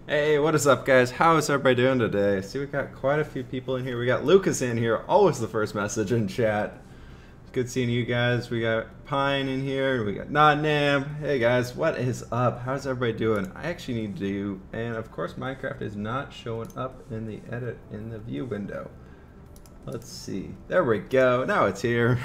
Hey, what is up, guys? How is everybody doing today? See, we got quite a few people in here. We got Lucas in here, always the first message in chat. Good seeing you guys. We got Pine in here. We got Nottingham. Hey, guys, what is up? How's everybody doing? I actually need to do, and of course, Minecraft is not showing up in the edit in the view window. Let's see. There we go. Now it's here.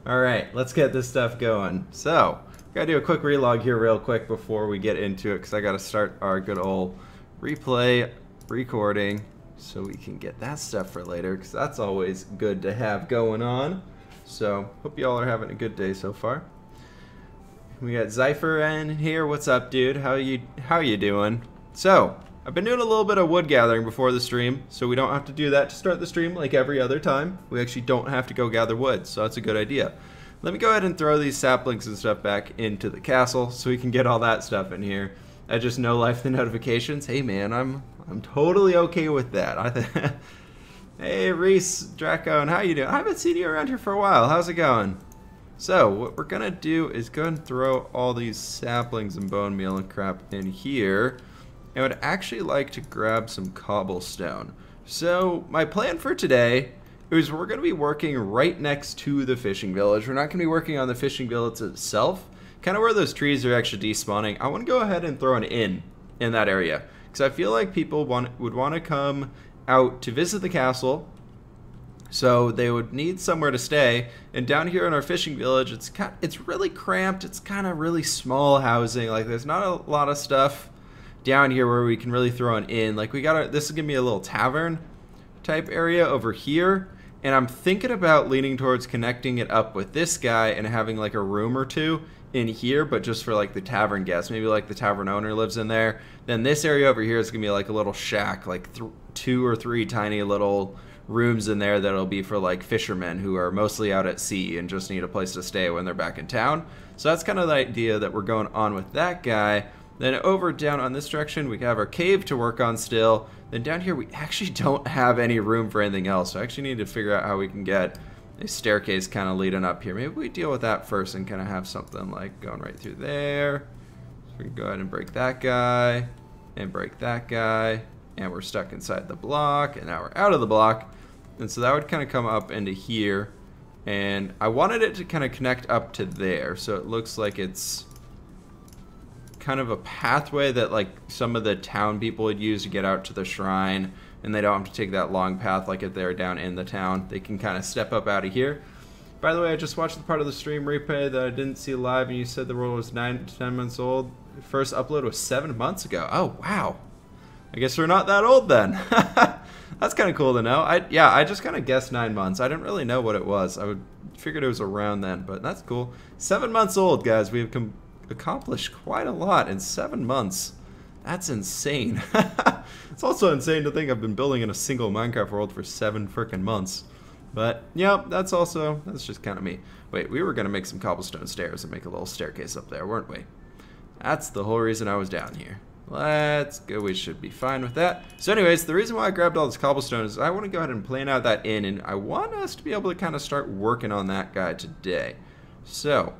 All right, let's get this stuff going. So, gotta do a quick relog here real quick before we get into it because I gotta start our good old replay recording so we can get that stuff for later because that's always good to have going on. So, hope y'all are having a good day so far. We got Zypher in here. What's up, dude? How you doing? So, I've been doing a little bit of wood gathering before the stream, so we don't have to do that to start the stream like every other time. We actually don't have to go gather wood, so that's a good idea. Let me go ahead and throw these saplings and stuff back into the castle so we can get all that stuff in here. I just no life the notifications. Hey man, I'm totally okay with that. Hey Reese, Draco, and how you doing? I haven't seen you around here for a while. How's it going? So what we're gonna do is go and throw all these saplings and bone meal and crap in here. I would actually like to grab some cobblestone. So my plan for today is we're going to be working right next to the fishing village. We're not going to be working on the fishing village itself. Kind of where those trees are actually despawning. I want to go ahead and throw an inn in that area. Because I feel like people would want to come out to visit the castle. So they would need somewhere to stay. And down here in our fishing village, it's really cramped. It's kind of really small housing. Like there's not a lot of stuff down here where we can really throw an inn. Like this is going to be a little tavern type area over here. And I'm thinking about leaning towards connecting it up with this guy and having like a room or two in here, but just for like the tavern guests. Maybe like the tavern owner lives in there. Then this area over here is going to be like a little shack, like 2 or 3 tiny little rooms in there that'll be for like fishermen who are mostly out at sea and just need a place to stay when they're back in town. So that's kind of the idea that we're going on with that guy. Then over down on this direction, we have our cave to work on still. Then down here, we actually don't have any room for anything else. So I actually need to figure out how we can get a staircase kind of leading up here. Maybe we deal with that first and kind of have something like going right through there. So we can go ahead and break that guy and break that guy. And we're stuck inside the block. And now we're out of the block. And so that would kind of come up into here. And I wanted it to kind of connect up to there. So it looks like it's kind of a pathway that like some of the town people would use to get out to the shrine, and they don't have to take that long path like if they're down in the town. They can kind of step up out of here. By the way, I just watched the part of the stream replay that I didn't see live, and you said the world was 9 to 10 months old. The first upload was 7 months ago. Oh wow, I guess we're not that old then. That's kind of cool to know. I just kind of guessed 9 months. I didn't really know what it was. I figured it was around then, but that's cool. 7 months old, guys. We've accomplished quite a lot in 7 months. That's insane. It's also insane to think I've been building in a single Minecraft world for 7 freaking months. But yeah, that's just kind of me. Wait, we were gonna make some cobblestone stairs and make a little staircase up there, weren't we? That's the whole reason I was down here. Let's go. We should be fine with that. So anyways, the reason why I grabbed all this cobblestone is I want to go ahead and plan out that inn, and I want us to be able to kind of start working on that guy today. So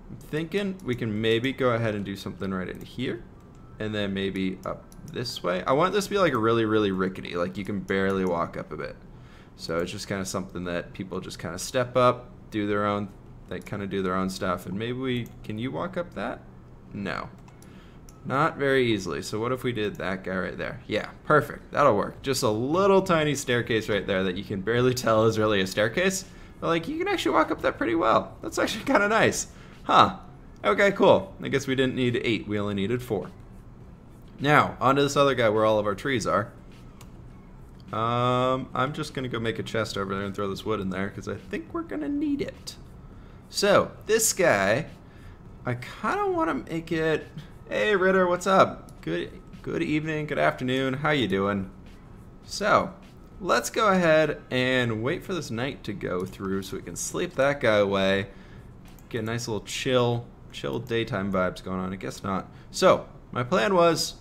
I'm thinking we can maybe go ahead and do something right in here, and then maybe up this way. I want this to be like a really, really rickety, like you can barely walk up a bit. So it's just kind of something that people just kind of step up, do their own, they kind of do their own stuff. And maybe can you walk up that? No, not very easily. So what if we did that guy right there? Yeah, perfect. That'll work. Just a little tiny staircase right there that you can barely tell is really a staircase, but like you can actually walk up that pretty well. That's actually kind of nice. Huh. Okay, cool. I guess we didn't need 8. We only needed 4. Now, onto this other guy where all of our trees are. I'm just going to go make a chest over there and throw this wood in there because I think we're going to need it. So, this guy, I kind of want to make it... Hey, Ritter, what's up? Good evening, good afternoon. How you doing? So, let's go ahead and wait for this night to go through so we can sleep that guy away. Get a nice little chill daytime vibes going on. I guess not. So, my plan was,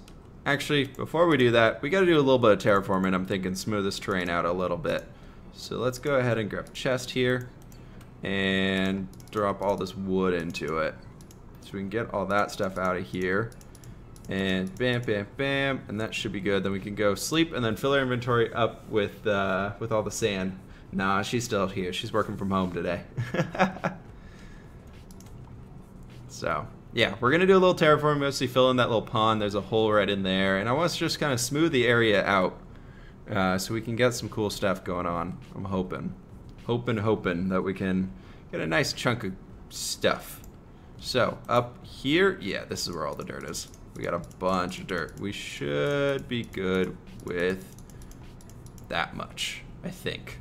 actually, before we do that, we got to do a little bit of terraforming. I'm thinking smooth this terrain out a little bit. So let's go ahead and grab a chest here and drop all this wood into it. So we can get all that stuff out of here. And bam, bam, bam, and that should be good. Then we can go sleep and then fill our inventory up with all the sand. Nah, she's still here. She's working from home today. So, yeah, we're going to do a little terraforming, mostly fill in that little pond. There's a hole right in there. And I want to just kind of smooth the area out so we can get some cool stuff going on. I'm hoping that we can get a nice chunk of stuff. So, up here, yeah, this is where all the dirt is. We got a bunch of dirt. We should be good with that much, I think.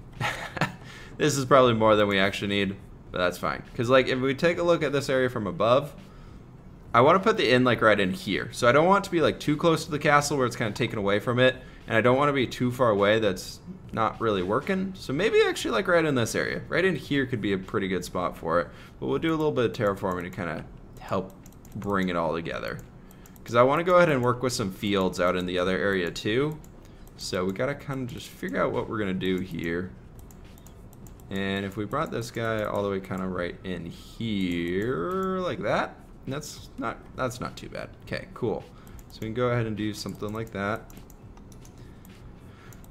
This is probably more than we actually need, but that's fine. Because, like, if we take a look at this area from above, I want to put the inn, like, right in here. So I don't want it to be, like, too close to the castle where it's kind of taken away from it. And I don't want to be too far away that's not really working. So maybe actually, like, right in this area. Right in here could be a pretty good spot for it. But we'll do a little bit of terraforming to kind of help bring it all together. Because I want to go ahead and work with some fields out in the other area, too. So we got to kind of just figure out what we're going to do here. And if we brought this guy all the way kind of right in here, like that, that's not too bad. Okay, cool. So we can go ahead and do something like that.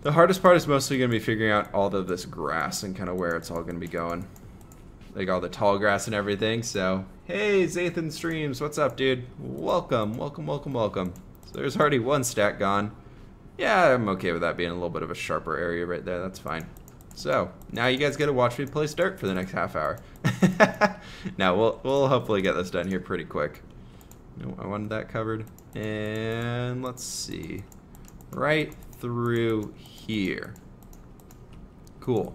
The hardest part is mostly going to be figuring out all of this grass and kind of where it's all going to be going. Like all the tall grass and everything. So, hey, Zathan Streams, what's up, dude? Welcome, welcome, welcome, welcome. So there's already one stack gone. Yeah, I'm okay with that being a little bit of a sharper area right there. That's fine. So, now you guys get to watch me place dirt for the next half hour. Now, we'll hopefully get this done here pretty quick. No, I wanted that covered. And let's see. Right through here. Cool.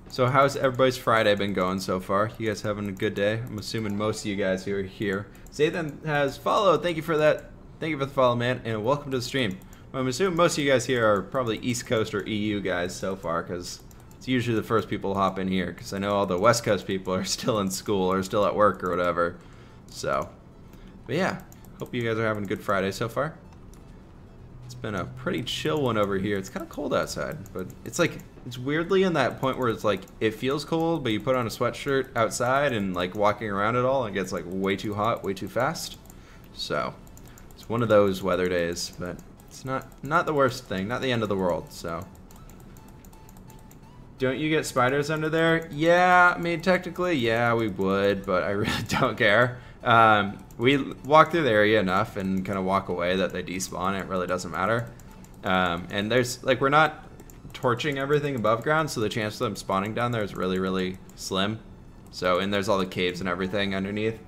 So, how's everybody's Friday been going so far? You guys having a good day? I'm assuming most of you guys who are here. Zathan has followed. Thank you for that. Thank you for the follow, man. And welcome to the stream. I'm assuming most of you guys here are probably East Coast or EU guys so far, because it's usually the first people to hop in here, because I know all the West Coast people are still in school or still at work or whatever. So, but yeah, hope you guys are having a good Friday so far. It's been a pretty chill one over here. It's kind of cold outside, but it's like, it's weirdly in that point where it's like, it feels cold, but you put on a sweatshirt outside and like walking around it all, and it gets like way too hot, way too fast. So, it's one of those weather days, but it's not the worst thing, not the end of the world, so. Don't you get spiders under there? Yeah, I mean, technically, yeah, we would, but I really don't care. We walk through the area enough and kind of walk away that they despawn. It really doesn't matter. And there's, like, we're not torching everything above ground, so the chance of them spawning down there is really, really slim. So, and there's all the caves and everything underneath.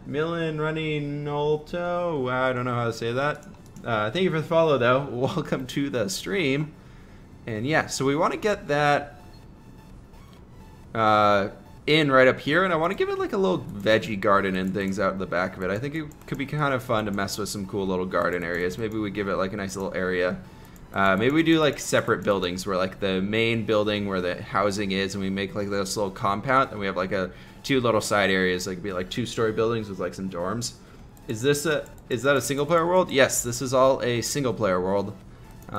Millen Running Nolto, I don't know how to say that. Thank you for the follow, though. Welcome to the stream. And yeah, so we want to get that in right up here, and I want to give it like a little veggie garden and things out in the back of it. I think it could be kind of fun to mess with some cool little garden areas. Maybe we give it like a nice little area. Maybe we do like separate buildings where like the main building where the housing is, and we make like this little compound, and we have like two little side areas, like be like 2-story buildings with like some dorms. Is that a single player world? Yes, this is all a single player world.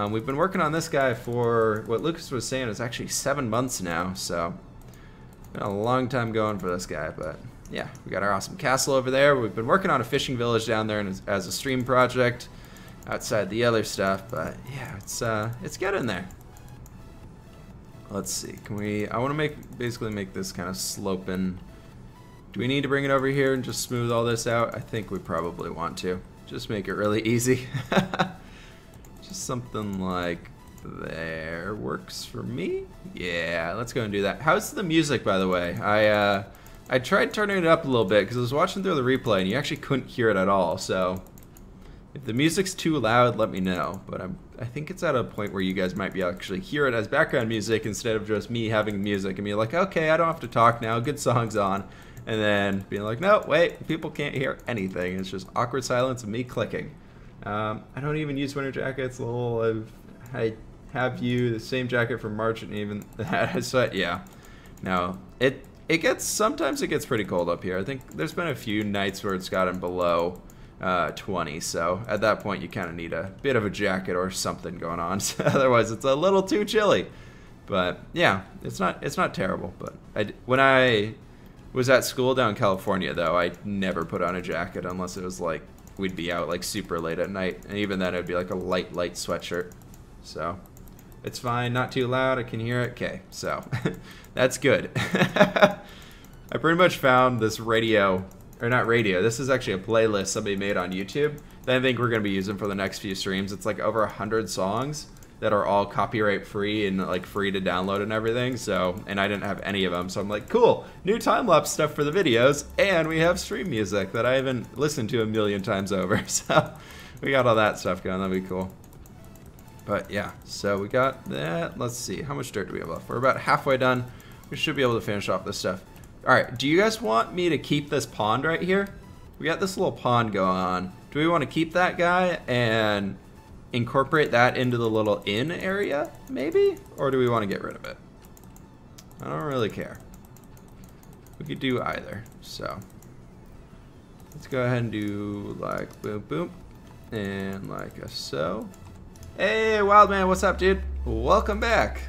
We've been working on this guy for what Lucas was saying is actually 7 months now, so been a long time going for this guy. But yeah, we got our awesome castle over there. We've been working on a fishing village down there as a stream project outside the other stuff, but yeah, it's getting there. Let's see, I want to basically make this kind of sloping. Do we need to bring it over here and just smooth all this out? I think we probably want to. Just make it really easy. Just something like there works for me. Yeah, let's go and do that. How's the music, by the way? I tried turning it up a little bit because I was watching through the replay and you actually couldn't hear it at all. So if the music's too loud, let me know. But I think it's at a point where you guys might be actually hear it as background music instead of just me having music and be like, okay, I don't have to talk now. Good song's on. And then being like, no, wait, people can't hear anything. It's just awkward silence and me clicking. I don't even use winter jackets. I have the same jacket from March and even that. So yeah, no, sometimes it gets pretty cold up here. I think there's been a few nights where it's gotten below 20. So at that point, you kind of need a bit of a jacket or something going on. So otherwise, it's a little too chilly. But yeah, it's not terrible. But when I was at school down in California, though, I never put on a jacket unless it was like we'd be out like super late at night, and even then it'd be like a light sweatshirt. So it's fine, not too loud, I can hear it. Okay, so that's good. I pretty much found this radio, or not radio, this is actually a playlist somebody made on YouTube that I think we're going to be using for the next few streams. It's like over 100 songs that are all copyright free and like free to download and everything. So, and I didn't have any of them, so I'm like, cool, new time-lapse stuff for the videos, and we have stream music that I haven't listened to a million times over. So we got all that stuff going. That'd be cool. But yeah, so we got that. Let's see, how much dirt do we have left? We're about halfway done. We should be able to finish off this stuff. All right, do you guys want me to keep this pond right here? We got this little pond going on. Do we want to keep that guy and incorporate that into the little inn area, maybe? Or do we want to get rid of it? I don't really care. We could do either. So let's go ahead and do like boom, boom, and like a so. Hey, Wildman, what's up, dude? Welcome back.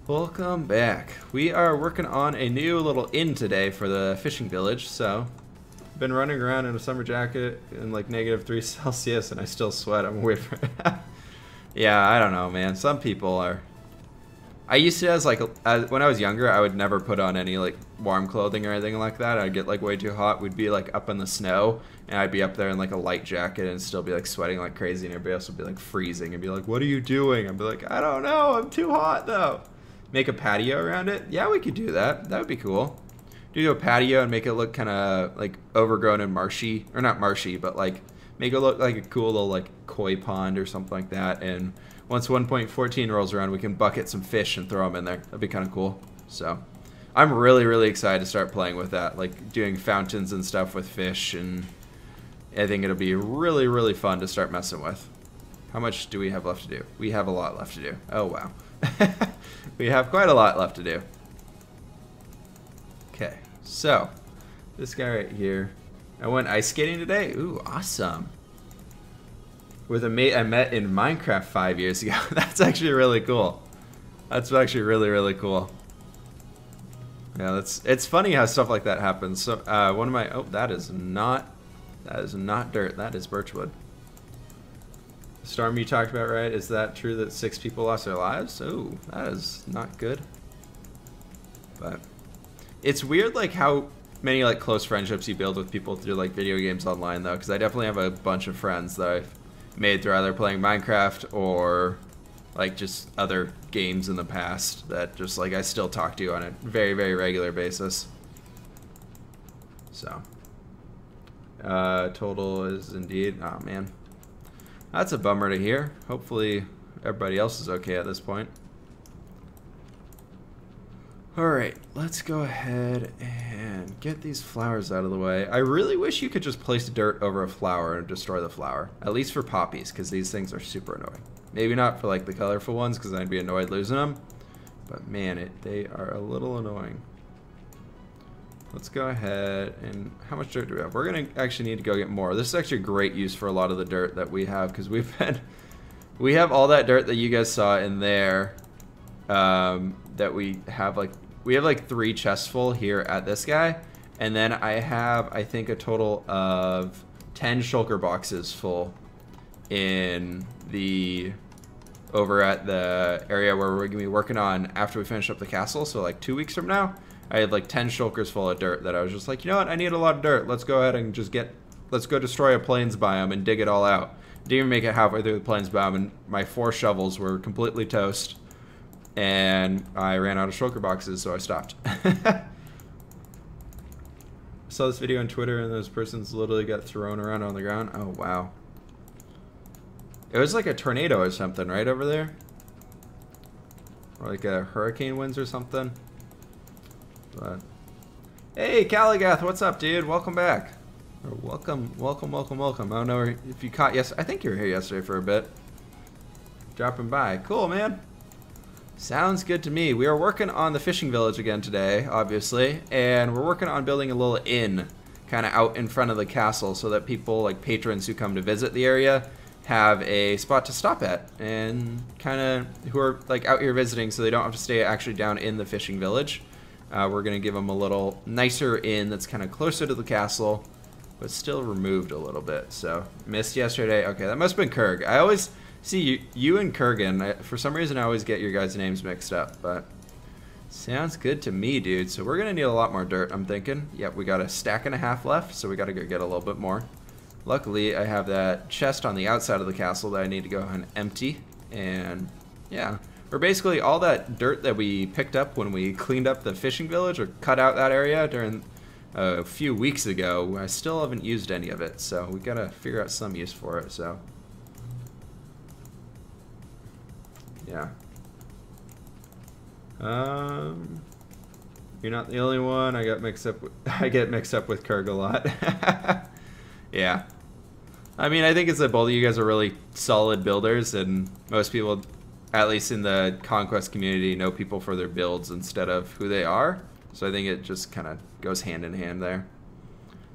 Welcome back. We are working on a new little inn today for the fishing village, so been running around in a summer jacket in like -3 Celsius and I still sweat. I'm weird for yeah, I don't know, man. Some people are. I used to, as when I was younger, I would never put on any like warm clothing or anything like that. I'd get like way too hot. We'd be like up in the snow and I'd be up there in like a light jacket and still be like sweating like crazy, and everybody else would be like freezing and be like, what are you doing? I'd be like, I don't know, I'm too hot though. Make a patio around it? Yeah, we could do that. That would be cool. Do a patio and make it look kind of like overgrown and marshy, or not marshy, but like make it look like a cool little like koi pond or something like that. And once 1.14 rolls around, we can bucket some fish and throw them in there. That'd be kind of cool. So I'm really excited to start playing with that, like doing fountains and stuff with fish, and I think it'll be really fun to start messing with. How much do we have left to do? We have a lot left to do. Oh wow. We have quite a lot left to do. Okay, so this guy right here. I went ice skating today. Ooh, awesome. With a mate I met in Minecraft 5 years ago. That's actually really cool. That's actually really cool. Yeah, it's funny how stuff like that happens. So one of my that is not dirt. That is birchwood. Storm you talked about, right? Is that true that 6 people lost their lives? Oh, that is not good. But it's weird like how many like close friendships you build with people through like video games online though, because I definitely have a bunch of friends that I've made through either playing Minecraft or like just other games in the past that just like I still talk to on a very regular basis. So total is indeed, oh man. That's a bummer to hear. Hopefully everybody else is okay at this point. Alright, let's go ahead and get these flowers out of the way. I really wish you could just place dirt over a flower and destroy the flower. At least for poppies, because these things are super annoying. Maybe not for like the colorful ones, because I'd be annoyed losing them. But man, they are a little annoying. Let's go ahead and how much dirt do we have? We're gonna actually need to go get more. This is actually a great use for a lot of the dirt that we have, because we have all that dirt that you guys saw in there. That we have like 3 chests full here at this guy, and then I have I think a total of 10 shulker boxes full in the over at the area where we're gonna be working on after we finish up the castle. So like 2 weeks from now. I had like 10 shulkers full of dirt that I was just like, you know what, I need a lot of dirt. Let's go ahead and just let's go destroy a plains biome and dig it all out. Didn't even make it halfway through the plains biome, and my 4 shovels were completely toast. And I ran out of shulker boxes, so I stopped. I saw this video on Twitter, and those persons literally got thrown around on the ground. Oh, wow. It was like a tornado or something, right over there? Or like a hurricane winds or something. But hey, Caligath, what's up, dude? Welcome back. Or welcome. I don't know if you caught I think you were here yesterday for a bit. Dropping by. Cool, man. Sounds good to me. We are working on the fishing village again today, obviously, and we're working on building a little inn kind of out in front of the castle so that people, like patrons who come to visit the area, have a spot to stop at, and kind of who are like out here visiting so they don't have to stay actually down in the fishing village. We're going to give them a little nicer inn that's kind of closer to the castle, but still removed a little bit. So missed yesterday. Okay, that must have been Kurg. I always see you and Kurgan. For some reason, I always get your guys' names mixed up, but sounds good to me, dude. So we're gonna need a lot more dirt, I'm thinking. Yep, we got a stack and a half left, so we gotta go get a little bit more. Luckily, I have that chest on the outside of the castle that I need to go and empty. And yeah, we're basically all that dirt that we picked up when we cleaned up the fishing village or cut out that area during a few weeks ago. I still haven't used any of it, so we gotta figure out some use for it. So yeah. You're not the only one. I get mixed up with Kurg a lot. Yeah. I mean, I think it's that both of you guys are really solid builders, and most people, at least in the Conquest community, know people for their builds instead of who they are. So I think it just kind of goes hand in hand there.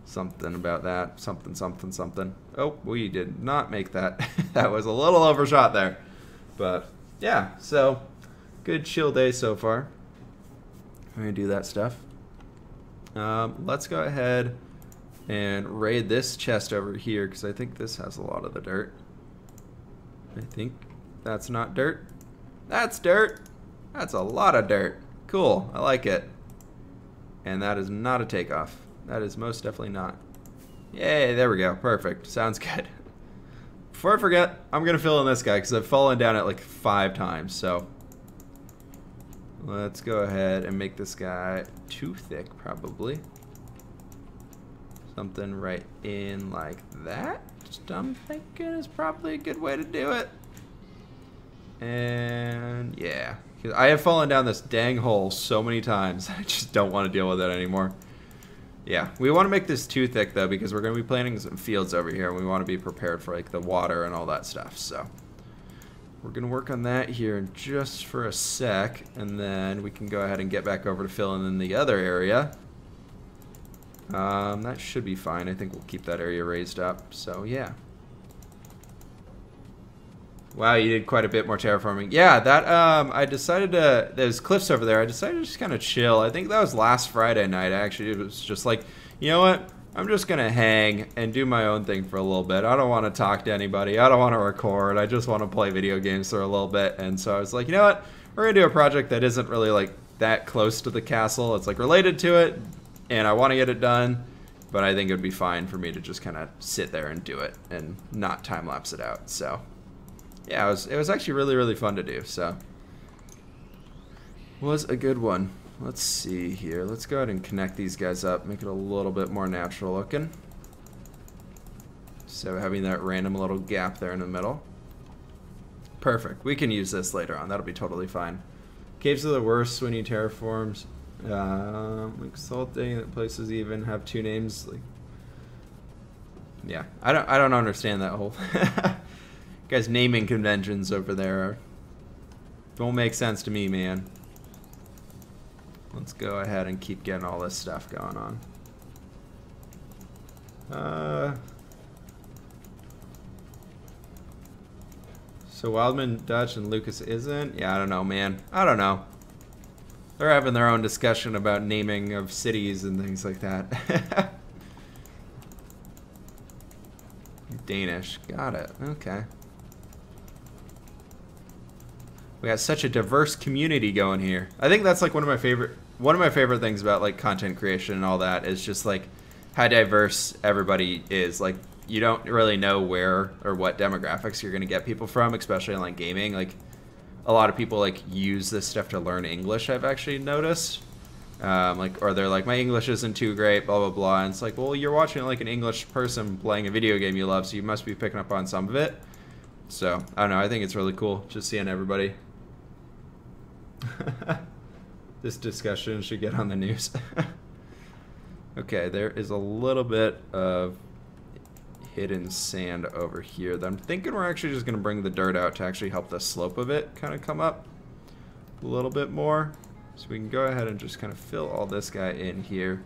Something about that. Something, something, something. Oh, we did not make that. That was a little overshot there. But yeah, so good chill day so far. I'm going to do that stuff. Let's go ahead and raid this chest over here, because I think this has a lot of the dirt. I think that's not dirt. That's dirt. That's a lot of dirt. Cool. I like it. And that is not a takeoff. That is most definitely not. Yay, there we go. Perfect. Sounds good. Before I forget, I'm going to fill in this guy, because I've fallen down it like 5 times, so let's go ahead and make this guy too thick, probably. Something right in like that, I'm thinking is probably a good way to do it. And yeah, I have fallen down this dang hole so many times, I just don't want to deal with it anymore. Yeah, we want to make this too thick though, because we're going to be planting some fields over here, and we want to be prepared for like the water and all that stuff. So we're going to work on that here just for a sec, and then we can go ahead and get back over to filling in the other area. That should be fine. I think we'll keep that area raised up. So yeah. Wow, you did quite a bit more terraforming. Yeah, that I decided to, there's cliffs over there. I decided to just kind of chill. I think that was last Friday night. Actually, it was just like, you know what? I'm just gonna hang and do my own thing for a little bit. I don't want to talk to anybody. I don't want to record. I just want to play video games for a little bit. And so I was like, you know what? We're gonna do a project that isn't really like that close to the castle. It's like related to it, and I want to get it done, but I think it would be fine for me to just kind of sit there and do it and not time lapse it out. So yeah, it was actually really, really fun to do. So was a good one. Let's see here. Let's go ahead and connect these guys up, make it a little bit more natural looking. So having that random little gap there in the middle. Perfect. We can use this later on. That'll be totally fine. Caves are the worst when you terraforms. Exalting that places even have 2 names. Like, yeah, I don't understand that whole guys naming conventions over there don't make sense to me, man. Let's go ahead and keep getting all this stuff going on. So Wildman Dutch and Lucas isn't? Yeah, I don't know, man. I don't know. They're having their own discussion about naming of cities and things like that. Danish. Got it. Okay. We got such a diverse community going here. I think that's like one of my favorite things about like content creation and all that is just like how diverse everybody is. Like you don't really know where or what demographics you're gonna get people from, especially in like gaming. Like a lot of people like use this stuff to learn English, I've actually noticed. Or they're like, my English isn't too great, blah, blah, blah. And it's like, well, you're watching like an English person playing a video game you love, so you must be picking up on some of it. So, I don't know, I think it's really cool just seeing everybody. This discussion should get on the news. Okay, there is a little bit of hidden sand over here that I'm thinking we're actually just going to bring the dirt out to actually help the slope of it kind of come up a little bit more. So we can go ahead and just kind of fill all this guy in here.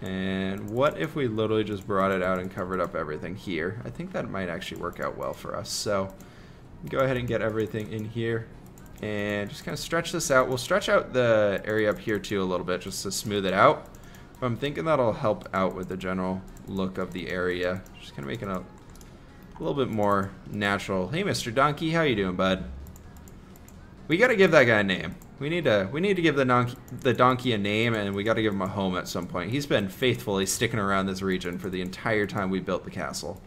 And what if we literally just brought it out and covered up everything here? I think that might actually work out well for us. So go ahead and get everything in here and just kind of stretch this out. We'll stretch out the area up here too a little bit just to smooth it out. I'm thinking that'll help out with the general look of the area. Just kind of making it a little bit more natural. Hey, Mr. Donkey, how you doing, bud? We got to give that guy a name. We need to give the donkey a name, and we got to give him a home at some point. He's been faithfully sticking around this region for the entire time we built the castle.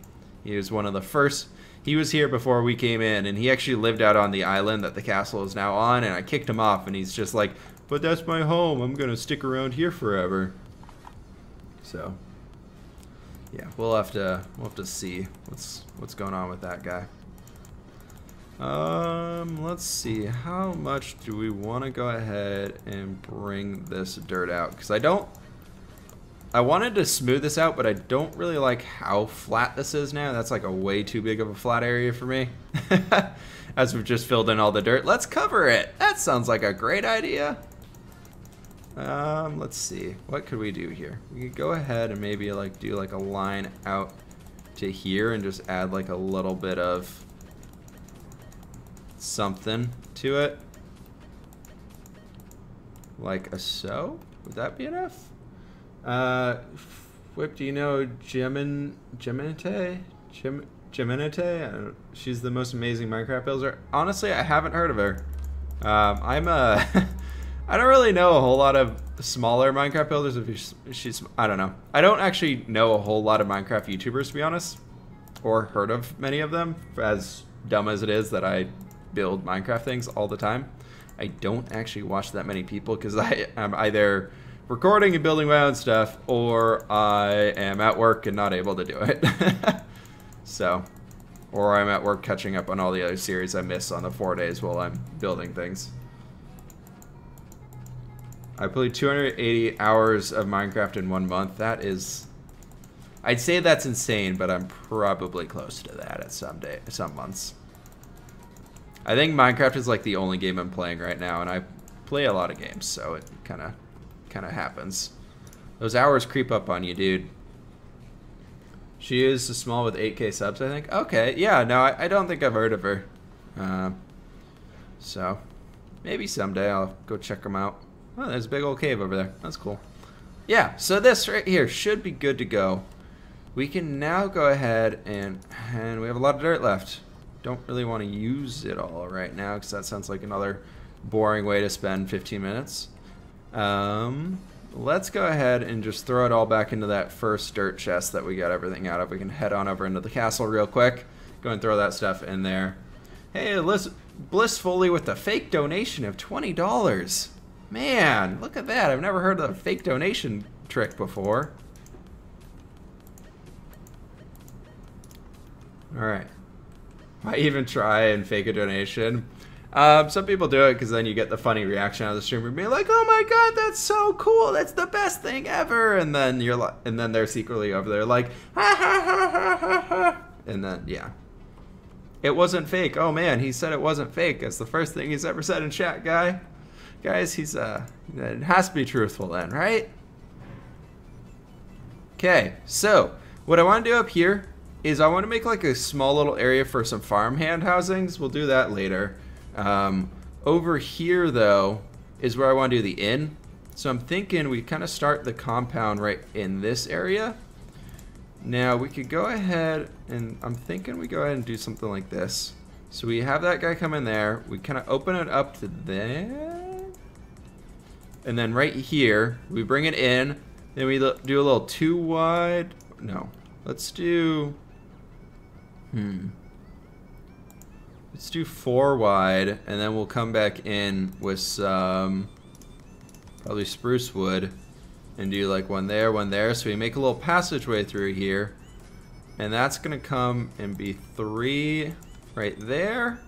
He was one of the first. He was here before we came in, and he actually lived out on the island that the castle is now on, and I kicked him off, and he's just like, but that's my home. I'm going to stick around here forever. So, yeah, we'll have to see what's going on with that guy. Let's see. How much do we want to go ahead and bring this dirt out? Because I wanted to smooth this out, but I don't really like how flat this is now. That's like a way too big of a flat area for me. As we've just filled in all the dirt. Let's cover it. That sounds like a great idea. Let's see. What could we do here? We could go ahead and maybe like do like a line out to here and just add like a little bit of something to it. Like a so? Would that be enough? Whip, do you know Geminite? She's the most amazing Minecraft builder. Honestly, I haven't heard of her. I don't really know a whole lot of smaller Minecraft builders. I don't know. I don't actually know a whole lot of Minecraft YouTubers, to be honest, or heard of many of them. As dumb as it is that I build Minecraft things all the time, I don't actually watch that many people because I am either recording and building my own stuff, or I am at work and not able to do it. So, or I'm at work catching up on all the other series I miss on the 4 days while I'm building things. I played 280 hours of Minecraft in 1 month. That is, I'd say that's insane, but I'm probably close to that at some months. I think Minecraft is like the only game I'm playing right now, and I play a lot of games, so it kind of happens. Those hours creep up on you, dude. She is small with 8K subs, I think. Okay, yeah, no, I don't think I've heard of her. So, maybe someday I'll go check them out. Oh, there's a big old cave over there. That's cool. Yeah, so this right here should be good to go. We can now go ahead and we have a lot of dirt left. Don't really want to use it all right now because that sounds like another boring way to spend 15 minutes. Let's go ahead and just throw it all back into that first dirt chest that we got everything out of. We can head on over into the castle real quick. Go and throw that stuff in there. Hey, Blissfully with a fake donation of $20. Man, look at that. I've never heard of a fake donation trick before. Alright. Why even try and fake a donation? Some people do it because then you get the funny reaction out of the streamer being like, "Oh my god, that's so cool! That's the best thing ever!" And then you're like, and then they're secretly over there like, "Ha ha ha ha ha ha!" And then yeah, it wasn't fake. Oh man, he said it wasn't fake. That's the first thing he's ever said in chat, guys. He's it has to be truthful then, right? Okay, so what I want to do up here is I want to make like a small little area for some farmhand housings. We'll do that later. Over here though is where I want to do the inn. So I'm thinking we kind of start the compound right in this area. Now we could go ahead and I'm thinking we go ahead and do something like this. So we have that guy come in there. We kind of open it up to there. And then right here, we bring it in. Then we do a little 2 wide. No, let's do, let's do 4 wide, and then we'll come back in with some probably spruce wood and do like one there. So we make a little passageway through here, and that's gonna come and be 3 right there.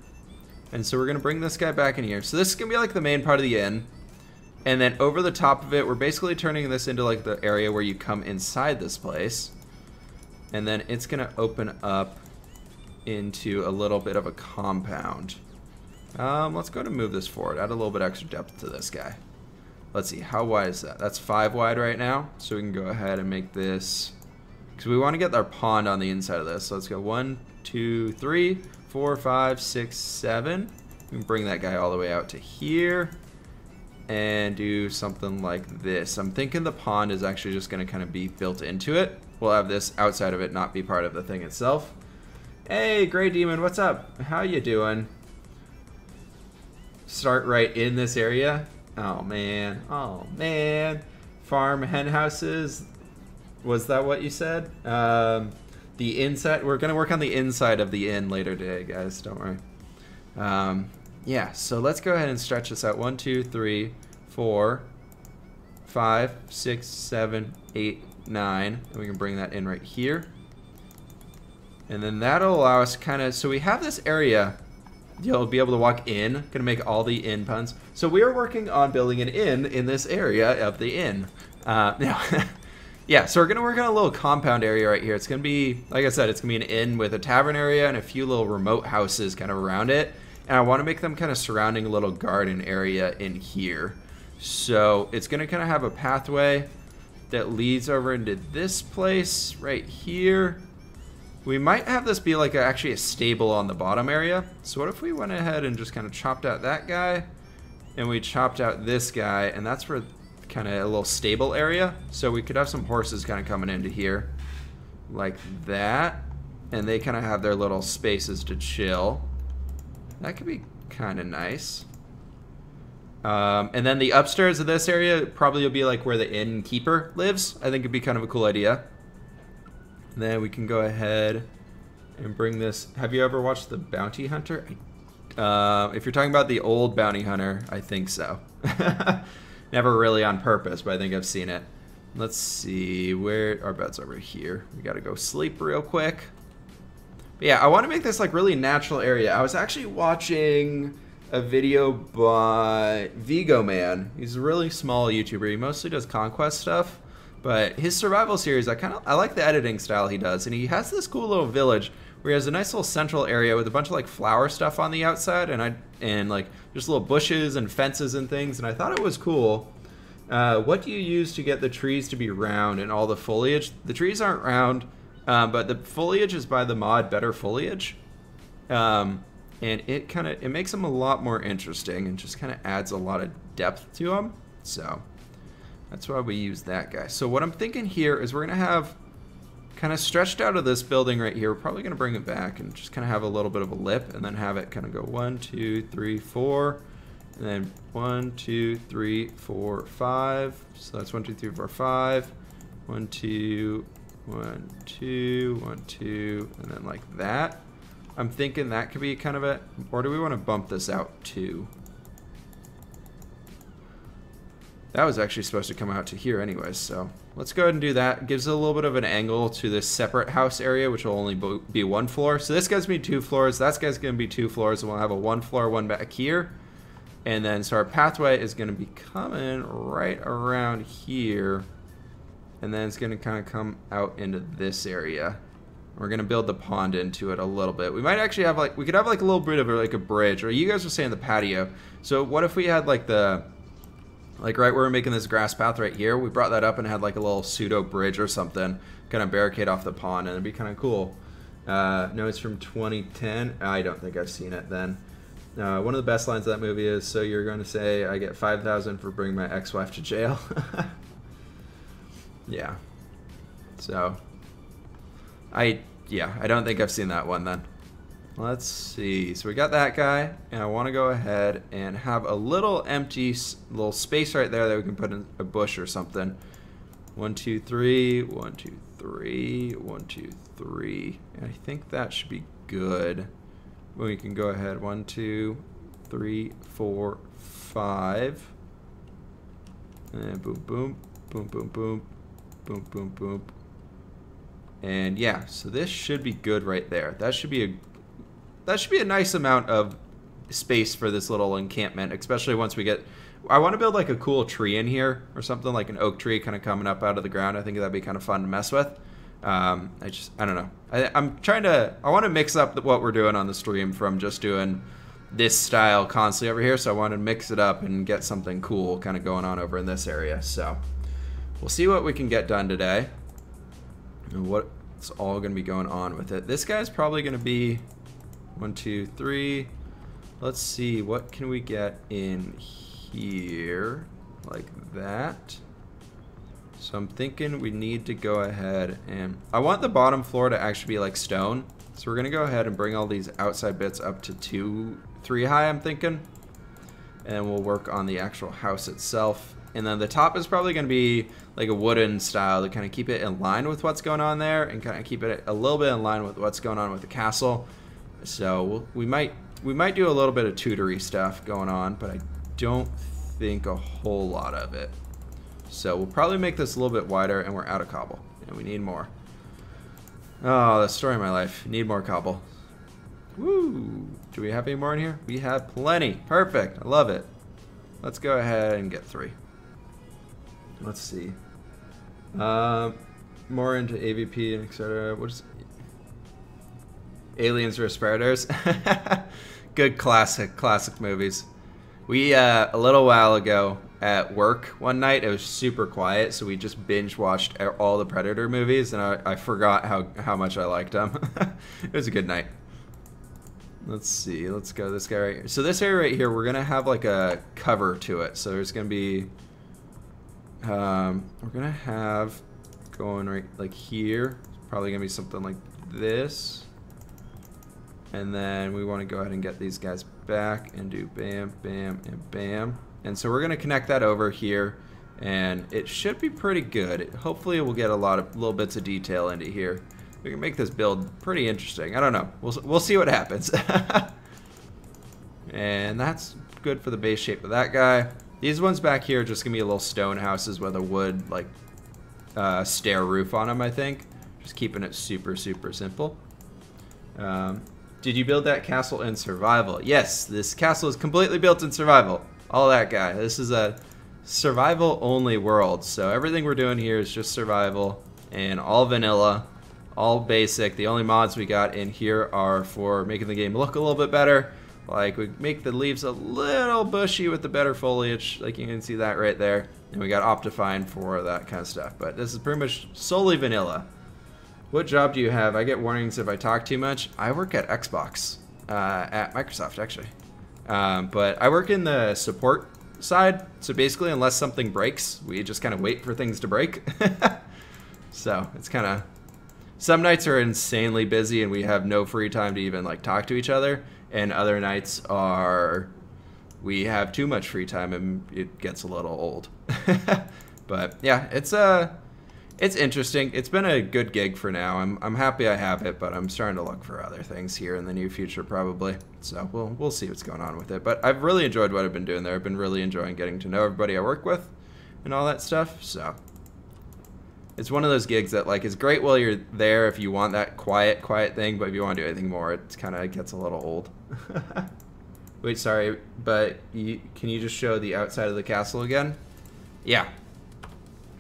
And so we're gonna bring this guy back in here. So this is gonna be like the main part of the inn. And then over the top of it, we're basically turning this into like the area where you come inside this place. And then it's gonna open up into a little bit of a compound. Let's go to move this forward. Add a little bit extra depth to this guy. Let's see, how wide is that? That's 5 wide right now. So we can go ahead and make this, because we want to get our pond on the inside of this. So let's go 1, 2, 3, 4, 5, 6, 7. We can bring that guy all the way out to here. and do something like this. I'm thinking the pond is actually just going to kind of be built into it. We'll have this outside of it not be part of the thing itself. Hey, Gray Demon, what's up? How you doing? Start right in this area. Oh man, oh man. Farm hen houses. Was that what you said? The inside. We're gonna work on the inside of the inn later today, guys. Don't worry. Yeah. So let's go ahead and stretch this out. 1, 2, 3, 4, 5, 6, 7, 8, 9, and we can bring that in right here. And then that'll allow us kind of. So we have this area. You'll be able to walk in. Gonna make all the inn puns. So we are working on building an inn in this area of the inn. Now, yeah, so we're gonna work on a little compound area right here. It's gonna be, like I said, it's gonna be an inn with a tavern area and a few little remote houses kind of around it. And I want to make them kind of surrounding a little garden area in here. So it's gonna kind of have a pathway that leads over into this place right here. We might have this be like actually a stable on the bottom area. So what if we went ahead and just kind of chopped out that guy and we chopped out this guy, and that's for kind of a little stable area. So we could have some horses kind of coming into here like that, and they kind of have their little spaces to chill. That could be kind of nice. And then the upstairs of this area probably will be like where the innkeeper lives. I think it'd be kind of a cool idea. Then we can go ahead and bring this. Have you ever watched The Bounty Hunter? If you're talking about the old Bounty Hunter, I think so. Never really on purpose, but I think I've seen it. Let's see, where our bed's over here. We gotta go sleep real quick. But yeah, I want to make this like really natural area. I was actually watching a video by Vigo Man. He's a really small YouTuber. He mostly does conquest stuff. But his survival series, I like the editing style he does, and he has this cool little village where he has a nice little central area with a bunch of like flower stuff on the outside, and like just little bushes and fences and things, and I thought it was cool. What do you use to get the trees to be round and all the foliage? The trees aren't round, but the foliage is by the mod Better Foliage, and it makes them a lot more interesting and just kind of adds a lot of depth to them. So that's why we use that guy. So what I'm thinking here is we're going to have kind of stretched out of this building right here. We're probably going to bring it back and just kind of have a little bit of a lip, and then have it kind of go 1, 2, 3, 4, and then 1, 2, 3, 4, 5. So that's 1, 2, 3, 4, 5. 1, 2, 1, 2, 1, 2, and then like that. I'm thinking that could be kind of a, or do we want to bump this out too? That was actually supposed to come out to here anyways, so let's go ahead and do that. It gives it a little bit of an angle to this separate house area, which will only be 1 floor. So this guy's gonna be 2 floors, that guy's gonna be 2 floors, and we'll have a 1 floor, 1 back here. And then, so our pathway is gonna be coming right around here, and then it's gonna kind of come out into this area. We're gonna build the pond into it a little bit. We might actually have like, we could have like a little bit of like a bridge, or you guys were saying the patio. So what if we had like like right where we're making this grass path right here, we brought that up and had like a little pseudo bridge or something, kind of barricade off the pond, and it'd be kind of cool. No, it's from 2010. I don't think I've seen it then. One of the best lines of that movie is, so you're going to say I get 5,000 for bringing my ex-wife to jail? Yeah. So, I don't think I've seen that one then. Let's see. So we got that guy, and I want to go ahead and have a little empty little space right there that we can put in a bush or something. 1, 2, 3. 1, 2, 3. 1, 2, 3. And I think that should be good. We can go ahead. 1, 2, 3, 4, 5. And boom, boom, boom, boom, boom, boom, boom, boom. And yeah, so this should be good right there. That should be a nice amount of space for this little encampment, especially once we get. I want to build like a cool tree in here or something, like an oak tree kind of coming up out of the ground. I think that'd be kind of fun to mess with. I don't know. I want to mix up what we're doing on the stream from just doing this style constantly over here. So I want to mix it up and get something cool kind of going on over in this area. So we'll see what we can get done today and what's all going to be going on with it. This guy's probably going to be 1, 2, 3. Let's see, what can we get in here, like that. So I'm thinking we need to go ahead and... I want the bottom floor to actually be like stone. So we're going to go ahead and bring all these outside bits up to 2, 3 high, I'm thinking. And we'll work on the actual house itself. And then the top is probably going to be like a wooden style to kind of keep it in line with what's going on there. And kind of keep it a little bit in line with what's going on with the castle. So we might do a little bit of Tutory stuff going on, but I don't think a whole lot of it. So we'll probably make this a little bit wider, and we're out of cobble, and we need more. Oh, the story of my life. Need more cobble. Woo! Do we have any more in here? We have plenty. Perfect. I love it. Let's go ahead and get 3. Let's see. More into AVP and etc. What is Aliens vs Predators? Good classic movies. We a little while ago at work one night, it was super quiet, so we just binge watched all the Predator movies, and I forgot how much I liked them. It was a good night. Let's see, let's go this guy right here. So this area right here, we're gonna have like a cover to it. So there's gonna be we're gonna have going right like here, probably gonna be something like this. And then we want to go ahead and get these guys back and do bam, bam, and bam. And so we're going to connect that over here, and it should be pretty good. Hopefully we'll get a lot of little bits of detail into here. We can make this build pretty interesting. I don't know. We'll see what happens. And that's good for the base shape of that guy. These ones back here are just going to be little stone houses with a wood like stair roof on them, I think. Just keeping it super, super simple. Did you build that castle in survival? Yes, this castle is completely built in survival. All that guy. This is a survival only world. So everything we're doing here is just survival and all vanilla, all basic. The only mods we got in here are for making the game look a little bit better. Like we make the leaves a little bushy with the better foliage. Like you can see that right there. And we got Optifine for that kind of stuff. But this is pretty much solely vanilla. What job do you have? I get warnings if I talk too much. I work at Xbox, at Microsoft actually. But I work in the support side. So basically, unless something breaks, we just kind of wait for things to break. So it's kind of, some nights are insanely busy and we have no free time to even like talk to each other. And other nights are, we have too much free time and it gets a little old. But yeah, it's interesting. It's been a good gig for now. I'm happy I have it, but I'm starting to look for other things here in the near future probably. So we'll see what's going on with it. But I've really enjoyed what I've been doing there. I've been really enjoying getting to know everybody I work with and all that stuff. So it's one of those gigs that like is great while you're there if you want that quiet thing, but if you want to do anything more, it kind of gets a little old. Wait, sorry, but can you just show the outside of the castle again? Yeah.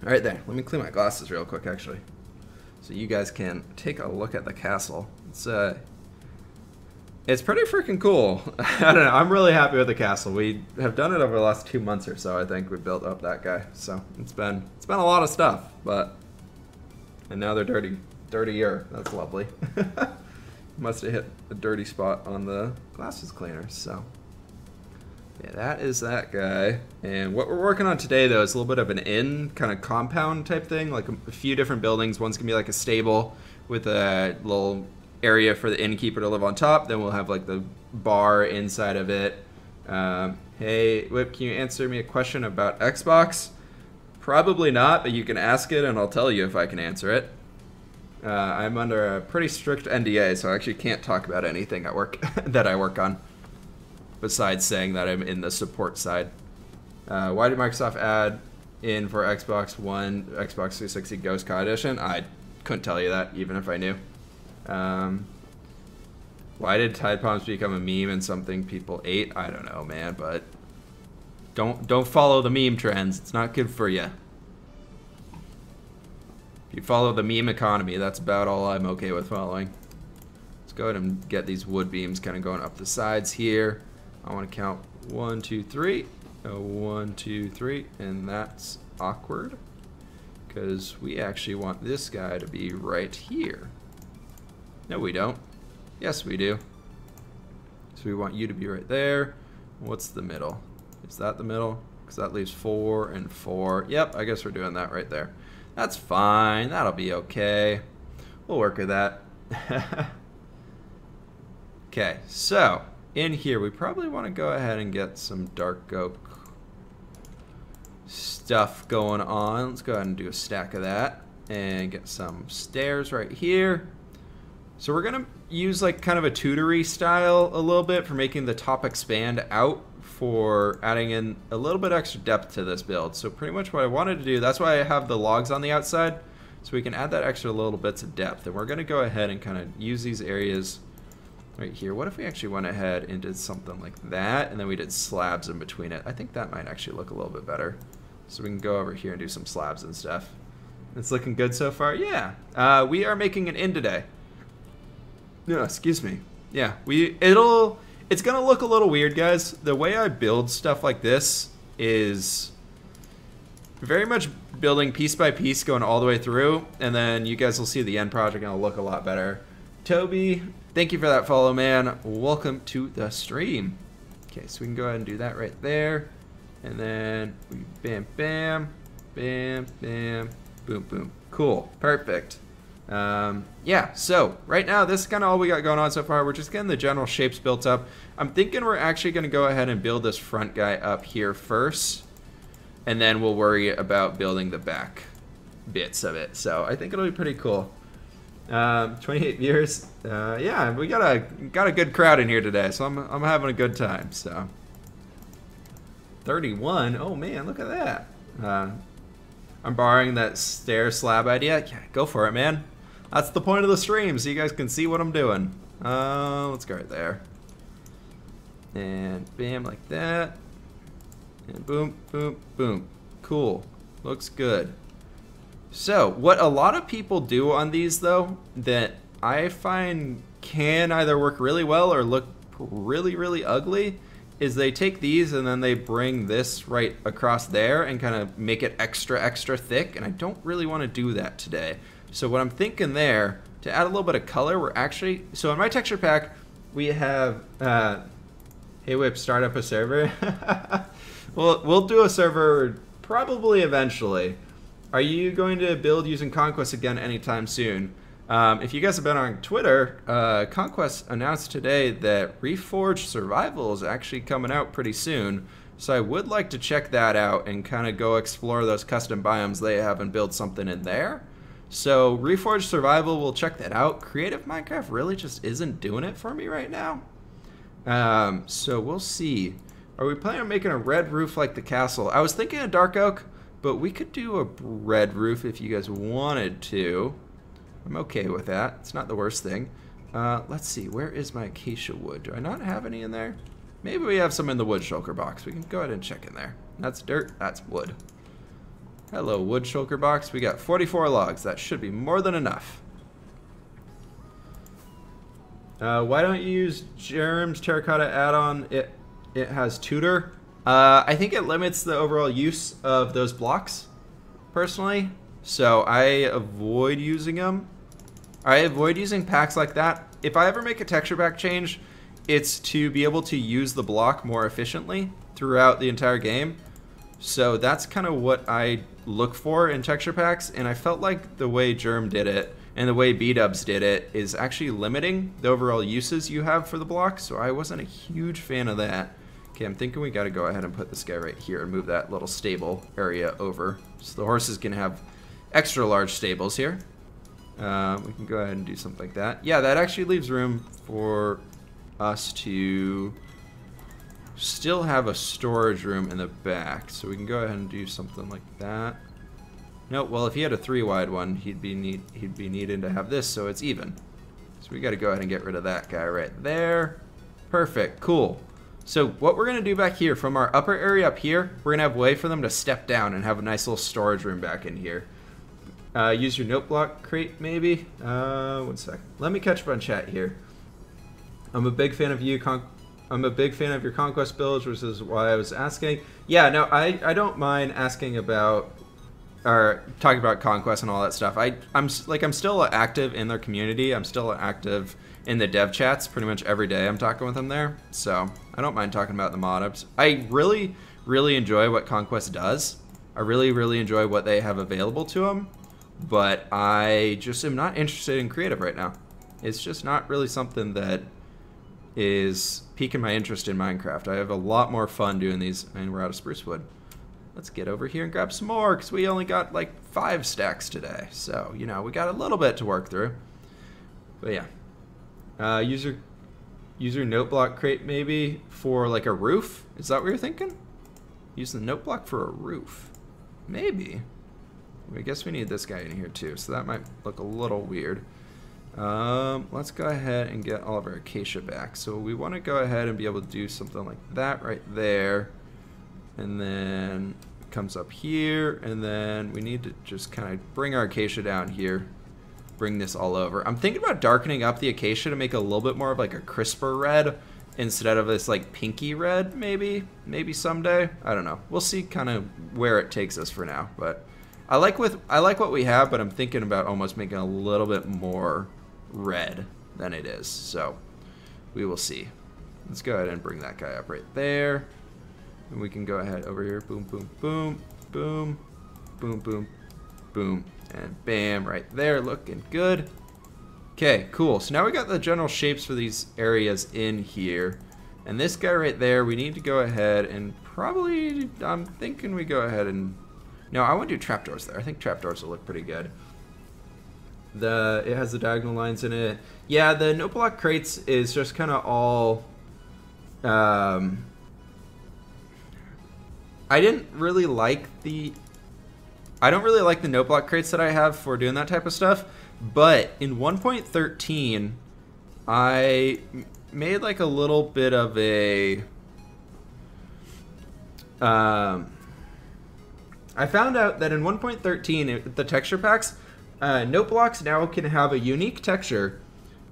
Right there. Let me clean my glasses real quick, actually, so you guys can take a look at the castle. It's pretty freaking cool. I don't know. I'm really happy with the castle. We have done it over the last 2 months or so. I think we built up that guy. So it's been a lot of stuff, and now they're dirtier. That's lovely. Must have hit a dirty spot on the glasses cleaner. So. Yeah, that is that guy. And what we're working on today, though, is a little bit of an inn kind of compound type thing, like a few different buildings. One's going to be like a stable with a little area for the innkeeper to live on top. Then we'll have like the bar inside of it. Hey, Whip, can you answer me a question about Xbox? Probably not, but you can ask it and I'll tell you if I can answer it. I'm under a pretty strict NDA, so I actually can't talk about anything at work that I work on, besides saying that I'm in the support side. Why did Microsoft add in for Xbox One, Xbox 360 Ghost COD Edition? I couldn't tell you that, even if I knew. Why did Tide Pods become a meme and something people ate? I don't know, man, but don't follow the meme trends. It's not good for you. If you follow the meme economy, that's about all I'm okay with following. Let's go ahead and get these wood beams kind of going up the sides here. I want to count 1, 2, 3. 1, 2, 3, and that's awkward because we actually want this guy to be right here. No, we don't. Yes, we do. So we want you to be right there. What's the middle? Is that the middle? Because that leaves 4 and 4. Yep, I guess we're doing that right there. That's fine. That'll be okay. We'll work with that. Okay, so in here we probably want to go ahead and get some dark oak stuff going on. Let's go ahead and do a stack of that and get some stairs right here. So we're gonna use like kind of a tutory style a little bit for making the top expand out, for adding in a little bit extra depth to this build. So pretty much what I wanted to do, that's why I have the logs on the outside, so we can add that extra little bits of depth. And we're gonna go ahead and kind of use these areas right here. What if we actually went ahead and did something like that, and then we did slabs in between it? I think that might actually look a little bit better. So we can go over here and do some slabs and stuff. It's looking good so far. Yeah, we are making an inn today. No, excuse me. Yeah, it's gonna look a little weird, guys. The way I build stuff like this is very much building piece by piece, going all the way through, and then you guys will see the end project and it'll look a lot better. Toby, thank you for that follow, man. Welcome to the stream. Okay, so we can go ahead and do that right there. And then we bam, bam, bam, bam, boom, boom. Cool, perfect. Yeah, so right now this is kind of all we got going on so far. We're just getting the general shapes built up. I'm thinking we're actually going to go ahead and build this front guy up here first, and then we'll worry about building the back bits of it. So I think it'll be pretty cool. 28 viewers. Yeah, we got a good crowd in here today, so I'm having a good time. So 31. Oh man, look at that. I'm borrowing that stair slab idea. Yeah, go for it, man. That's the point of the stream, so you guys can see what I'm doing. Let's go right there. And bam, like that. And boom, boom, boom. Cool. Looks good. So, what a lot of people do on these, though, that I find can either work really well or look really, really ugly, is they take these and then they bring this right across there and kind of make it extra, extra thick, and I don't really want to do that today. So what I'm thinking there, to add a little bit of color, we're actually, so in my texture pack, we have, fWhip, start up a server. We'll do a server probably eventually. Are you going to build using Conquest again anytime soon? If you guys have been on Twitter, Conquest announced today that Reforged Survival is actually coming out pretty soon. So I would like to check that out and kind of go explore those custom biomes they have and build something in there. So Reforged Survival, we'll check that out. Creative Minecraft really just isn't doing it for me right now. So we'll see. Are we planning on making a red roof like the castle? I was thinking of dark oak, but we could do a red roof if you guys wanted to. I'm okay with that. It's not the worst thing. Let's see. Where is my acacia wood? Do I not have any in there? Maybe we have some in the wood shulker box. We can go ahead and check in there. That's dirt. That's wood. Hello, wood shulker box. We got 44 logs. That should be more than enough. Why don't you use Germ's terracotta add-on? It has tutor. I think it limits the overall use of those blocks, personally. So I avoid using them. I avoid using packs like that. If I ever make a texture pack change, it's to be able to use the block more efficiently throughout the entire game. So that's kind of what I look for in texture packs, and I felt like the way Germ did it and the way B-dubs did it is actually limiting the overall uses you have for the block, so I wasn't a huge fan of that. Okay, I'm thinking we got to go ahead and put this guy right here and move that little stable area over so the horses can have extra large stables here. We can go ahead and do something like that. Yeah, that actually leaves room for us to still have a storage room in the back, so we can go ahead and do something like that. No, well, if he had a 3-wide one, he'd be needing to have this, so it's even. So we got to go ahead and get rid of that guy right there. Perfect, cool. So what we're gonna do back here, from our upper area up here, we're gonna have a way for them to step down and have a nice little storage room back in here. Use your note block crate, maybe. 1 sec. Let me catch up on chat here. I'm a big fan of you. I'm a big fan of your Conquest builds, which is why I was asking. Yeah, no, I don't mind asking about or talking about Conquest and all that stuff. I'm still active in their community. I'm still active in the dev chats pretty much every day. I'm talking with them there, so I don't mind talking about the mod ups. I really really enjoy what Conquest does. I really enjoy what they have available to them, but I just am not interested in creative right now. It's just not really something that is piquing my interest in Minecraft. I have a lot more fun doing these, and we're out of spruce wood. Let's get over here and grab some more, because we only got like 5 stacks today. So, you know, we got a little bit to work through. But yeah. User note block crate maybe for like a roof? Is that what you're thinking? Use the note block for a roof. Maybe. I guess we need this guy in here too, so that might look a little weird. Let's go ahead and get all of our acacia back. So we want to go ahead and be able to do something like that right there. And then it comes up here, and then we need to just kind of bring our acacia down here. Bring this all over. I'm thinking about darkening up the acacia to make it a little bit more of like a crisper red instead of this like pinky red, maybe someday. I don't know. We'll see kind of where it takes us for now. But I like what we have, but I'm thinking about almost making a little bit more red than it is. So we will see. Let's go ahead and bring that guy up right there. And we can go ahead over here. Boom, boom, boom, boom, boom, boom, boom. And bam, right there, looking good. Okay, cool. So now we got the general shapes for these areas in here. And this guy right there, we need to go ahead and probably, I'm thinking we go ahead and, no, I want to do trapdoors there. I think trapdoors will look pretty good. It has the diagonal lines in it. Yeah, the note block crates is just kind of all, I don't really like the note block crates that I have for doing that type of stuff, but in 1.13, I made like a little bit of a, I found out that in 1.13, the texture packs, note blocks now can have a unique texture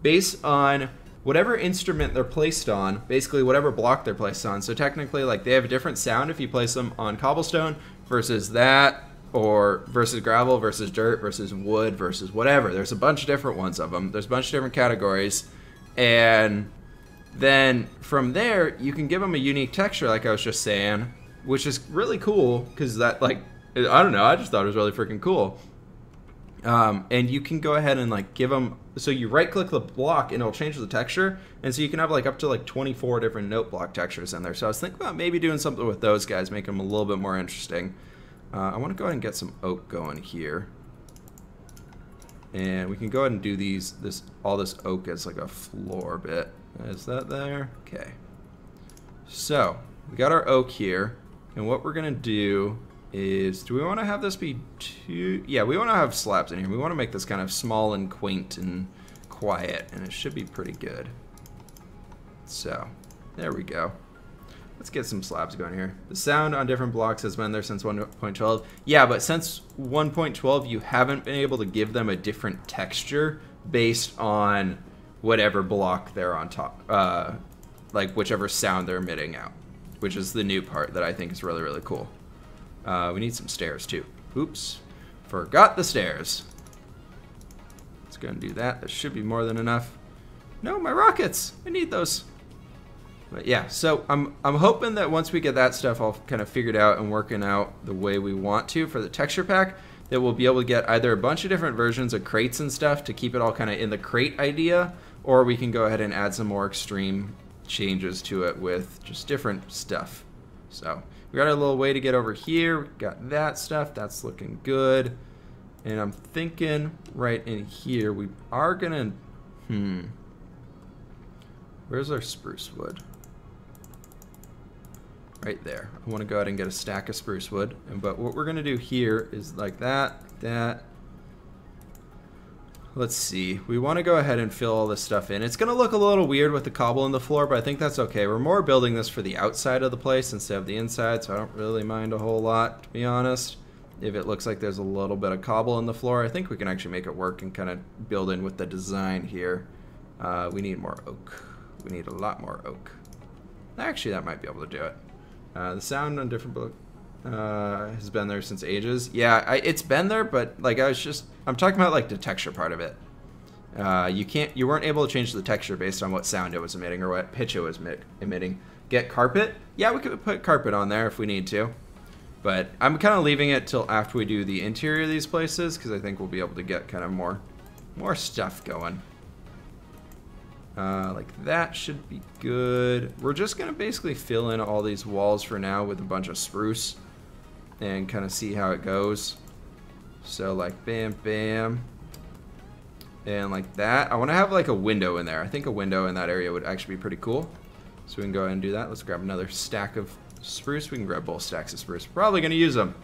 based on whatever instrument they're placed on, basically whatever block they're placed on. So technically, like, they have a different sound if you place them on cobblestone versus that, or versus gravel, versus dirt, versus wood, versus whatever. There's a bunch of different ones of them. There's a bunch of different categories. And then from there, you can give them a unique texture, like I was just saying, which is really cool, because that, like, I don't know, I just thought it was really freaking cool. And you can go ahead and, like, give them, so you right-click the block, and it'll change the texture. And so you can have, like, up to, like, 24 different note block textures in there. So I was thinking about maybe doing something with those guys, make them a little bit more interesting. I want to go ahead and get some oak going here, and we can go ahead and do all this oak as like a floor bit. Is that there? Okay. So we got our oak here, and what we're gonna do is, do we want to have this be too? Yeah, we want to have slabs in here. We want to make this kind of small and quaint and quiet, and it should be pretty good. So there we go. Let's get some slabs going here. The sound on different blocks has been there since 1.12. Yeah, but since 1.12, you haven't been able to give them a different texture based on whatever block they're on top, like whichever sound they're emitting out, which is the new part that I think is really cool. We need some stairs too. Oops, forgot the stairs. Let's go and do that. That should be more than enough. No, my rockets, I need those. But yeah, so I'm hoping that once we get that stuff all kind of figured out and working out the way we want to for the texture pack, that we'll be able to get either a bunch of different versions of crates and stuff to keep it all kind of in the crate idea, or we can go ahead and add some more extreme changes to it with just different stuff. So we got a little way to get over here. We got that stuff. That's looking good. And I'm thinking right in here, we are gonna, where's our spruce wood? Right there. I want to go ahead and get a stack of spruce wood. But what we're going to do here is like that. Let's see. We want to go ahead and fill all this stuff in. It's going to look a little weird with the cobble in the floor, but I think that's okay. We're more building this for the outside of the place instead of the inside, so I don't really mind a whole lot, to be honest. If it looks like there's a little bit of cobble in the floor, I think we can actually make it work and kind of build in with the design here. We need more oak. We need a lot more oak. Actually, that might be able to do it. The sound on different book has been there since ages. Yeah, it's been there, but like I'm talking about like the texture part of it. You weren't able to change the texture based on what sound it was emitting or what pitch it was emitting. get carpet. Yeah, we could put carpet on there if we need to. But I'm kind of leaving it till after we do the interior of these places, because I think we'll be able to get kind of more stuff going. Like that should be good. We're just going to basically fill in all these walls for now with a bunch of spruce and kind of see how it goes. So like bam, bam. And like that. I want to have like a window in there. I think a window in that area would actually be pretty cool. So we can go ahead and do that. Let's grab another stack of spruce. We can grab both stacks of spruce. Probably going to use them.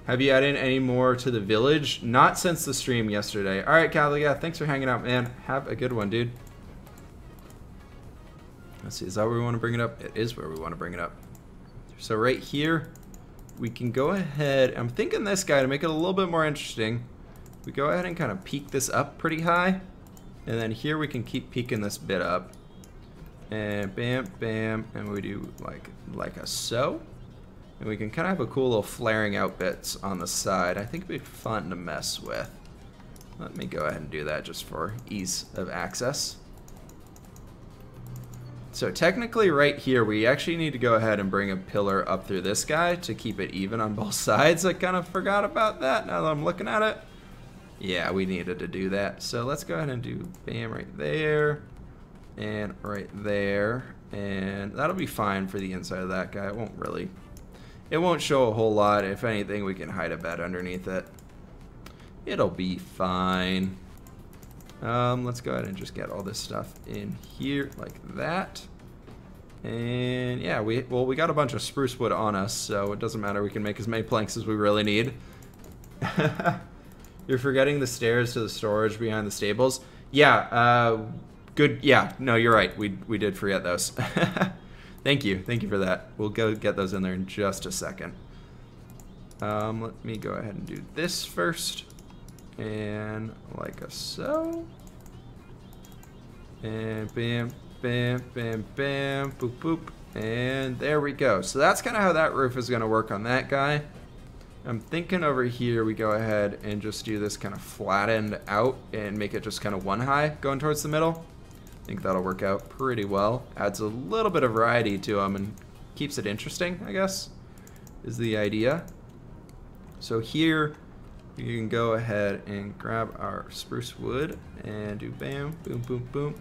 Have you added any more to the village? Not since the stream yesterday. All right, Caliga, thanks for hanging out, man. Have a good one, dude. Let's see, is that where we want to bring it up? It is where we want to bring it up. So right here, we can go ahead. I'm thinking this guy, to make it a little bit more interesting, we go ahead and kind of peak this up pretty high. And then here we can keep peaking this bit up. And bam, bam, and we do like a so. And we can kind of have a cool little flaring out bits on the side. I think it'd be fun to mess with. Let me go ahead and do that just for ease of access. So technically right here, we actually need to go ahead and bring a pillar up through this guy to keep it even on both sides. I kind of forgot about that now that I'm looking at it. Yeah, we needed to do that. So let's go ahead and do bam right there and right there. And that'll be fine for the inside of that guy. It won't show a whole lot. If anything, we can hide a bed underneath it. It'll be fine. Let's go ahead and just get all this stuff in here like that. And yeah, we got a bunch of spruce wood on us, so it doesn't matter. We can make as many planks as we really need. You're forgetting the stairs to the storage behind the stables. Yeah, good. Yeah, no, you're right. We did forget those. Thank you for that. We'll go get those in there in just a second. Let me go ahead and do this first. And like a so. And bam, bam, bam, bam, boop, boop. And there we go. So that's kind of how that roof is going to work on that guy. I'm thinking over here we go ahead and just do this kind of flattened out and make it just kind of one high going towards the middle. I think that'll work out pretty well. Adds a little bit of variety to them and keeps it interesting, I guess, is the idea. So here, you can go ahead and grab our spruce wood and do bam, boom, boom, boom.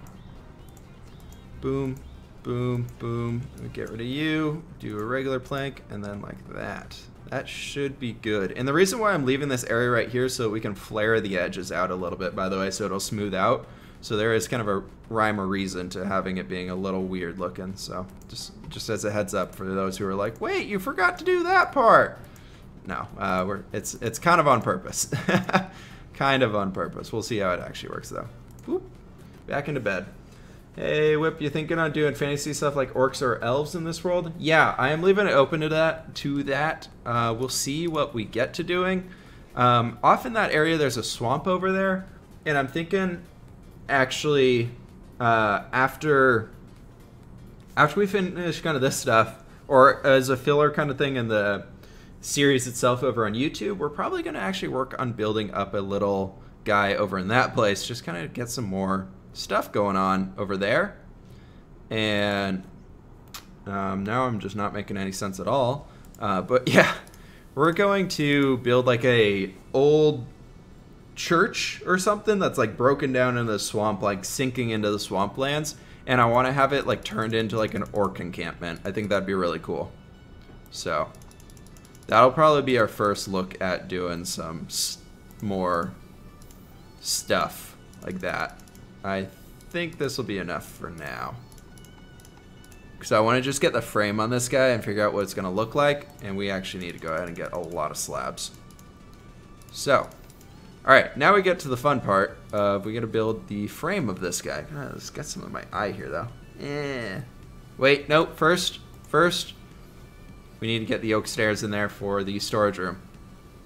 Boom, boom, boom. Get rid of you, do a regular plank, and then like that. That should be good. And the reason why I'm leaving this area right here is so we can flare the edges out a little bit, by the way, so it'll smooth out. So there is kind of a rhyme or reason to having it being a little weird looking. So just as a heads up for those who are like, wait, you forgot to do that part. No, it's kind of on purpose. Kind of on purpose. We'll see how it actually works though. Whoop. Back into bed. Hey, Whip, you thinking on doing fantasy stuff like orcs or elves in this world? Yeah, I am leaving it open to that. We'll see what we get to doing. Off in that area, there's a swamp over there, and I'm thinking, actually, after we finish kind of this stuff, or as a filler kind of thing in the series itself over on YouTube, we're probably going to actually work on building up a little guy over in that place, just kind of get some more stuff going on over there. And now I'm just not making any sense at all. But yeah, we're going to build like a old church or something that's like broken down in the swamp, like sinking into the swamplands. And I want to have it like turned into like an orc encampment. I think that'd be really cool. So that'll probably be our first look at doing some more stuff like that. I think this will be enough for now. Because I want to just get the frame on this guy and figure out what it's going to look like. And we actually need to go ahead and get a lot of slabs. So, alright, now we get to the fun part of we got to build the frame of this guy. Let's get some of my eye here though. Wait, no, first, we need to get the oak stairs in there for the storage room.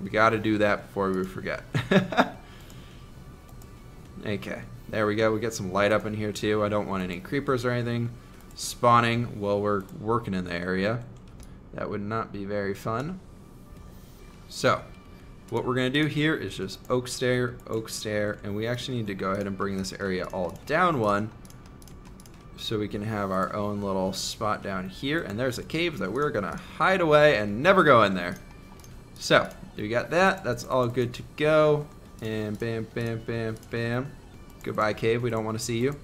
We got to do that before we forget. Okay. There we go. We get some light up in here too. I don't want any creepers or anything spawning while we're working in the area. That would not be very fun. So, what we're going to do here is just oak stair, and we actually need to go ahead and bring this area all down one so we can have our own little spot down here. And there's a cave that we're gonna hide away and never go in there. So we got that. That's all good to go. And bam, bam, bam, bam. Goodbye, cave. We don't want to see you.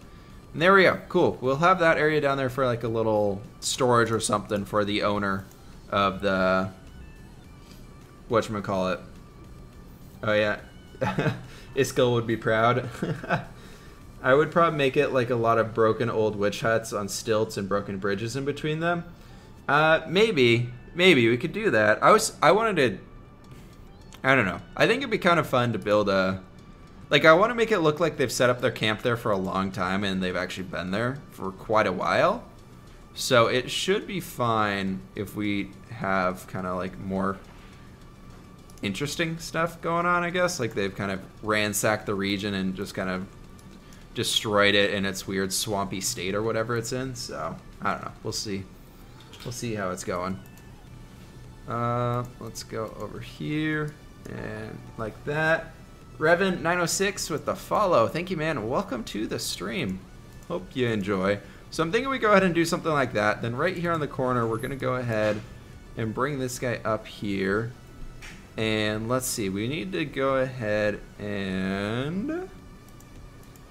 And there we go. Cool. We'll have that area down there for like a little storage or something for the owner of the whatchamacallit. Oh yeah. Iskil would be proud. I would probably make it like a lot of broken old witch huts on stilts and broken bridges in between them. Maybe we could do that. I wanted to, I don't know. I think it'd be kind of fun to build a, like I want to make it look like they've set up their camp there for a long time and they've actually been there for quite a while. So it should be fine if we have kind of like more interesting stuff going on, I guess. Like they've kind of ransacked the region and just kind of destroyed it in its weird swampy state or whatever it's in. So I don't know. We'll see. We'll see how it's going. Let's go over here and like that. Revan 906 with the follow. Thank you, man. Welcome to the stream. Hope you enjoy. So I'm thinking we go ahead and do something like that. Then right here on the corner, we're gonna go ahead and bring this guy up here. And let's see, we need to go ahead and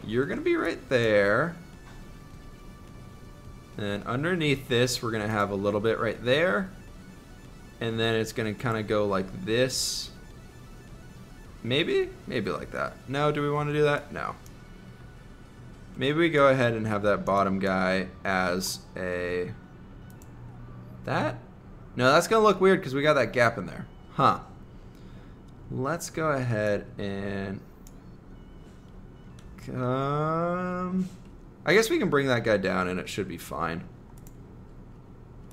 you're gonna be right there. And underneath this, we're gonna have a little bit right there. And then it's gonna kind of go like this. Maybe like that. No, do we want to do that? No. Maybe we go ahead and have that bottom guy as a, that? No, that's gonna look weird because we got that gap in there. Huh. Let's go ahead and I guess we can bring that guy down and it should be fine.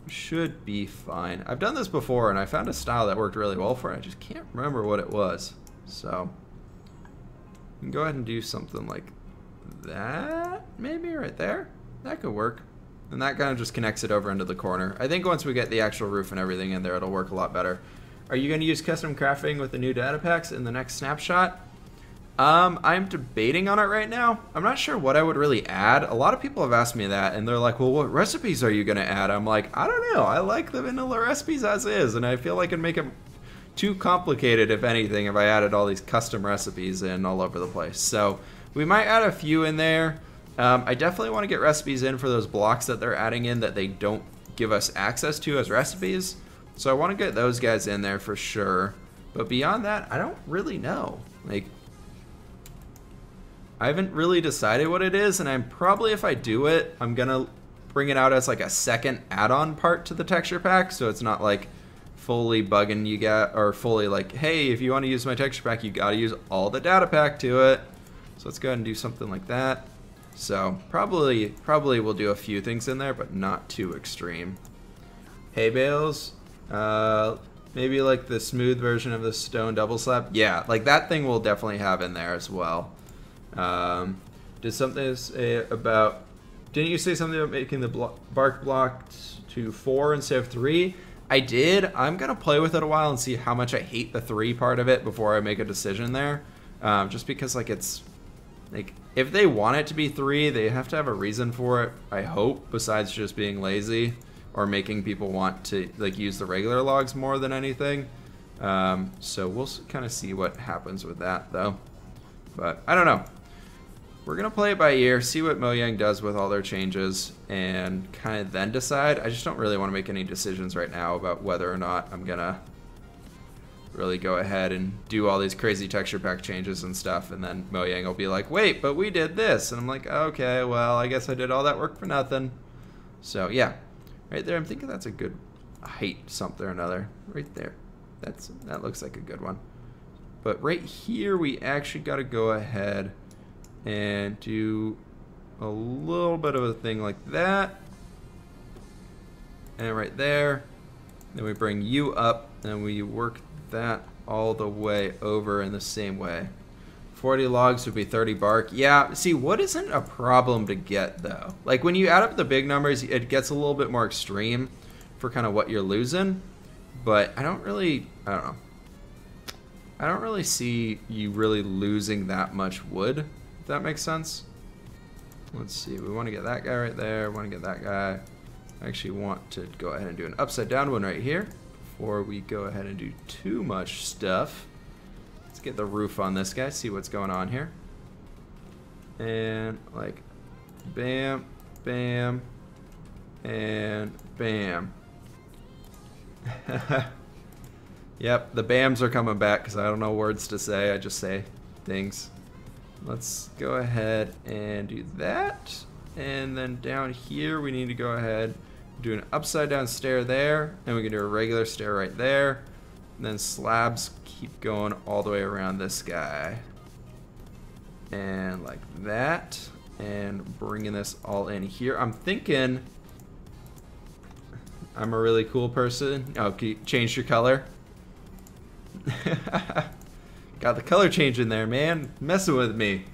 Should be fine. I've done this before and I found a style that worked really well for it. I just can't remember what it was. So we can go ahead and do something like that, maybe right there. That could work. And that kind of just connects it over into the corner. I think once we get the actual roof and everything in there, it'll work a lot better. Are you going to use custom crafting with the new data packs in the next snapshot? I'm debating on it right now. I'm not sure what I would really add. A lot of people have asked me that, and they're like, well, what recipes are you going to add? I'm like, I don't know. I like the vanilla recipes as is, and I feel like it'd make them too complicated, if anything, if I added all these custom recipes in all over the place. So we might add a few in there. I definitely want to get recipes in for those blocks that they're adding in that they don't give us access to as recipes. So I want to get those guys in there for sure. But beyond that, I don't really know. Like, I haven't really decided what it is, and I'm probably, if I do it, I'm gonna bring it out as like a second add-on part to the texture pack, so it's not like fully bugging you got, or fully like, hey, if you want to use my texture pack, you gotta use all the data pack to it. So let's go ahead and do something like that. So probably we'll do a few things in there, but not too extreme. Hay bales, maybe like the smooth version of the stone double slab. Yeah, like that thing we'll definitely have in there as well. Did something say about, didn't you say something about making the bark block to 4 instead of 3? I did. I'm gonna play with it a while and see how much I hate the 3 part of it before I make a decision there. Just because like it's like, if they want it to be 3, they have to have a reason for it, I hope, besides just being lazy or making people want to like use the regular logs more than anything. So we'll kind of see what happens with that though. But I don't know. We're gonna play it by ear, see what Mojang does with all their changes, and kind of then decide. I just don't really want to make any decisions right now about whether or not I'm gonna really go ahead and do all these crazy texture pack changes and stuff, and then Mojang will be like, wait, but we did this, and I'm like, okay, well, I guess I did all that work for nothing. So yeah, right there, I'm thinking that's a good height, something or another, right there. That looks like a good one. But right here, we actually got to go ahead and do a little bit of a thing like that. And right there. Then we bring you up, and we work that all the way over in the same way. 40 logs would be 30 bark. Yeah, see, what isn't a problem to get, though? Like, when you add up the big numbers, it gets a little bit more extreme for kind of what you're losing. But I don't know. I don't really see you really losing that much wood, if that makes sense. Let's see, we want to get that guy right there, want to get that guy. I actually want to go ahead and do an upside down one right here before we go ahead and do too much stuff. Let's get the roof on this guy, see what's going on here. And like, bam, bam, and bam. Yep, the bams are coming back because I don't know words to say, I just say things. Let's go ahead and do that. And then down here we need to go ahead, do an upside down stair there, and we can do a regular stair right there. And then slabs keep going all the way around this guy. And like that. And bringing this all in here. I'm thinking I'm a really cool person. Oh, can you change your color? Got the color change in there, man. Messing with me.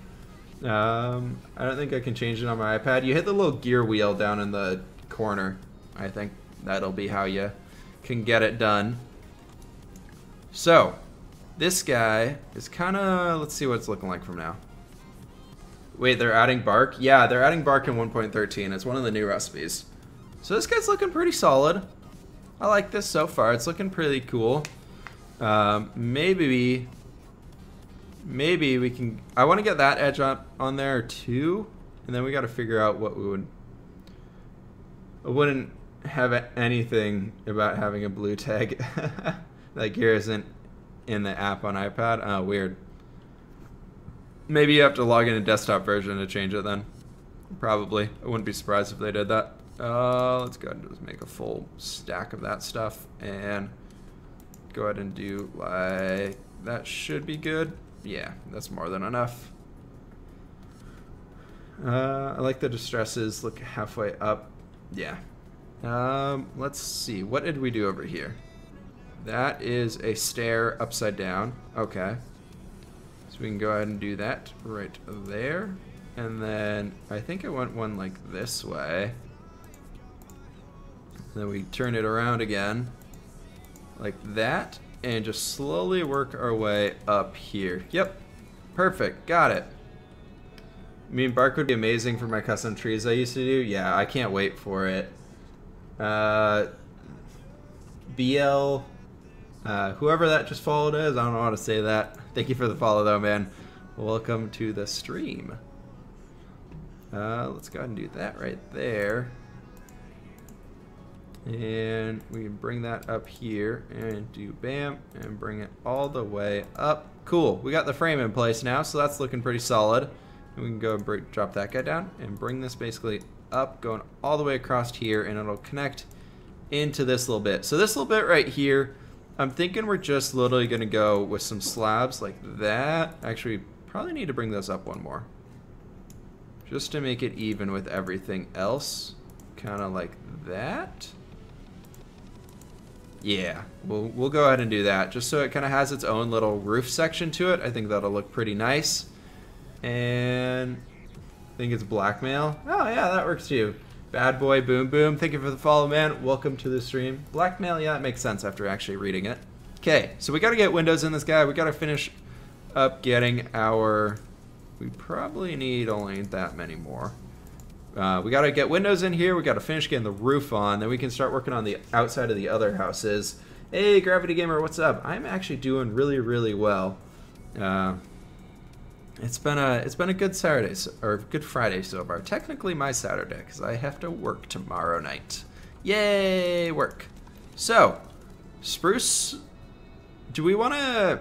I don't think I can change it on my iPad. You hit the little gear wheel down in the corner. I think that'll be how you can get it done. So, this guy is kind of... Let's see what it's looking like from now. Wait, they're adding bark? Yeah, they're adding bark in 1.13. It's one of the new recipes. So this guy's looking pretty solid. I like this so far. It's looking pretty cool. Maybe we can... I want to get that edge on there too. And then we got to figure out what we would... I wouldn't have anything about having a blue tag. That gear isn't in the app on iPad. Oh, weird. Maybe you have to log in a desktop version to change it then. Probably. I wouldn't be surprised if they did that. Let's go ahead and just make a full stack of that stuff. And go ahead and do like... That should be good. Yeah, that's more than enough. I like the distresses. Look halfway up. Yeah. Let's see. What did we do over here? That is a stair upside down. Okay. So we can go ahead and do that right there. And then I think I want one like this way. And then we turn it around again. Like that. And just slowly work our way up here. Yep. Perfect. Got it. I mean, bark would be amazing for my custom trees I used to do. Yeah, I can't wait for it. BL, whoever that just followed is, I don't know how to say that. Thank you for the follow though, man. Welcome to the stream. Let's go ahead and do that right there. And we can bring that up here and do bam and bring it all the way up. Cool. We got the frame in place now, so that's looking pretty solid. And we can go and drop that guy down and bring this basically up, going all the way across here, and it'll connect into this little bit. So this little bit right here, I'm thinking we're just literally going to go with some slabs like that. Actually, probably need to bring those up one more. Just to make it even with everything else. Kind of like that. Yeah, we'll go ahead and do that. Just so it kind of has its own little roof section to it. I think that'll look pretty nice. And I think it's blackmail. Oh yeah, that works too. Bad boy, boom boom. Thank you for the follow, man. Welcome to the stream. Blackmail, yeah, that makes sense after actually reading it. Okay, so we got to get windows in this guy. We got to finish up getting our... We probably need only that many more. We got to get windows in here. We got to finish getting the roof on. Then we can start working on the outside of the other houses. Hey, Gravity Gamer, what's up? I'm actually doing really, really well. It's been a good Saturday, or good Friday so far. Technically my Saturday, because I have to work tomorrow night. Yay, work. So, spruce, do we want to,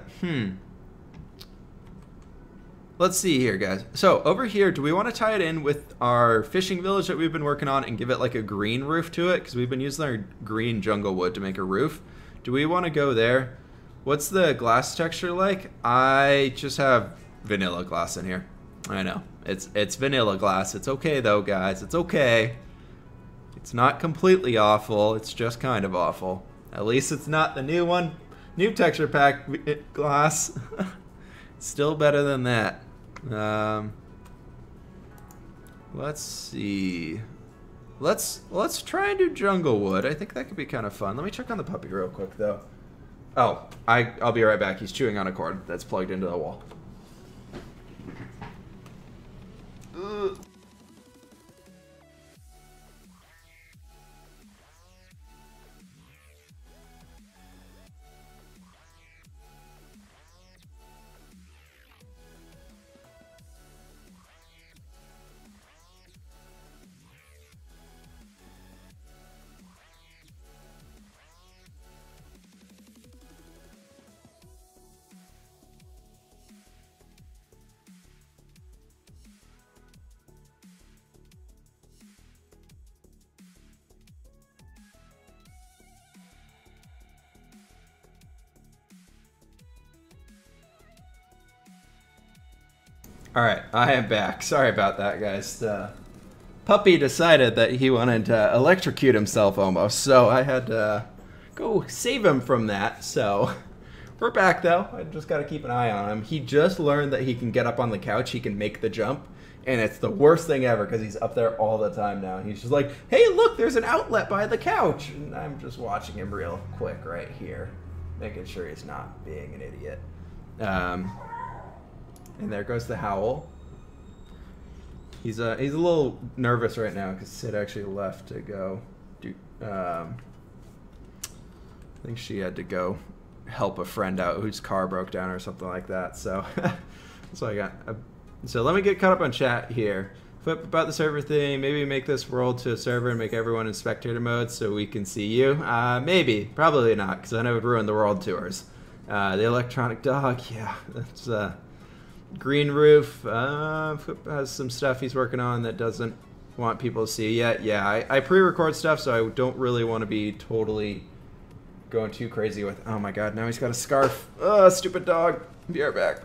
let's see here, guys. So, over here, do we want to tie it in with our fishing village that we've been working on and give it like a green roof to it? Because we've been using our green jungle wood to make a roof. Do we want to go there? What's the glass texture like? I just have vanilla glass in here. I know. It's vanilla glass. It's okay though, guys. It's okay. It's not completely awful. It's just kind of awful. At least it's not the new one. New texture pack glass. Still better than that. Let's see. Let's try and do jungle wood. I think that could be kind of fun. Let me check on the puppy real quick though. Oh, I'll be right back. He's chewing on a cord that's plugged into the wall. Alright, I am back. Sorry about that, guys. The puppy decided that he wanted to electrocute himself almost, so I had to go save him from that. So we're back, though. I just got to keep an eye on him. He just learned that he can get up on the couch. He can make the jump, and it's the worst thing ever because he's up there all the time now. He's just like, hey, look, there's an outlet by the couch. And I'm just watching him real quick right here, making sure he's not being an idiot. And there goes the howl. He's a little nervous right now because Sid actually left to go do. I think she had to go help a friend out whose car broke down or something like that. So, so I got. So let me get caught up on chat here. Flip about the server thing. Maybe make this world to a server and make everyone in spectator mode so we can see you. Maybe, probably not, because then it would ruin the world tours. The electronic dog. Yeah, that's. Green roof has some stuff he's working on that doesn't want people to see yet. Yeah, I pre-record stuff, so I don't really want to be totally going too crazy with. Oh my god, now he's got a scarf. Oh, stupid dog. Be right back.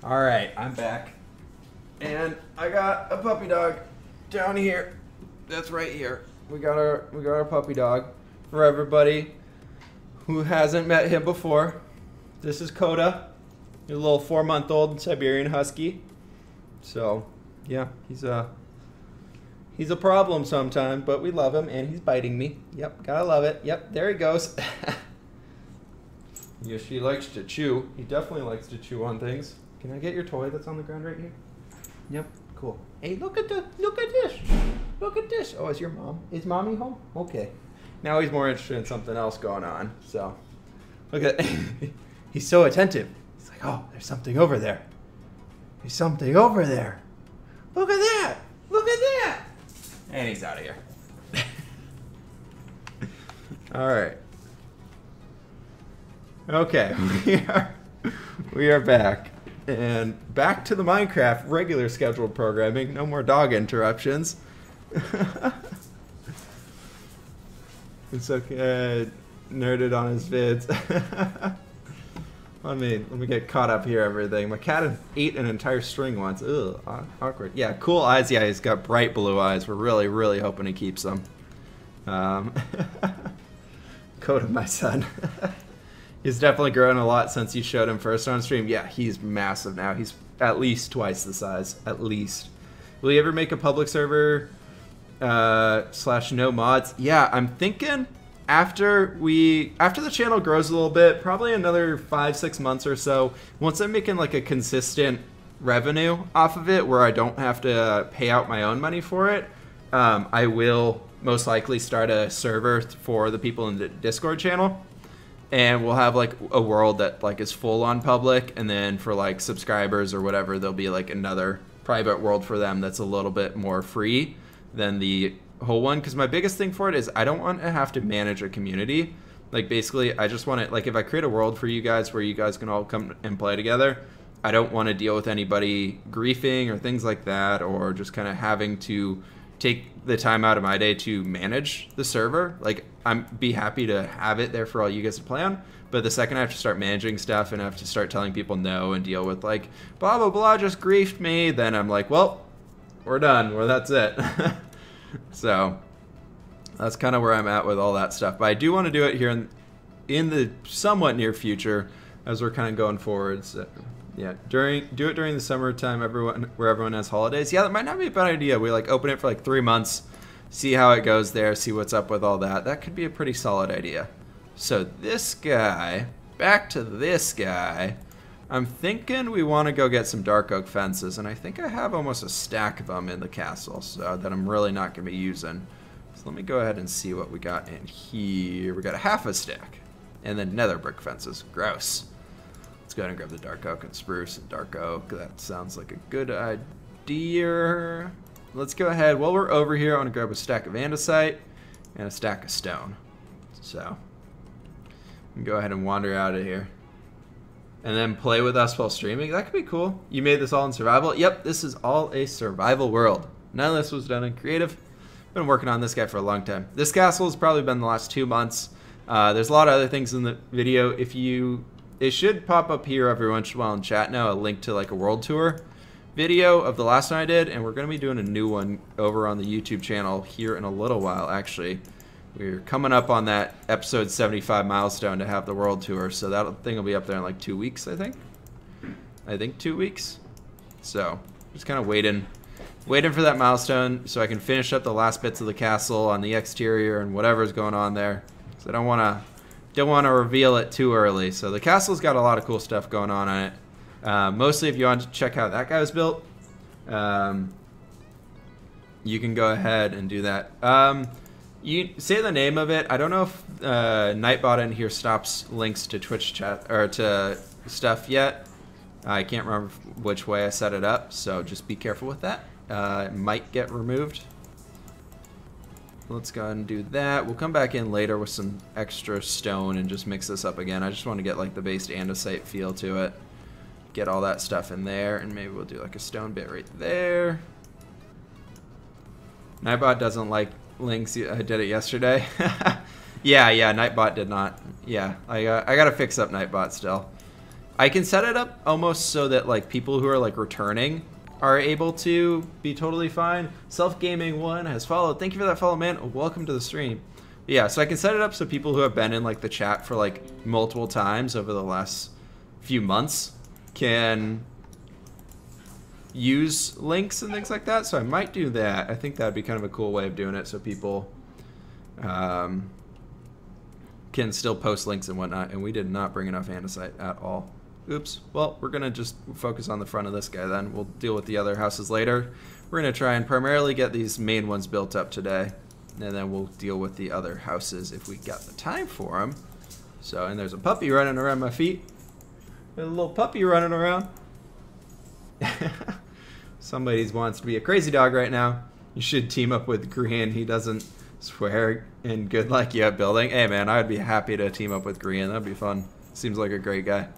Alright, I'm back. And I got a puppy dog down here. That's right here. We got our puppy dog. For everybody who hasn't met him before, this is Coda, a little 4-month-old Siberian Husky. So, yeah, he's a problem sometimes, but we love him, and he's biting me. Yep, gotta love it. Yep, there he goes. Yes, he likes to chew. He definitely likes to chew on things. Can I get your toy that's on the ground right here? Yep, cool. Hey, look at this. Look at this. Oh, is your mom? Is mommy home? Okay. Now he's more interested in something else going on. So, look at he's so attentive. He's like, oh, there's something over there. There's something over there. Look at that. Look at that. And he's out of here. All right. Okay, we are back. And back to the Minecraft regular scheduled programming. No more dog interruptions. It's okay. Nerded on his vids. let me get caught up here. Everything. My cat ate an entire string once. Ugh, awkward. Yeah, cool eyes. Yeah, he's got bright blue eyes. We're really hoping he keeps them. Coda, my son. He's definitely grown a lot since you showed him first on stream. Yeah, he's massive now. He's at least twice the size. At least. Will you ever make a public server / no mods? Yeah, I'm thinking after the channel grows a little bit, probably another 5-6 months or so, once I'm making like a consistent revenue off of it where I don't have to pay out my own money for it, I will most likely start a server for the people in the Discord channel. And we'll have like a world that like is full on public, and then for like subscribers or whatever, there'll be like another private world for them that's a little bit more free than the whole one. Because my biggest thing for it is I don't want to have to manage a community. Like basically, I just want it, like if I create a world for you guys where you guys can all come and play together, I don't want to deal with anybody griefing or things like that, or just kind of having to take the time out of my day to manage the server. Like I'd be happy to have it there for all you guys to play on, but the second I have to start managing stuff and I have to start telling people no and deal with like blah blah blah just griefed me, then I'm like, well, we're done. Well, that's it. So that's kind of where I'm at with all that stuff. But I do want to do it here in the somewhat near future as we're kind of going forward. So, yeah, do it during the summertime, where everyone has holidays. Yeah, that might not be a bad idea. We like open it for like 3 months, see how it goes there, see what's up with all that. That could be a pretty solid idea. So this guy, back to this guy, I'm thinking we want to go get some dark oak fences, and I think I have almost a stack of them in the castle, so that I'm really not going to be using. So let me go ahead and see what we got in here. We got a half a stack. And then nether brick fences. Gross. Let's go ahead and grab the dark oak and spruce and dark oak. That sounds like a good idea. Let's go ahead. While we're over here, I want to grab a stack of andesite and a stack of stone. So, go ahead and wander out of here. And then play with us while streaming. That could be cool. You made this all in survival? Yep, this is all a survival world. None of this was done in creative. Been working on this guy for a long time. This castle has probably been the last 2 months. There's a lot of other things in the video. It should pop up here every once in a while in chat now, a link to like a world tour video of the last one I did, and we're going to be doing a new one over on the YouTube channel here in a little while, actually. We're coming up on that episode 75 milestone to have the world tour, so that thing will be up there in like 2 weeks, I think. 2 weeks. So, just kind of waiting for that milestone so I can finish up the last bits of the castle on the exterior and whatever's going on there. So I don't want to reveal it too early. So the castle's got a lot of cool stuff going on it. Mostly if you want to check how that guy was built, you can go ahead and do that. You say the name of it. I don't know if Nightbot in here stops links to Twitch chat or to stuff yet. I can't remember which way I set it up, so just be careful with that. It might get removed. Let's go ahead and do that. We'll come back in later with some extra stone and just mix this up again. I just want to get like the base andesite feel to it. Get all that stuff in there, and maybe we'll do like a stone bit right there. Nightbot doesn't like links. I did it yesterday. yeah, Nightbot did not. Yeah, I gotta fix up Nightbot still. I can set it up almost so that like people who are like returning are able to be totally fine. Self-Gaming1 has followed. Thank you for that follow, man. Welcome to the stream. Yeah, so I can set it up so people who have been in like the chat for like multiple times over the last few months can use links and things like that. So I might do that. I think that'd be kind of a cool way of doing it so people can still post links and whatnot. And we did not bring enough andesite at all. Oops. Well, we're going to just focus on the front of this guy then. We'll deal with the other houses later. We're going to try and primarily get these main ones built up today. And then we'll deal with the other houses if we got the time for them. So, and there's a puppy running around my feet. There's a little puppy running around. Somebody wants to be a crazy dog right now. You should team up with Green. He doesn't swear and good like you at building. Hey man, I'd be happy to team up with Green. That'd be fun. Seems like a great guy.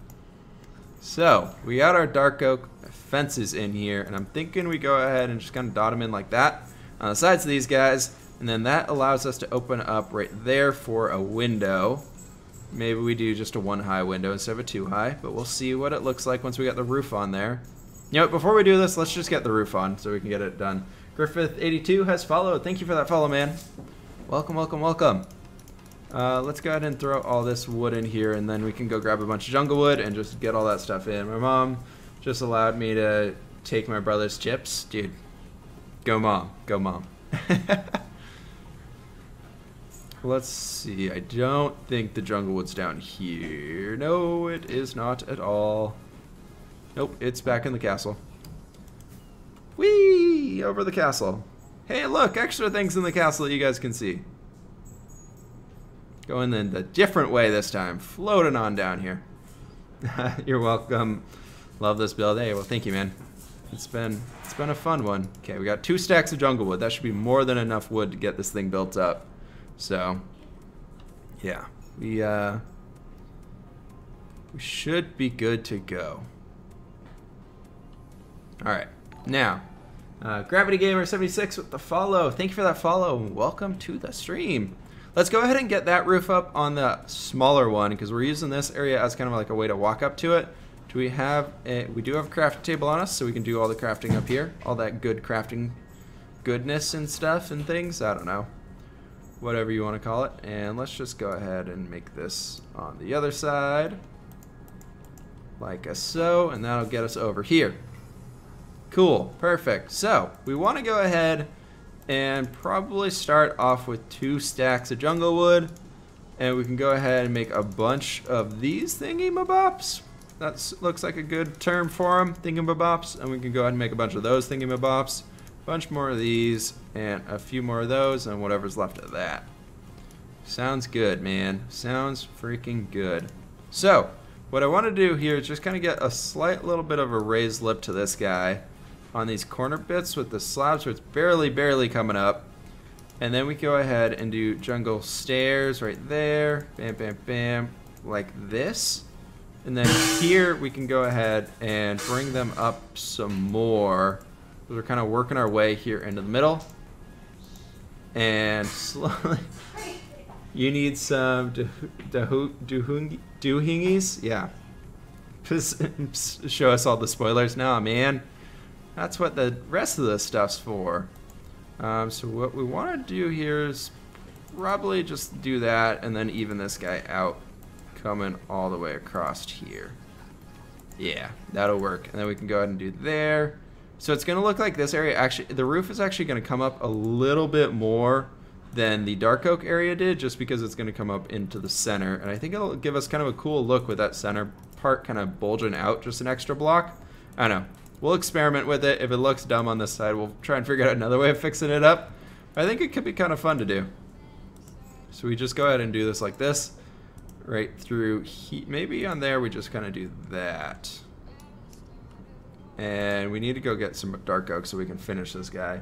So, we got our dark oak fences in here, and I'm thinking we go ahead and just kind of dot them in like that on the sides of these guys, and then that allows us to open up right there for a window. Maybe we do just a 1 high window instead of a 2 high, but we'll see what it looks like once we get the roof on there. You know, before we do this, let's just get the roof on so we can get it done. Griffith82 has followed. Thank you for that follow, man. Welcome, welcome, welcome. Let's go ahead and throw all this wood in here, and then we can go grab a bunch of jungle wood and just get all that stuff in. My mom just allowed me to take my brother's chips. Dude, go mom. Go mom. Let's see. I don't think the jungle wood's down here. No, it is not at all. Nope, it's back in the castle. Whee! Over the castle. Hey, look, extra things in the castle that you guys can see. Going in the different way this time. Floating on down here. You're welcome. Love this build. Hey, well, thank you, man. It's been a fun one. Okay, we got 2 stacks of jungle wood. That should be more than enough wood to get this thing built up. So, yeah, we should be good to go. All right, now, Gravity Gamer 76 with the follow. Thank you for that follow. Welcome to the stream. Let's go ahead and get that roof up on the smaller one because we're using this area as kind of like a way to walk up to it. We do have a crafting table on us, so we can do all the crafting up here. All that good crafting goodness and stuff and things. I don't know. Whatever you want to call it. And let's just go ahead and make this on the other side. Like so. And that'll get us over here. Cool. Perfect. So, we want to go ahead and probably start off with 2 stacks of jungle wood, and we can go ahead and make a bunch of these thingy-mabops. That looks like a good term for them, thingy-mabops, and we can go ahead and make a bunch of those thingy-mabops. bunch more of these, and a few more of those, and whatever's left of that. Sounds good, man. Sounds freaking good. So, what I want to do here is just kind of get a slight little bit of a raised lip to this guy on these corner bits with the slabs, so it's barely coming up. And then we go ahead and do jungle stairs right there. Bam, bam, bam. Like this. And then here we can go ahead and bring them up some more. We're kind of working our way here into the middle. And slowly... You need some doohingies? Yeah. Just show us all the spoilers. Nah, man. That's what the rest of this stuff's for. So what we want to do here is probably just do that and then even this guy out coming all the way across here. Yeah, that'll work. And then we can go ahead and do there. So it's going to look like this area. Actually, the roof is actually going to come up a little bit more than the dark oak area did, just because it's going to come up into the center. And I think it'll give us kind of a cool look with that center part kind of bulging out just an extra block. I don't know. We'll experiment with it. If it looks dumb on this side, we'll try and figure out another way of fixing it up. I think it could be kind of fun to do. So we just go ahead and do this like this. Right through maybe on there we just kind of do that. And we need to go get some dark oak so we can finish this guy.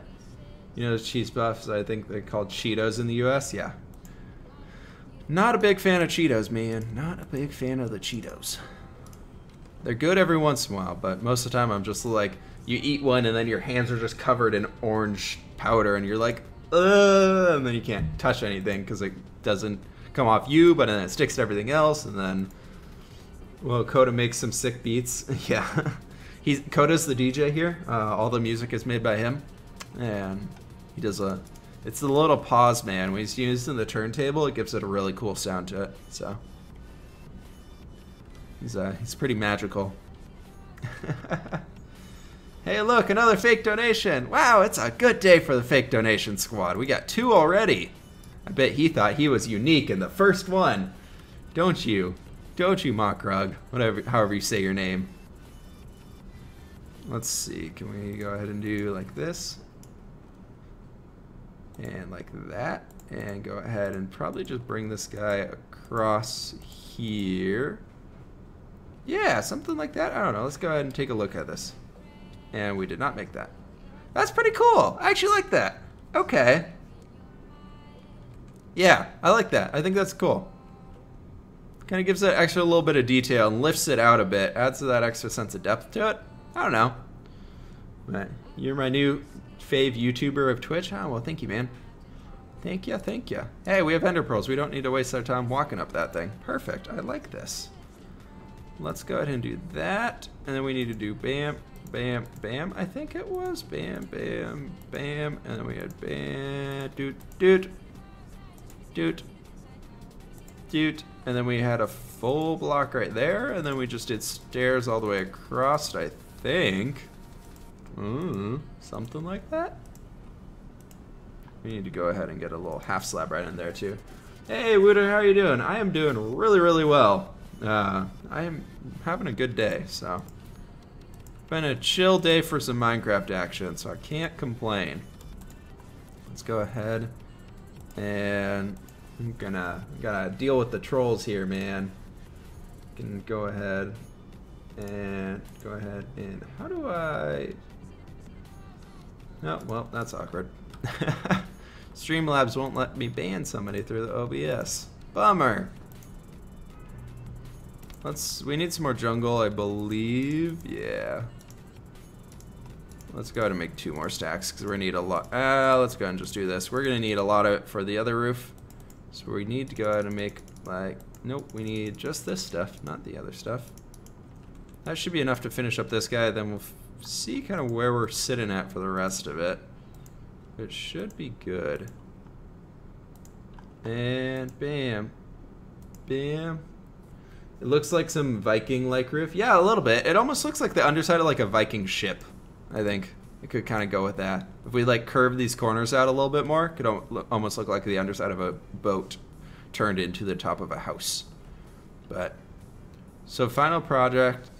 You know those cheese puffs, I think they're called Cheetos in the US? Yeah. Not a big fan of Cheetos, man. Not a big fan of the Cheetos. They're good every once in a while, but most of the time I'm just like, you eat one and then your hands are just covered in orange powder and you're like, ugh, and then you can't touch anything because it doesn't come off you, but then it sticks to everything else, and then, well, Coda makes some sick beats. Yeah. Coda's the DJ here. All the music is made by him, and he does it's the little pause, man. When he's using the turntable, it gives it a really cool sound to it, so. He's pretty magical. Hey, look, another fake donation. Wow, it's a good day for the fake donation squad. We got 2 already. I bet he thought he was unique in the first one. Don't you? Don't you, Mockrug? However you say your name. Let's see. Can we go ahead and do like this? And like that. And go ahead and probably just bring this guy across here. Yeah, something like that. I don't know. Let's go ahead and take a look at this. And we did not make that. That's pretty cool. I actually like that. Okay. Yeah, I like that. I think that's cool. Kind of gives it extra little bit of detail and lifts it out a bit. Adds to that extra sense of depth to it. I don't know. But you're my new fave YouTuber of Twitch. Oh, well, thank you, man. Thank you, thank you. Hey, we have ender pearls. We don't need to waste our time walking up that thing. Perfect. I like this. Let's go ahead and do that. And then we need to do bam, bam, bam. I think it was bam, bam, bam. And then we had bam, doot, doot, doot, doot. And then we had a full block right there. And then we just did stairs all the way across, I think. Something like that. We need to go ahead and get a little half slab right in there too. Hey, Wooder, how you doing? I am doing really, really well. I am having a good day, so. Been a chill day for some Minecraft action, so I can't complain. Let's go ahead and I'm gonna deal with the trolls here, man. Can go ahead and how do I? No, well, that's awkward. Streamlabs won't let me ban somebody through the OBS. Bummer. We need some more jungle, I believe. Yeah. Let's go ahead and make 2 more stacks because we're gonna need a lot. Let's go ahead and just do this. We're gonna need a lot of it for the other roof. So we need to go ahead and make like, nope, we need just this stuff, not the other stuff. That should be enough to finish up this guy. Then we'll see kind of where we're sitting at for the rest of it. It should be good. And bam, bam. It looks like some Viking-like roof. Yeah, a little bit. It almost looks like the underside of like a Viking ship, I think. It could kind of go with that. If we like curve these corners out a little bit more, it could almost look like the underside of a boat turned into the top of a house. But, so final project.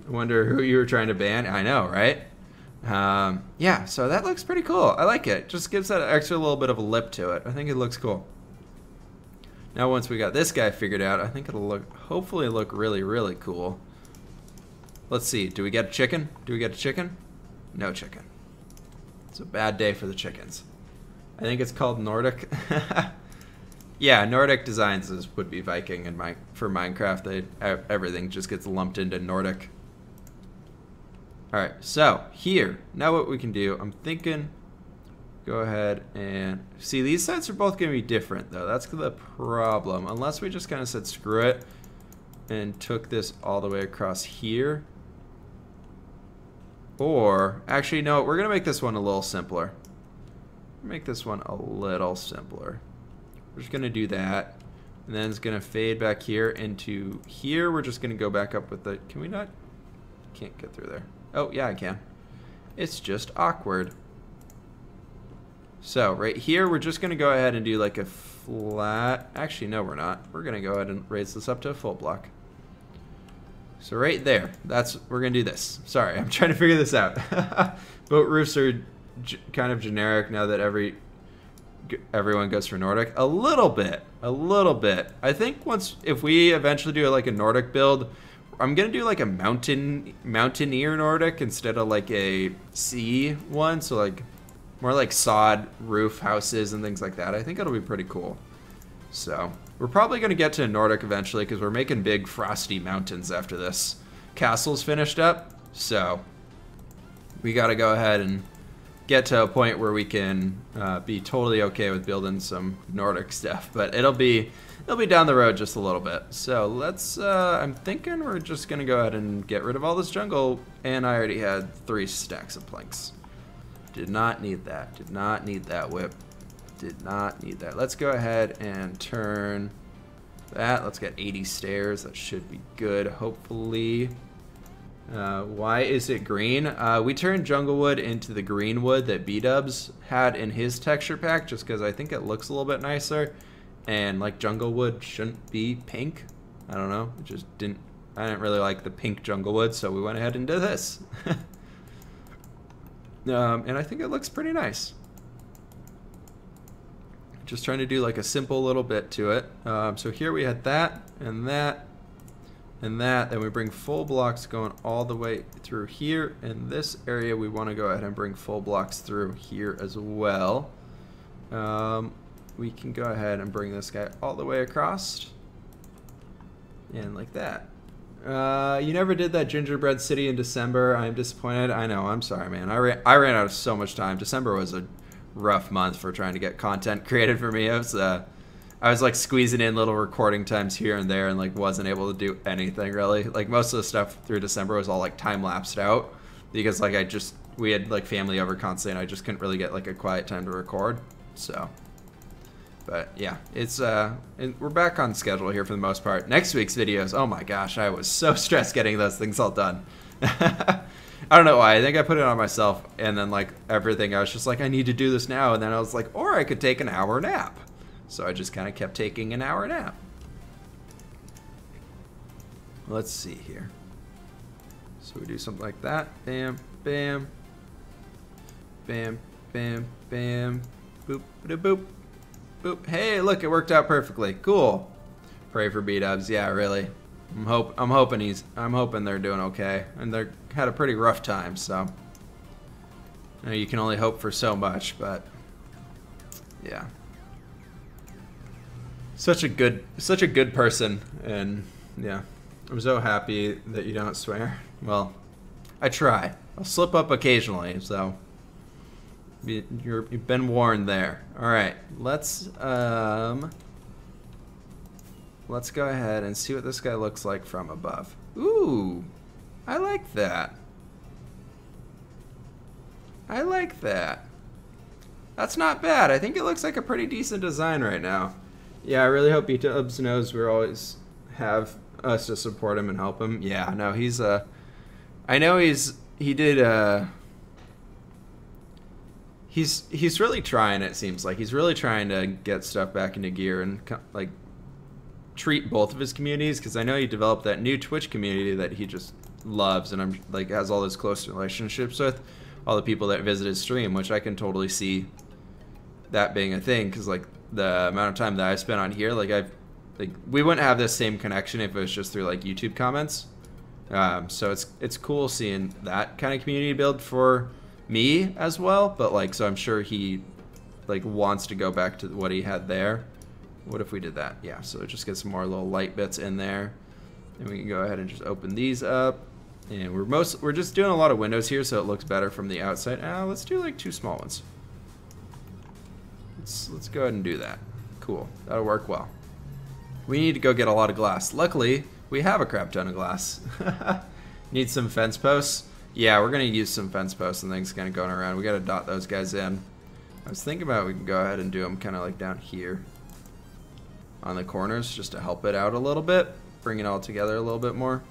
I wonder who you were trying to ban. I know, right? Yeah, so that looks pretty cool. I like it. Just gives that extra little bit of a lip to it. I think it looks cool. Now once we got this guy figured out, I think it'll hopefully look really, really cool. Let's see. Do we get a chicken? Do we get a chicken? No chicken. It's a bad day for the chickens. I think it's called Nordic. Yeah, Nordic designs would be Viking and for Minecraft. Everything just gets lumped into Nordic. Alright, so here, now what we can do, I'm thinking, go ahead and, see, these sides are both going to be different though. That's the problem. Unless we just kind of said screw it and took this all the way across here. Or, actually, no, we're going to make this one a little simpler. Make this one a little simpler. We're just going to do that. And then it's going to fade back here into here. We're just going to go back up with the, can we not? Can't get through there. Oh, yeah, I can. It's just awkward. So, right here, we're just going to go ahead and do like a flat. Actually, no, we're not. We're going to go ahead and raise this up to a full block. So right there, we're going to do this. Sorry, I'm trying to figure this out. Boat roofs are kind of generic now that everyone goes for Nordic. A little bit. I think if we eventually do like a Nordic build, I'm gonna do like a mountaineer Nordic instead of like a sea one. So like more like sod roof houses and things like that. I think it'll be pretty cool. So we're probably gonna get to a Nordic eventually because we're making big frosty mountains after this castle's finished up. So we gotta go ahead and get to a point where we can be totally okay with building some Nordic stuff, but it'll be down the road just a little bit. So let's, I'm thinking we're just gonna go ahead and get rid of all this jungle, and I already had 3 stacks of planks. Did not need that, did not need that whip, did not need that. Let's go ahead and turn that, let's get 80 stairs, that should be good, hopefully. Why is it green? We turned jungle wood into the green wood that B-Dubs had in his texture pack just because I think it looks a little bit nicer, and like jungle wood shouldn't be pink. I don't know, I didn't really like the pink jungle wood, so we went ahead and did this. And I think it looks pretty nice. Just trying to do like a simple little bit to it. So here we had that and that and that, then we bring full blocks going all the way through here. In this area we want to go ahead and bring full blocks through here as well. We can go ahead and bring this guy all the way across and like that. You never did that gingerbread city in December. I'm disappointed. I know, I'm sorry, man. I ran out of so much time. December was a rough month for trying to get content created for me. I was like squeezing in little recording times here and there and like wasn't able to do anything really. Like most of the stuff through December was all like time lapsed out because like we had like family over constantly and I just couldn't really get like a quiet time to record. So, but yeah, we're back on schedule here for the most part. Next week's videos, oh my gosh, I was so stressed getting those things all done. I don't know why. I think I put it on myself and then like everything, I was just like, I need to do this now. And then I was like, or I could take an hour nap. So I just kind of kept taking an hour nap. Let's see here. So we do something like that. Bam, bam. Bam, bam, bam. Boop, boop, boop. Boop. Hey, look, it worked out perfectly. Cool. Pray for B-Dubs. Yeah, really. I'm hoping they're doing okay. And they had a pretty rough time, so you can only hope for so much, but yeah. Such a good person, and yeah, I'm so happy that you don't swear. Well, I try. I'll slip up occasionally, so you've been warned there. All right, let's go ahead and see what this guy looks like from above. Ooh, I like that. I like that. That's not bad. I think it looks like a pretty decent design right now. Yeah, I really hope B-Dubs knows we always have us to support him and help him. Yeah, no, I know he's really trying, it seems like. He's really trying to get stuff back into gear and like treat both of his communities, because I know he developed that new Twitch community that he just loves and I'm like has all those close relationships with. all the people that visit his stream, which I can totally see that being a thing, because like the amount of time that I've spent on here, like we wouldn't have this same connection if it was just through like YouTube comments. So it's cool seeing that kind of community build for me as well, but like, so I'm sure he like wants to go back to what he had there. What if we did that? Yeah, so just get some more little light bits in there, and we can go ahead and just open these up. And we're just doing a lot of windows here, so it looks better from the outside. Let's do like 2 small ones. Let's go ahead and do that. Cool, that'll work well. We need to go get a lot of glass. Luckily, we have a crap ton of glass. Need some fence posts. Yeah, we're gonna use some fence posts and things kind of going around. We gotta dot those guys in. I was thinking about we can go ahead and do them kind of like down here on the corners, just to help it out a little bit, bring it all together a little bit more.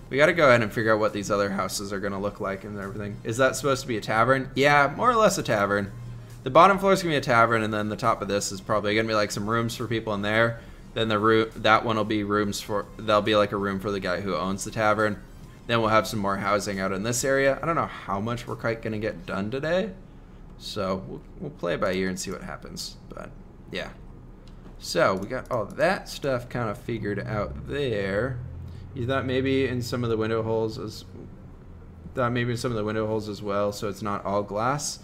We got to go ahead and figure out what these other houses are going to look like and everything. Is that supposed to be a tavern? Yeah, more or less a tavern. The bottom floor is going to be a tavern, and then the top of this is probably going to be like some rooms for people in there. Then that one will be rooms for, that'll be like a room for the guy who owns the tavern. Then we'll have some more housing out in this area. I don't know how much we're quite going to get done today, so we'll play it by ear and see what happens. But yeah. So we got all that stuff kind of figured out there. You thought maybe in some of the window holes as well, so it's not all glass.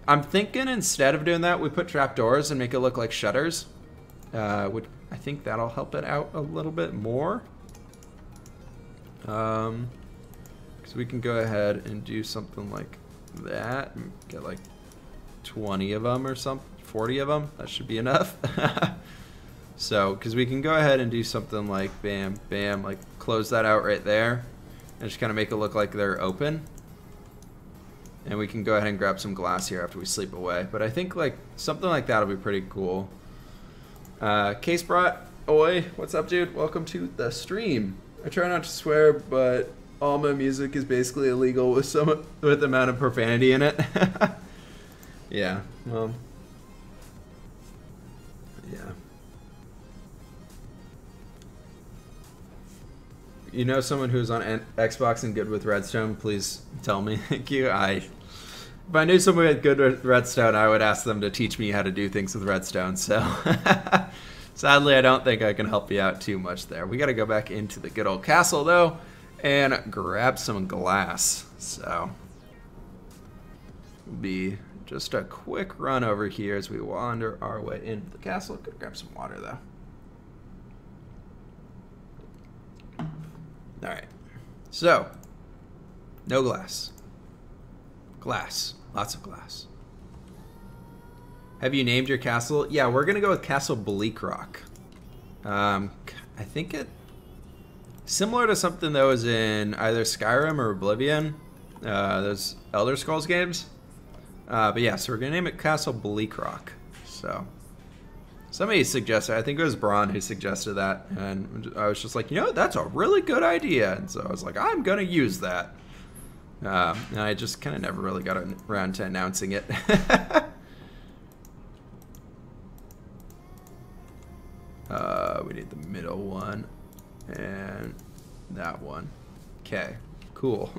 I'm thinking instead of doing that, we put trapdoors and make it look like shutters. Which I think that'll help it out a little bit more. So we can go ahead and do something like that and get like 20 of them or something, 40 of them. That should be enough. So, because we can go ahead and do something like bam, bam, like close that out right there and just kind of make it look like they're open. And we can go ahead and grab some glass here after we sleep away. But I think like something like that will be pretty cool. Case brought, oi, what's up, dude? Welcome to the stream. I try not to swear, but all my music is basically illegal with the amount of profanity in it. Yeah, well, yeah. You know someone who's on Xbox and good with redstone, please tell me. Thank you. If I knew someone with good with redstone, I would ask them to teach me how to do things with redstone. So sadly, I don't think I can help you out too much there. We got to go back into the good old castle though and grab some glass. So it'll be just a quick run over here as we wander our way into the castle. Could grab some water though. All right, so no glass. Glass, lots of glass. Have you named your castle? Yeah, we're gonna go with Castle Bleakrock. I think it similar to something that was in either Skyrim or Oblivion, those Elder Scrolls games. But yeah, so we're gonna name it Castle Bleakrock. So somebody suggested, I think it was Braun who suggested that, and I was just like, you know, that's a really good idea. And so I was like, I'm gonna use that. And I just kind of never really got around to announcing it. We need the middle one and that one. Okay, cool.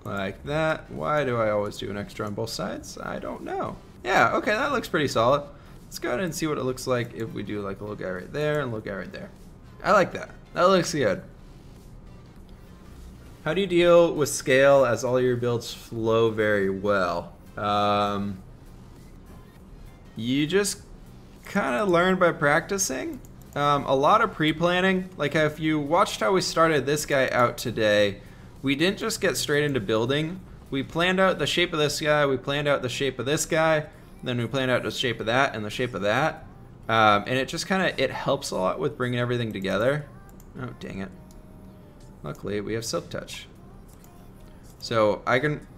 Like that. Why do I always do an extra on both sides? I don't know. Yeah, okay, that looks pretty solid. Let's go ahead and see what it looks like if we do like a little guy right there and a little guy right there. I like that. That looks good. How do you deal with scale as all your builds flow very well? You just kind of learn by practicing. A lot of pre-planning. Like if you watched how we started this guy out today, we didn't just get straight into building. We planned out the shape of this guy, we planned out the shape of this guy, then we planned out the shape of that and the shape of that. And it just kind of, it helps a lot with bringing everything together. Oh, dang it. Luckily, we have Silk Touch. So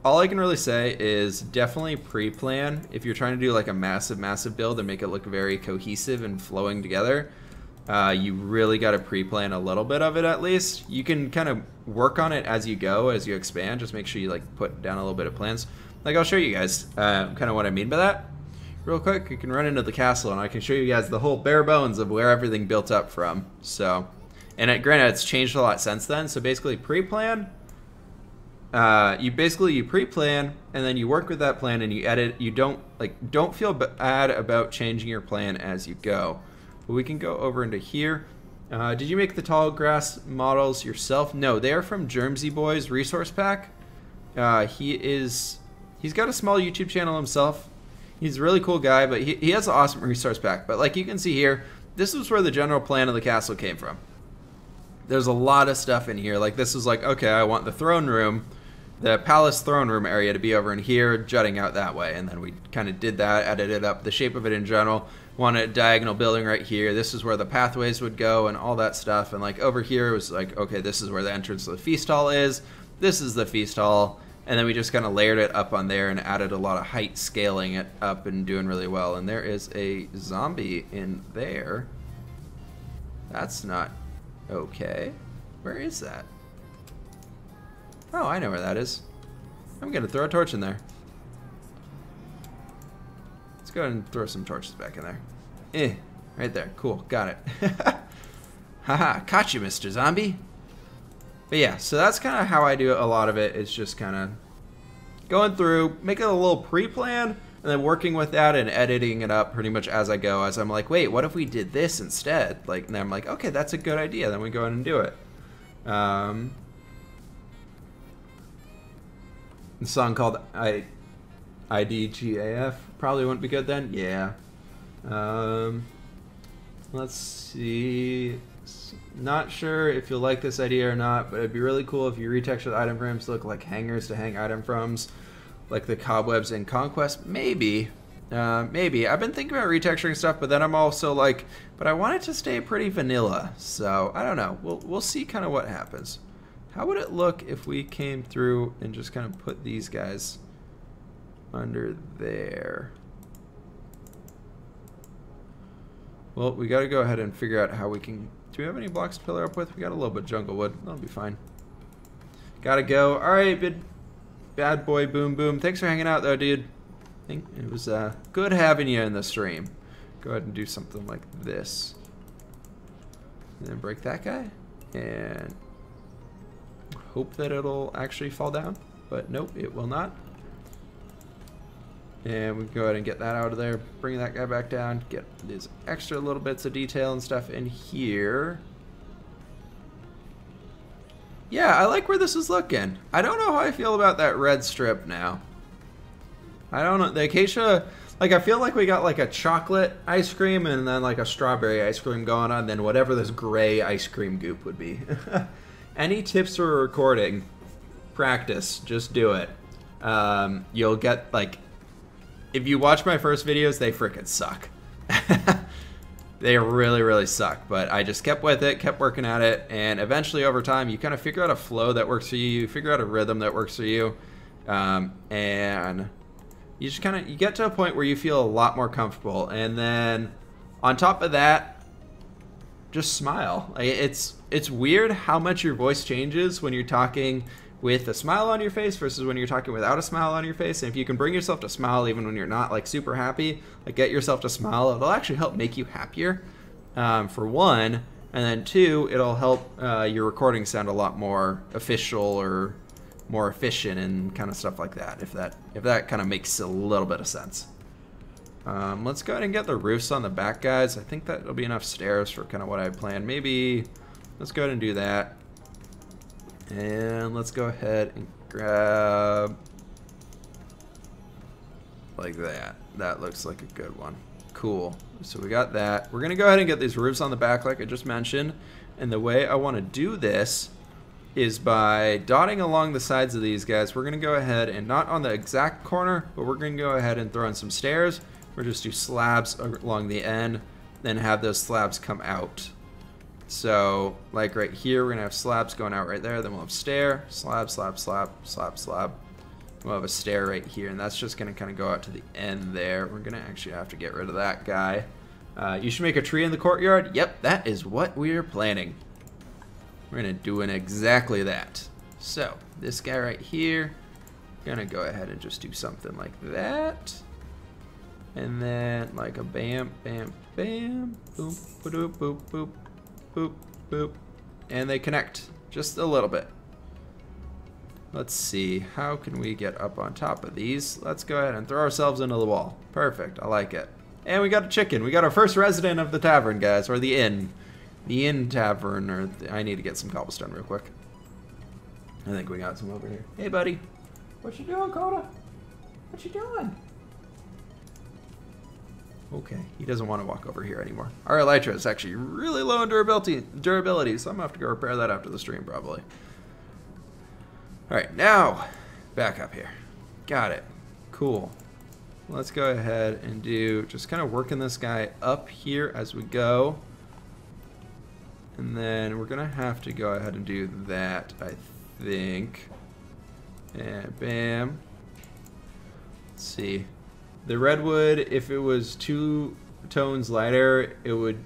all I can really say is definitely pre-plan. If you're trying to do like a massive build and make it look very cohesive and flowing together, you really got to pre-plan a little bit of it at least. You can kind of work on it as you go, as you expand. Just make sure you like put down a little bit of plans. Like I'll show you guys kind of what I mean by that. Real quick, you can run into the castle and I can show you guys the whole bare bones of where everything built up from. So, and granted, it's changed a lot since then. So basically pre-plan, you pre-plan and then you work with that plan and you edit. You don't feel bad about changing your plan as you go. But we can go over into here. Did you make the tall grass models yourself? No, they are from Germsy Boy's resource pack. He's got a small YouTube channel himself. He's a really cool guy, but he has an awesome resource pack. But like you can see here, this is where the general plan of the castle came from. There's a lot of stuff in here. Like this is like, okay, I want the throne room, the palace throne room area to be over in here, jutting out that way. And then we kind of did that, edited up the shape of it in general. Wanted a diagonal building right here. This is where the pathways would go and all that stuff. And like over here it was like, okay, this is where the entrance to the feast hall is. This is the feast hall. And then we just kind of layered it up on there and added a lot of height, scaling it up and doing really well. And there is a zombie in there. That's not okay. Where is that? Oh, I know where that is. I'm gonna throw a torch in there. Let's go ahead and throw some torches back in there. Right there. Cool. Got it. Haha, caught you, Mr. Zombie. But yeah, so that's kind of how I do a lot of it. It's just kind of going through, making a little pre-plan, and then working with that and editing it up pretty much as I go. As I'm like, wait, what if we did this instead? Like, and then I'm like, okay, that's a good idea. Then we go in and do it. A song called IDGAF probably wouldn't be good then. Yeah. Let's see. Not sure if you'll like this idea or not, but it'd be really cool if you retexture the item frames to look like hangers to hang item frames, like the cobwebs in Conquest. Maybe. Maybe. I've been thinking about retexturing stuff, but then I'm also like, but I want it to stay pretty vanilla. So, I don't know. We'll see kind of what happens. How would it look if we came through and just kind of put these guys under there? Well, we got to go ahead and figure out how we can... Do we have any blocks to pillar up with? We got a little bit of jungle wood. That'll be fine. Gotta go. Alright, bad boy Boom Boom. Thanks for hanging out, though, dude. I think it was good having you in the stream. Go ahead and do something like this. And then break that guy. And hope that it'll actually fall down. But nope, it will not. And we can go ahead and get that out of there, bring that guy back down, get these extra little bits of detail and stuff in here. Yeah, I like where this is looking. I don't know how I feel about that red strip now. I don't know, the acacia, like I feel like we got like a chocolate ice cream and then like a strawberry ice cream going on, then whatever this gray ice cream goop would be. Any tips for recording? Practice, just do it. You'll get like, if you watch my first videos, they frickin' suck. They really, really suck. But I just kept with it, kept working at it, and eventually over time, you kind of figure out a flow that works for you. You figure out a rhythm that works for you, and you just kind of you get to a point where you feel a lot more comfortable. And then on top of that, just smile. It's weird how much your voice changes when you're talking with a smile on your face versus when you're talking without a smile on your face. And if you can bring yourself to smile even when you're not like super happy, like get yourself to smile, it'll actually help make you happier, for one, and then two, it'll help your recording sound a lot more official or more efficient and kind of stuff like that, if that kind of makes a little bit of sense. Let's go ahead and get the roofs on the back, guys. I think that'll be enough stairs for kind of what I planned. Maybe let's go ahead and do that. And let's go ahead and grab like that. That looks like a good one. Cool. So we got that. We're going to go ahead and get these roofs on the back like I just mentioned. And the way I want to do this is by dotting along the sides of these guys. We're going to go ahead and not on the exact corner, but we're going to go ahead and throw in some stairs. We'll just do slabs along the end, then have those slabs come out. So, like right here, we're going to have slabs going out right there. Then we'll have stair, slab, slab, slab, slab, slab. We'll have a stair right here, and that's just going to kind of go out to the end there. We're going to actually have to get rid of that guy. You should make a tree in the courtyard. Yep, that is what we are planning. We're going to do exactly that. So, this guy right here, going to go ahead and just do something like that. And then, like a bam, bam, bam, boop, boop, boop, boop. Boop, boop, and they connect just a little bit. Let's see, how can we get up on top of these? Let's go ahead and throw ourselves into the wall. Perfect, I like it. And we got a chicken. We got our first resident of the tavern, guys, or the inn. The inn tavern, or I need to get some cobblestone real quick. I think we got some over here. Hey, buddy. What you doing, Coda? What you doing? Okay, he doesn't want to walk over here anymore. Our elytra is actually really low in durability, so I'm going to have to go repair that after the stream, probably. Alright, now, back up here. Got it. Cool. Let's go ahead and do, just kind of working this guy up here as we go. And then we're going to have to go ahead and do that, I think. And bam. Let's see. The redwood, if it was 2 tones lighter, it would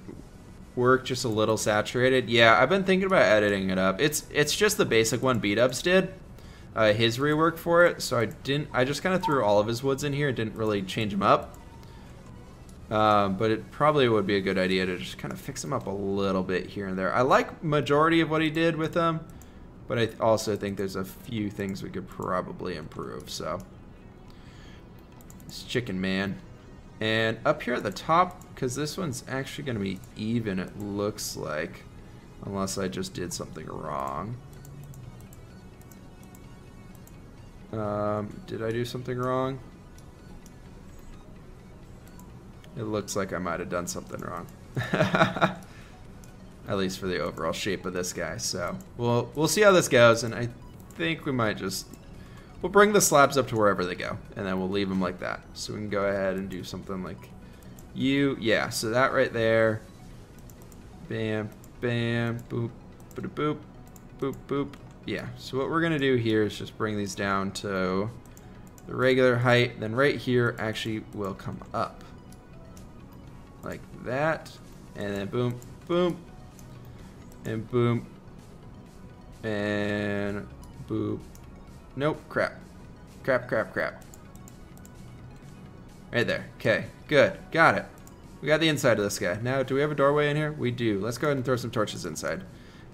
work just a little saturated. Yeah, I've been thinking about editing it up. It's just the basic one B-Dubs did. His rework for it, so I just kind of threw all of his woods in here and didn't really change them up. But it probably would be a good idea to just kind of fix them up a little bit here and there. I like majority of what he did with them, but I also think there's a few things we could probably improve, so. This chicken man. And up here at the top, because this one's actually going to be even, it looks like, unless I just did something wrong. Did I do something wrong? It looks like I might have done something wrong. At least for the overall shape of this guy. So we'll see how this goes, and I think we might just we'll bring the slabs up to wherever they go, and then we'll leave them like that. So we can go ahead and do something like yeah. So that right there. Bam, bam, boop, boop, boop, boop, boop. Yeah, so what we're going to do here is just bring these down to the regular height. Then right here actually will come up. Like that. And then boom, boom. And boom. And boop. Nope, crap. Crap, crap, crap. Right there. Okay, good. Got it. We got the inside of this guy. Now, do we have a doorway in here? We do. Let's go ahead and throw some torches inside.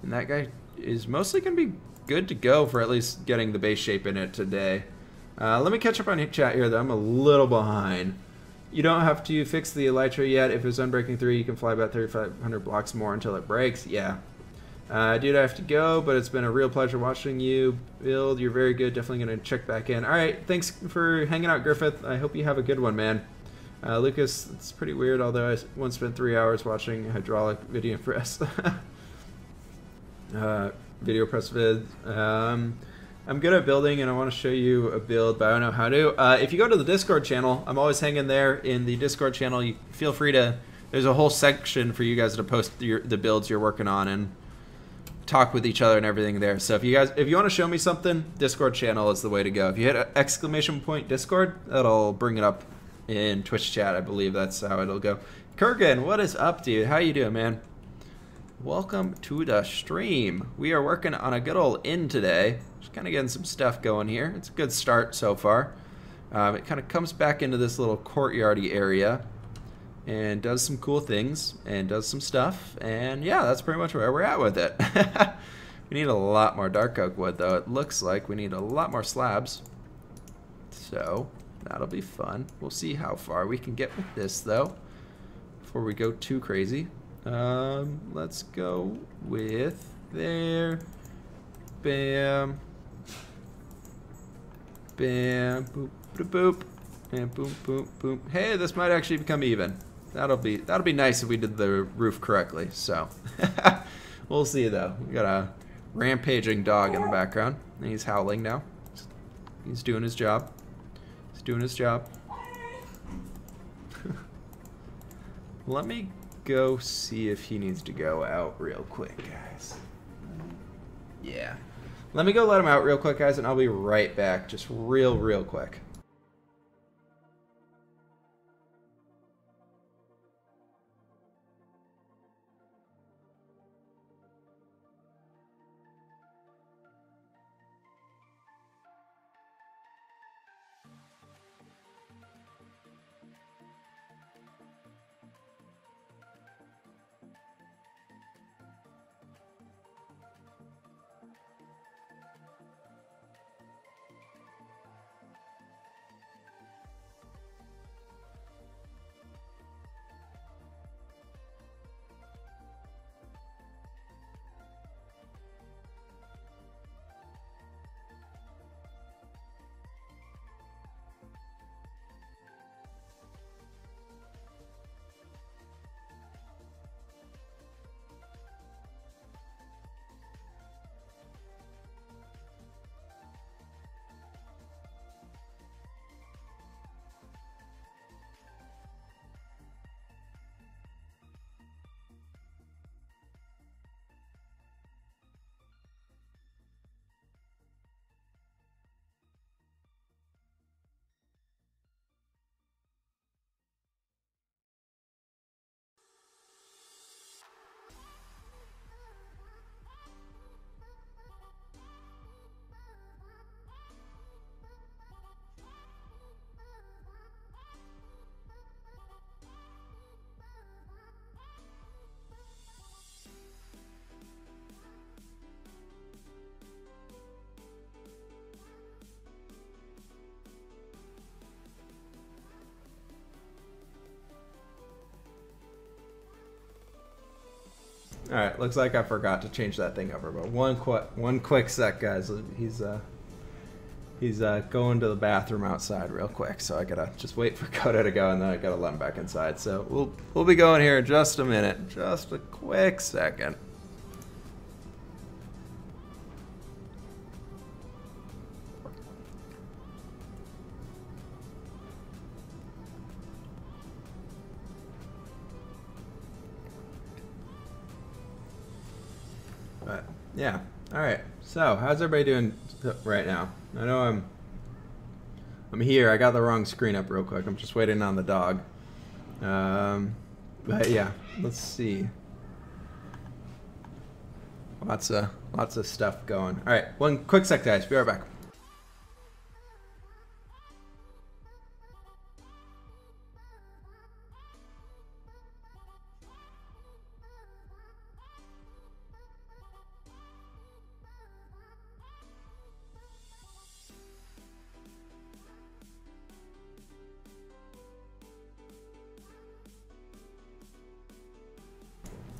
And that guy is mostly going to be good to go for at least getting the base shape in it today. Let me catch up on chat here, though. I'm a little behind. You don't have to fix the elytra yet. If it's unbreaking 3, you can fly about 3,500 blocks more until it breaks. Yeah. Dude, I have to go, but it's been a real pleasure watching you build. You're very good. Definitely going to check back in. All right. Thanks for hanging out, Griffith. I hope you have a good one, man. Lucas, it's pretty weird, although I once spent 3 hours watching hydraulic video press. Video press vids. I'm good at building, and I want to show you a build, but I don't know how to. If you go to the Discord channel, I'm always hanging there in the Discord channel. You feel free to. There's a whole section for you guys to post the builds you're working on and talk with each other and everything there. So if you want to show me something, Discord channel is the way to go. If you hit ! Discord, that'll bring it up in Twitch chat. I believe that's how it'll go. Kurgan, what is up, dude? How you doing, man? Welcome to the stream. We are working on a good old inn today. Just kind of getting some stuff going here. It's a good start so far. It kind of comes back into this little courtyardy area and does some cool things and does some stuff. And yeah, that's pretty much where we're at with it. We need a lot more dark oak wood, though. It looks like we need a lot more slabs. So that'll be fun. We'll see how far we can get with this, though, before we go too crazy. Let's go with there. Bam. Bam. Boop, boop, boop. And boop, boop, boop. Hey, this might actually become even. That'll be nice if we did the roof correctly. So, we'll see though. We got a rampaging dog in the background, and he's howling now. He's doing his job. He's doing his job. Let me go see if he needs to go out real quick, guys. Yeah. Let me go let him out real quick, guys, and I'll be right back. Just real quick. All right, looks like I forgot to change that thing over, but one quick sec, guys. He's going to the bathroom outside real quick, so I gotta just wait for Coda to go, and then I gotta let him back inside. So we'll be going here in just a minute, just a quick second. But yeah, all right. So how's everybody doing right now? I know I'm here. I got the wrong screen up real quick. I'm just waiting on the dog. But yeah, let's see. Lots of stuff going. All right, one quick sec, guys. Be right back.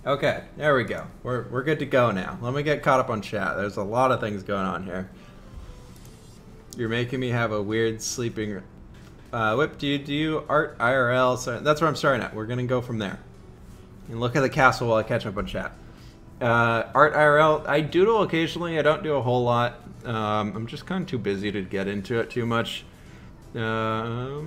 Okay, there we go. We're good to go now. Let me get caught up on chat. There's a lot of things going on here. You're making me have a weird sleeping. Whip, do you art IRL? So that's where I'm starting at. We're gonna go from there. And look at the castle while I catch up on chat. Art IRL, I doodle occasionally. I don't do a whole lot. I'm just kind of too busy to get into it too much. Yeah.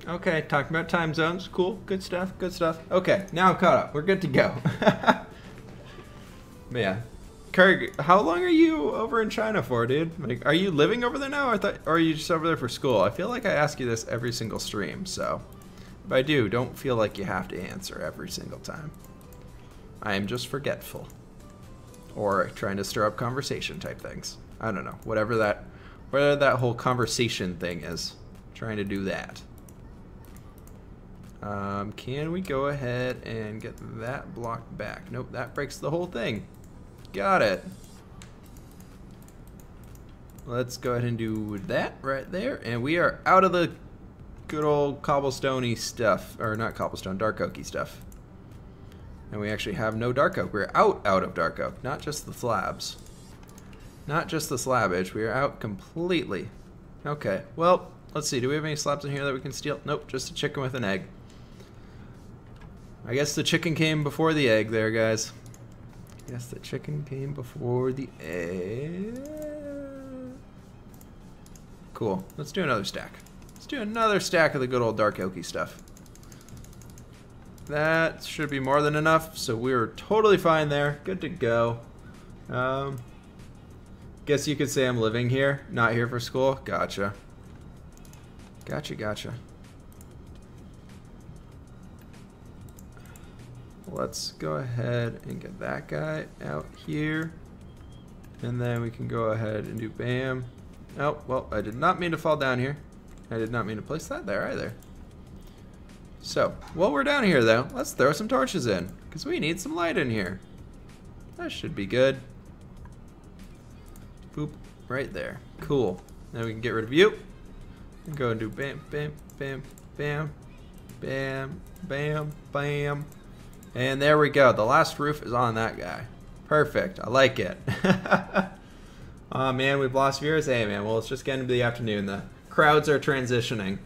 Okay, talking about time zones. Cool, good stuff, good stuff. Okay, now I'm caught up. We're good to go. Man, Kirk, how long are you over in China for, dude? Like, are you living over there now, or are you just over there for school? I feel like I ask you this every single stream, so if I do, don't feel like you have to answer every single time. I am just forgetful, or trying to stir up conversation type things. I don't know, whatever that whole conversation thing is. Trying to do that. Can we go ahead and get that block back? Nope, that breaks the whole thing. Got it. Let's go ahead and do that right there. And we are out of the good old cobblestone-y stuff. Or not cobblestone, dark oaky stuff. And we actually have no dark oak. We're out of dark oak. Not just the slabs. Not just the slabbage. We are out completely. Okay, well, let's see. Do we have any slabs in here that we can steal? Nope, just a chicken with an egg. I guess the chicken came before the egg there, guys. Yes, the chicken came before the egg. Cool. Let's do another stack. Let's do another stack of the good old dark oaky stuff. That should be more than enough, so we're totally fine there. Good to go. Guess you could say I'm living here, not here for school. Gotcha. Gotcha. Let's go ahead and get that guy out here. And then we can go ahead and do bam. Oh, well, I did not mean to fall down here. I did not mean to place that there either. So, while we're down here though, let's throw some torches in, because we need some light in here. That should be good. Boop, right there. Cool. Now we can get rid of you. And go and do bam, bam, bam, bam, bam, bam, bam. And there we go. The last roof is on that guy. Perfect. I like it. Oh man, we've lost viewers. Hey man, well it's just getting to the afternoon. The crowds are transitioning.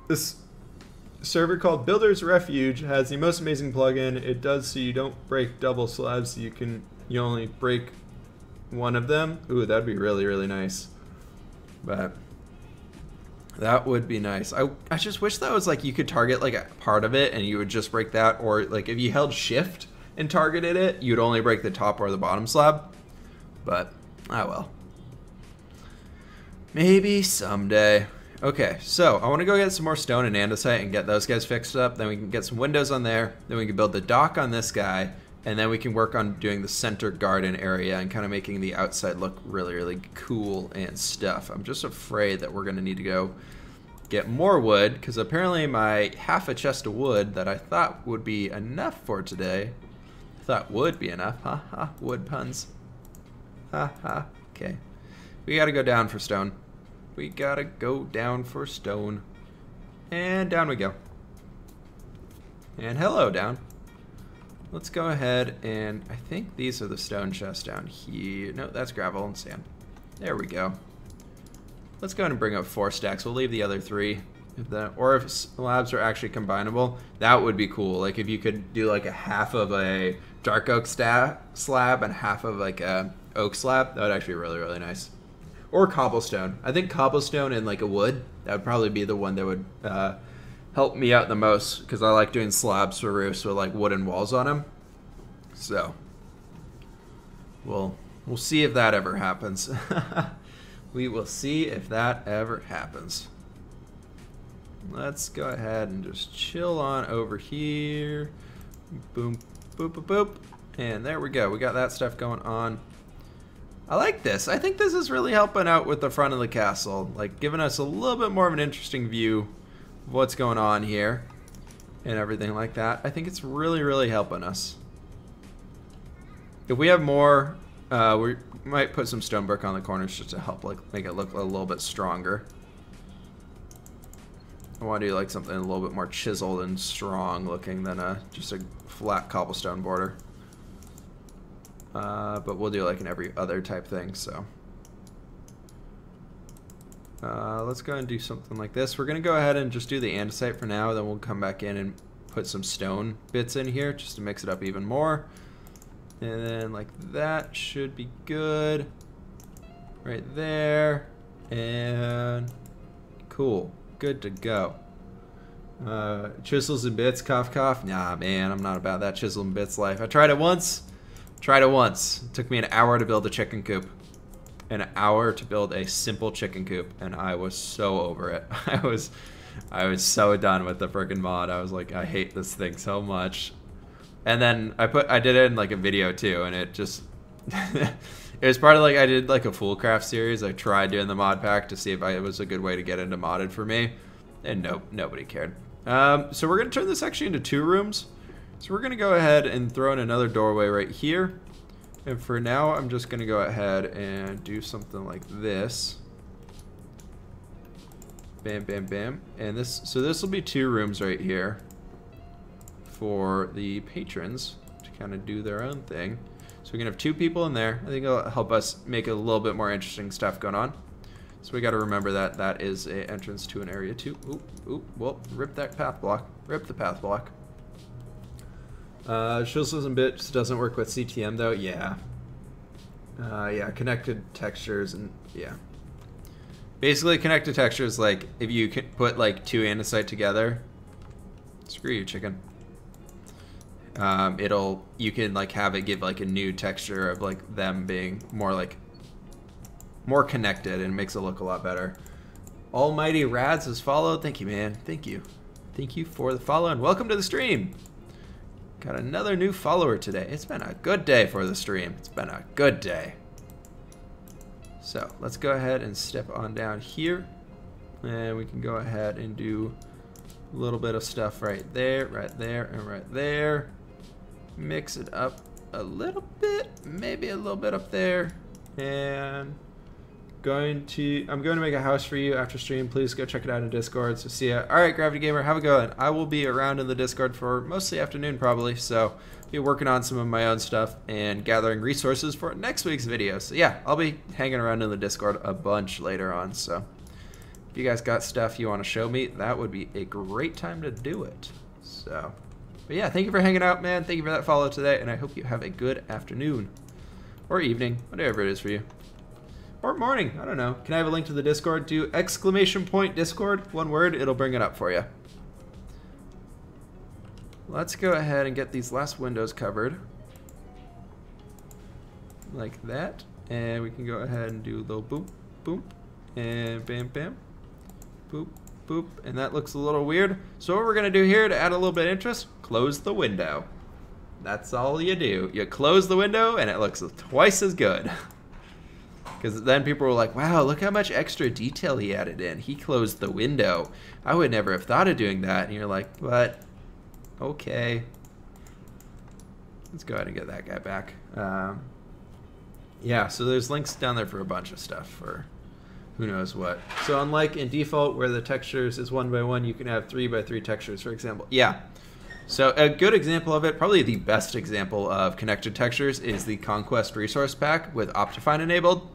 This server called Builder's Refuge has the most amazing plugin. It does so you don't break double slabs. So you only break one of them. Ooh, that'd be really, really nice. But that would be nice. I just wish that was like you could target like a part of it and you would just break that, or like if you held shift and targeted it, you'd only break the top or the bottom slab. But, ah well. Maybe someday. Okay, so I want to go get some more stone and andesite and get those guys fixed up. Then we can get some windows on there. Then we can build the dock on this guy. And then we can work on doing the center garden area and kind of making the outside look really, really cool and stuff. I'm just afraid that we're going to need to go get more wood, because apparently my half a chest of wood that I thought would be enough for today, wood puns. Okay. We got to go down for stone. We got to go down for stone. And down we go. And hello, down. Let's go ahead and I think these are the stone chests down here. No, that's gravel and sand. There we go. Let's go ahead and bring up 4 stacks. We'll leave the other 3. Or if slabs are actually combinable, that would be cool. Like if you could do like a half of a dark oak slab and half of like a oak slab, that would actually be really, really nice. Or cobblestone. I think cobblestone and like a wood, that would probably be the one that would help me out the most, because I like doing slabs for roofs with like wooden walls on them. So we'll see if that ever happens. We will see if that ever happens. Let's go ahead and just chill on over here. Boom, boop, boop, boop. And there we go. We got that stuff going on. I like this. I think this is really helping out with the front of the castle. Like giving us a little bit more of an interesting view of what's going on here and everything like that. I think it's really, really helping us. If we have more, we might put some stonework on the corners just to help like make it look a little bit stronger. I want to do like something a little bit more chiseled and strong looking than just a flat cobblestone border. But we'll do like in every other type thing, so. Let's go and do something like this. We're going to go ahead and just do the andesite for now, then we'll come back in and put some stone bits in here just to mix it up even more. And then like that should be good. Right there. And cool. Good to go. Chisels and bits, cough cough. Nah, man, I'm not about that chisel and bits life. I tried it once. It took me an hour to build a chicken coop. An hour to build a simple chicken coop, and I was so over it. I was so done with the freaking mod. I was like, I hate this thing so much. And then I did it in like a video too, and it just it was part of like I did like a full craft series. I tried doing the mod pack to see if it was a good way to get into modded for me, and nope, nobody cared. So we're gonna turn this actually into 2 rooms. So we're gonna go ahead and throw in another doorway right here. And for now, I'm just gonna go ahead and do something like this. Bam, bam, bam. And this will be 2 rooms right here for the patrons to kind of do their own thing. So we can have 2 people in there. I think it'll help us make a little bit more interesting stuff going on. So we got to remember that that is an entrance to an area too. Oop, oop, well, rip that path block. Rip the path block. Chisels and bits doesn't work with CTM though. Yeah. Yeah, connected textures and yeah. Basically, connected textures, like if you can put like 2 andesite together. Screw you, chicken. You can like have it give like a new texture of like them being more connected, and it makes it look a lot better. Almighty Rads has followed. Thank you, man. Thank you. Thank you for the follow and welcome to the stream. Got another new follower today. It's been a good day for the stream. It's been a good day. So let's go ahead and step on down here, and we can go ahead and do a little bit of stuff right there, and right there. Mix it up a little bit, maybe a little bit up there, and I'm going to make a house for you after stream. Please go check it out in Discord. So see ya. All right, Gravity Gamer, have a good one. I will be around in the Discord for mostly afternoon probably, so be working on some of my own stuff and gathering resources for next week's video. So yeah, I'll be hanging around in the Discord a bunch later on. So if you guys got stuff you want to show me, that would be a great time to do it. So, but yeah, thank you for hanging out, man. Thank you for that follow today, and I hope you have a good afternoon or evening, whatever it is for you. Or morning, I don't know. Can I have a link to the Discord? Do !Discord, one word, it'll bring it up for you. Let's go ahead and get these last windows covered. Like that. And we can go ahead and do a little boop, boop, and bam, bam, boop, boop. And that looks a little weird. So what we're gonna do here to add a little bit of interest, close the window. That's all you do. You close the window and it looks twice as good. Because then people were like, wow, look how much extra detail he added in. He closed the window. I would never have thought of doing that. And you're like, what? Okay. Let's go ahead and get that guy back. Yeah, so there's links down there for a bunch of stuff for who knows what. So unlike in default where the textures is 1 by 1, you can have 3 by 3 textures, for example. Yeah. So a good example of it, probably the best example of connected textures, is the Conquest resource pack with Optifine enabled.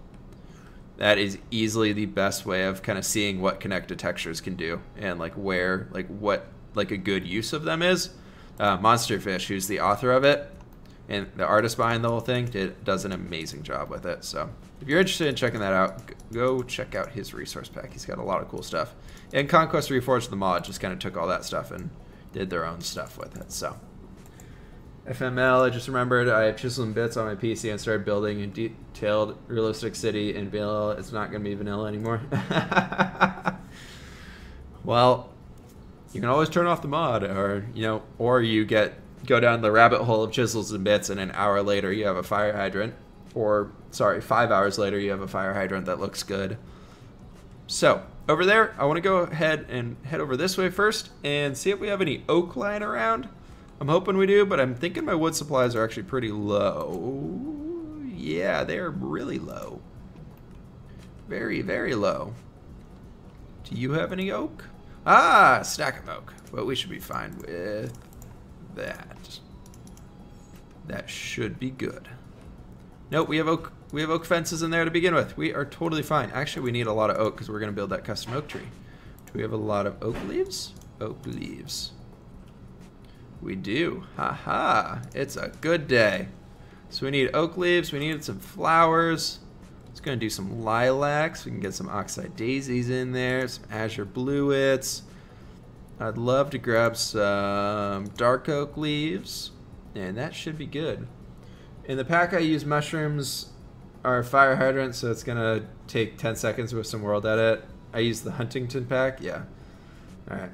That is easily the best way of kind of seeing what connected textures can do and like where, like what like a good use of them is. Monsterfish, who's the author of it and the artist behind the whole thing, does an amazing job with it. So if you're interested in checking that out, go check out his resource pack. He's got a lot of cool stuff. And Conquest Reforged, the mod, just kind of took all that stuff and did their own stuff with it. So FML, I just remembered I have Chisel and Bits on my PC and started building a detailed realistic city in vanilla. It's not going to be vanilla anymore. Well, you can always turn off the mod, or or you go down the rabbit hole of Chisels and Bits, and an hour later you have a fire hydrant, or sorry, 5 hours later you have a fire hydrant that looks good. So over there, I want to go ahead and head over this way first and see if we have any oak lying around. I'm hoping we do, but I'm thinking my wood supplies are actually pretty low. Yeah, they're really low. Very, very low. Do you have any oak? Ah, stack of oak. But we should be fine with that. That should be good. Nope, we have oak fences in there to begin with. We are totally fine. Actually, we need a lot of oak because we're going to build that custom oak tree. Do we have a lot of oak leaves? Oak leaves. We do. Haha. It's a good day. So we need oak leaves. We need some flowers. It's going to do some lilacs. We can get some oxeye daisies in there. Some azure bluets. I'd love to grab some dark oak leaves. And that should be good. In the pack I use mushrooms are fire hydrants, so it's going to take 10 seconds with some world edit. I use the Huntington pack. Yeah. Alright.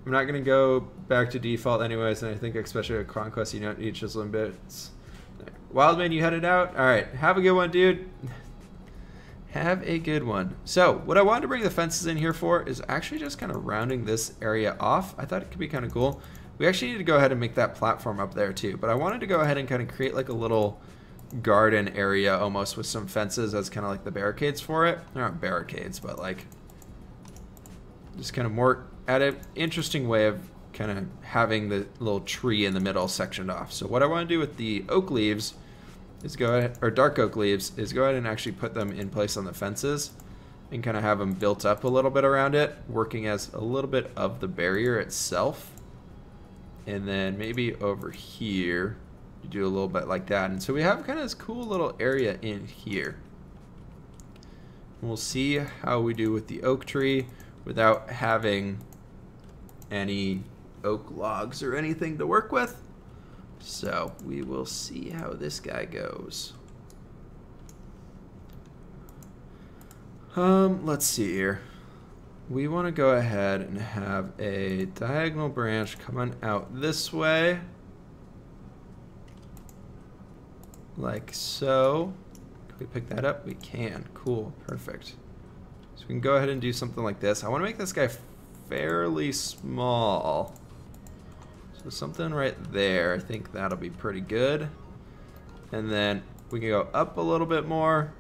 I'm not going to go back to default anyways, and I think especially with Conquest you don't need Chisel and Bits. Wildman, you headed out? Alright, have a good one, dude. Have a good one. So, what I wanted to bring the fences in here for is actually just kind of rounding this area off. I thought it could be kind of cool. We actually need to go ahead and make that platform up there too, but I wanted to go ahead and kind of create like a little garden area almost with some fences as kind of like the barricades for it. They're not barricades, but like just kind of more at an interesting way of kind of having the little tree in the middle sectioned off. So what I want to do with the oak leaves is go ahead, or dark oak leaves, is go ahead and actually put them in place on the fences and kind of have them built up a little bit around it, working as a little bit of the barrier itself. And then maybe over here, you do a little bit like that. And so we have kind of this cool little area in here. We'll see how we do with the oak tree without having any oak logs or anything to work with. So we will see how this guy goes. Let's see here. We want to go ahead and have a diagonal branch coming out this way. Like so. Can we pick that up? We can. Cool. Perfect. So we can go ahead and do something like this. I want to make this guy fairly small. So something right there. I think that'll be pretty good. And then we can go up a little bit more.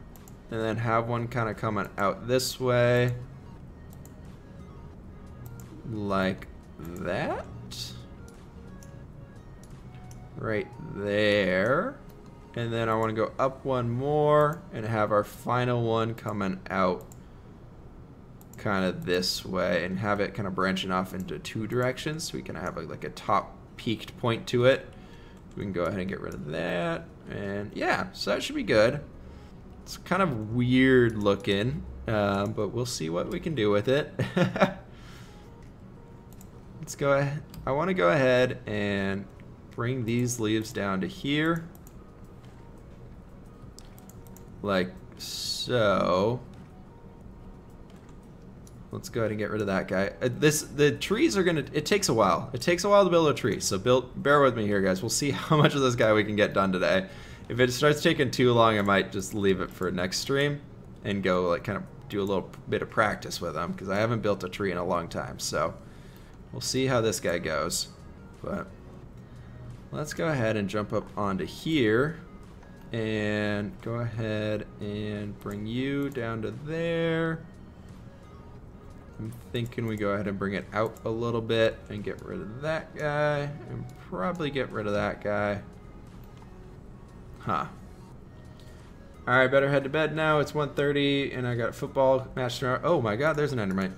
And then have one kind of coming out this way. Like that. Right there. And then I want to go up one more and have our final one coming out kind of this way and have it kind of branching off into two directions so we can have like a top peaked point to it. We can go ahead and get rid of that. And yeah, so that should be good. It's kind of weird looking, but we'll see what we can do with it. Let's go ahead. I want to go ahead and bring these leaves down to here. Like so. Let's go ahead and get rid of that guy. The trees are gonna, it takes a while. It takes a while to build a tree, so bear with me here, guys. We'll see how much of this guy we can get done today. If it starts taking too long, I might just leave it for next stream and go like kind of do a little bit of practice with them because I haven't built a tree in a long time. So we'll see how this guy goes. But let's go ahead and jump up onto here and go ahead and bring you down to there. I'm thinking we go ahead and bring it out a little bit and get rid of that guy and probably get rid of that guy. Huh. Alright, better head to bed now. It's 1:30 and I got a football match tomorrow. Oh my god, there's an endermite.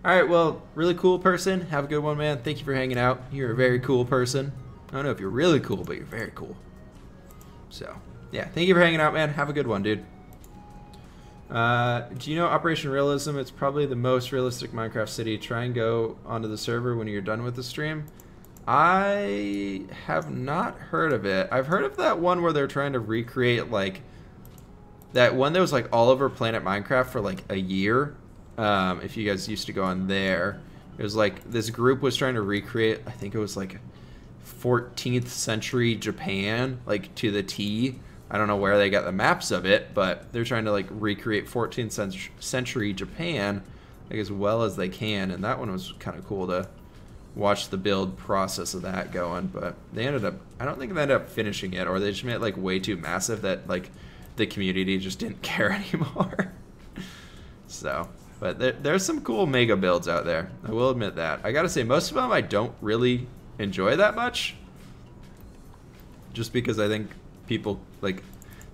Alright, well, really cool person. Have a good one, man. Thank you for hanging out. You're a very cool person. I don't know if you're really cool, but you're very cool. So, yeah, thank you for hanging out, man. Have a good one, dude. Do you know Operation Realism? It's probably the most realistic Minecraft city. Try and go onto the server when you're done with the stream. I have not heard of it. I've heard of that one where they're trying to recreate, like, that one that was, like, all over Planet Minecraft for, like, a year. If you guys used to go on there. It was, like, this group was trying to recreate, I think it was, like, 14th century Japan, like, to the T. I don't know where they got the maps of it, but they're trying to, like, recreate 14th century Japan, like, as well as they can. And that one was kind of cool to watch the build process of that going, but they ended up, I don't think they ended up finishing it, or they just made it like way too massive that like the community just didn't care anymore. So, but there's some cool mega builds out there, I will admit that. I gotta say, most of them I don't really enjoy that much, just because I think people, like,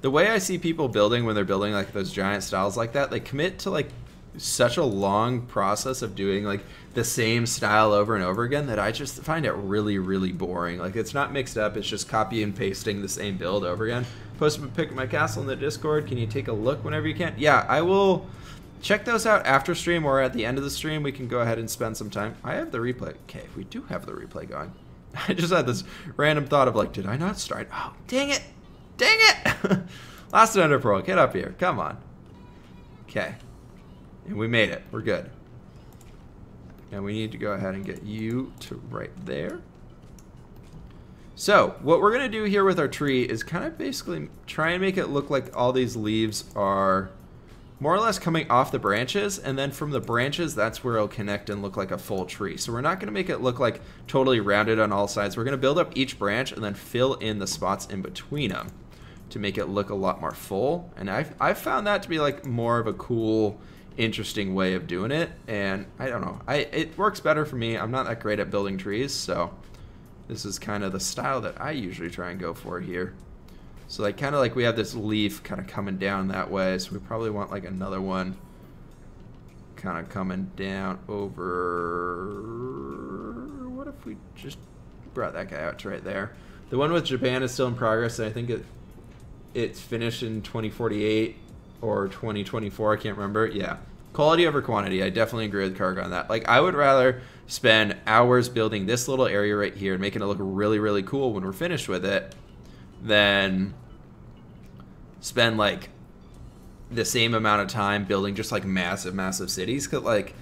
the way I see people building when they're building like those giant styles like that, they commit to like such a long process of doing like the same style over and over again that I just find it really, really boring. Like, it's not mixed up, it's just copy and pasting the same build over again. Post a pic of my castle in the Discord. Can you take a look whenever you can? Yeah, I will check those out after stream, or at the end of the stream we can go ahead and spend some time. I have the replay. Okay, we do have the replay going. I just had this random thought of like, did I not start? Oh, dang it. Dang it. Last Ender Pearl, get up here. Come on. Okay. And we made it. We're good. And we need to go ahead and get you to right there. So, what we're going to do here with our tree is kind of basically try and make it look like all these leaves are more or less coming off the branches, and then from the branches, that's where it'll connect and look like a full tree. So we're not going to make it look like totally rounded on all sides. We're going to build up each branch and then fill in the spots in between them to make it look a lot more full. And I've found that to be like more of a cool, interesting way of doing it, and I don't know, it works better for me. I'm not that great at building trees, so this is kind of the style that I usually try and go for here. So like kind of like we have this leaf kind of coming down that way, so we probably want like another one kind of coming down over. What if we just brought that guy out to right there? The one with Japan is still in progress, and I think it's finished in 2048 or 2024, I can't remember. Yeah, quality over quantity. I definitely agree with Karga on that. Like, I would rather spend hours building this little area right here and making it look really, really cool when we're finished with it than spend like the same amount of time building just like massive cities. Cause like,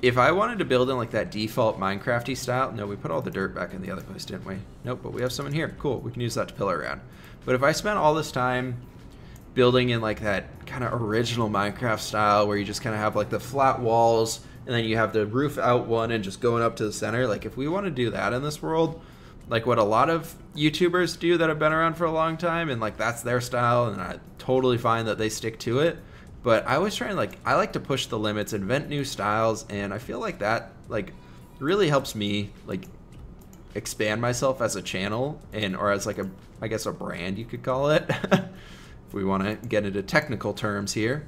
if I wanted to build in like that default Minecrafty style, no, we put all the dirt back in the other place, didn't we? Nope, but we have some in here. Cool, we can use that to pillar around. But if I spent all this time building in like that kind of original Minecraft style where you just kind of have like the flat walls and then you have the roof out one and just going up to the center, like if we want to do that in this world, like what a lot of YouTubers do that have been around for a long time, and like that's their style, and I totally find that they stick to it. But I was trying, like, I like to push the limits, invent new styles, and I feel like that like really helps me like expand myself as a channel, and or as like a, I guess, a brand you could call it. If we want to get into technical terms here,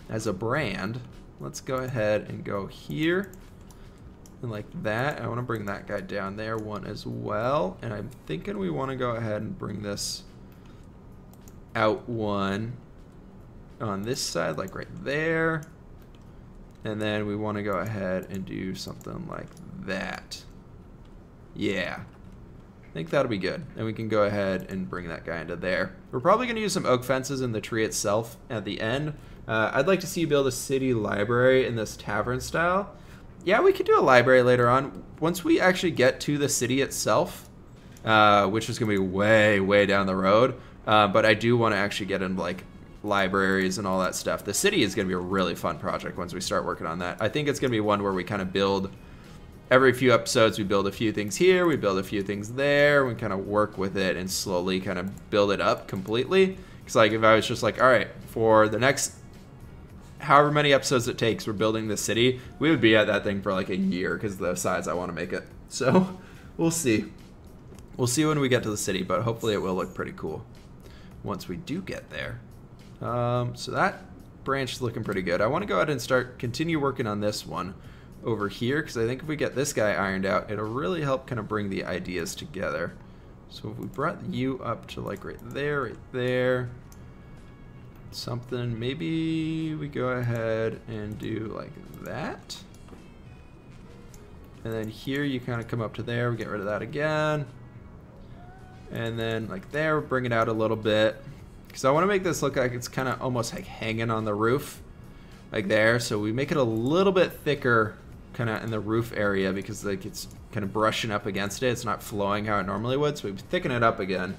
as a brand, let's go ahead and go here and like that. I want to bring that guy down there one as well, and I'm thinking we want to go ahead and bring this out one on this side, like right there, and then we want to go ahead and do something like that. Yeah, I think that'll be good. And we can go ahead and bring that guy into there. We're probably going to use some oak fences in the tree itself at the end. I'd like to see you build a city library in this tavern style. Yeah, we could do a library later on. Once we actually get to the city itself, which is going to be way down the road. But I do want to actually get into like libraries and all that stuff. The city is going to be a really fun project once we start working on that. I think it's going to be one where we kind of build every few episodes. We build a few things here, we build a few things there, we kind of work with it and slowly kind of build it up completely. Because like if I was just like, all right, for the next however many episodes it takes, we're building this city, we would be at that thing for like a year because of the size I want to make it. So we'll see. We'll see when we get to the city, but hopefully it will look pretty cool once we do get there. So that branch is looking pretty good. I want to go ahead and continue working on this one over here, because I think if we get this guy ironed out, it'll really help kind of bring the ideas together. So if we brought you up to like right there, something, maybe we go ahead and do like that. And then here you kind of come up to there, we get rid of that again. And then like there, bring it out a little bit. Because I want to make this look like it's kind of almost like hanging on the roof. Like there, so we make it a little bit thicker kind of in the roof area because like it's kind of brushing up against it. It's not flowing how it normally would, so we thicken it up again.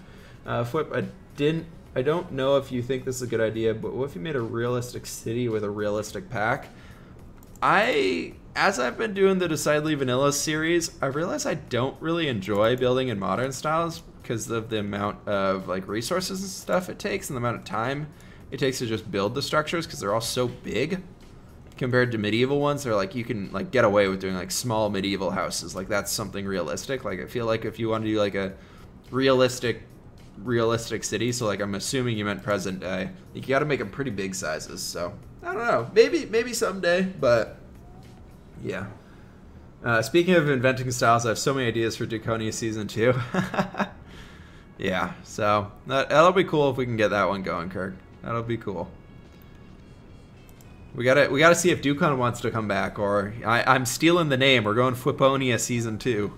fWhip, I don't know if you think this is a good idea, but what if you made a realistic city with a realistic pack? As I've been doing the Decidedly Vanilla series, I realize I don't really enjoy building in modern styles because of the amount of like resources and stuff it takes and the amount of time it takes to just build the structures because they're all so big compared to medieval ones. They're like, you can like get away with doing like small medieval houses. Like that's something realistic. Like I feel like if you want to do like a realistic city, so like I'm assuming you meant present day, you got to make them pretty big sizes. So I don't know, maybe someday, but yeah. Speaking of inventing styles, I have so many ideas for Duconia Season 2. Yeah, so that'll be cool if we can get that one going, Kirk. That'll be cool. We gotta see if Ducon wants to come back, or I'm stealing the name. We're going fWhiponia Season 2.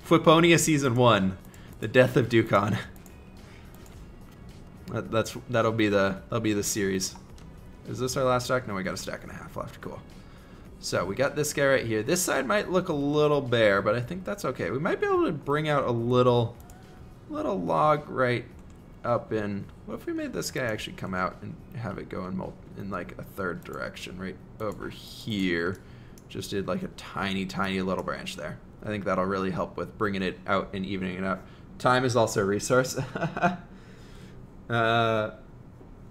fWhiponia Season 1. The Death of Ducon. That'll be the series. Is this our last stack? No, we got a stack and a half left. Cool. So we got this guy right here. This side might look a little bare, but I think that's okay. We might be able to bring out a little log right up in. What if we made this guy actually come out and have it go in like a third direction right over here? Just did like a tiny little branch there. I think that'll really help with bringing it out and evening it out. Time is also a resource. I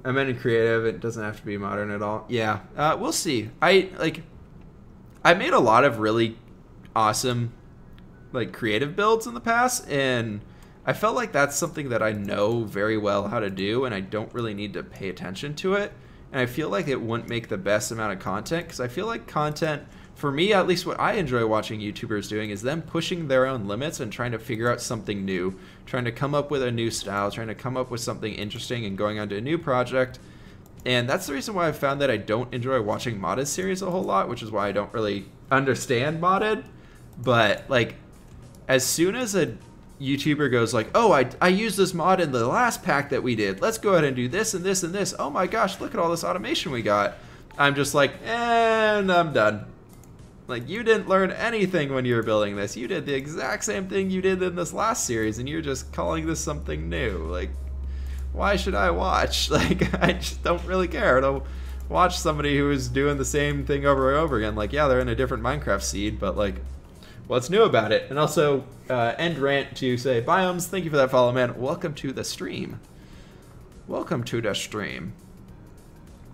meant in creative. It doesn't have to be modern at all. Yeah, we'll see. I made a lot of really awesome like creative builds in the past, and I felt like that's something that I know very well how to do, and I don't really need to pay attention to it. And I feel like it wouldn't make the best amount of content, because I feel like content, for me at least, what I enjoy watching YouTubers doing is them pushing their own limits and trying to figure out something new, trying to come up with a new style, trying to come up with something interesting and going on to a new project. And that's the reason why I've found that I don't enjoy watching modded series a whole lot, which is why I don't really understand modded. But like, as soon as a YouTuber goes like, oh, I used this mod in the last pack that we did, let's go ahead and do this and this and this, oh my gosh, look at all this automation we got, I'm just like, and I'm done. Like, you didn't learn anything when you were building this. You did the exact same thing you did in this last series, and you're just calling this something new. Like, why should I watch? Like, I just don't really care. I'll watch somebody who is doing the same thing over and over again. Like, yeah, they're in a different Minecraft seed, but like, what's new about it? And also, end rant to say, Biomes, thank you for that follow, man. Welcome to the stream. Welcome to the stream.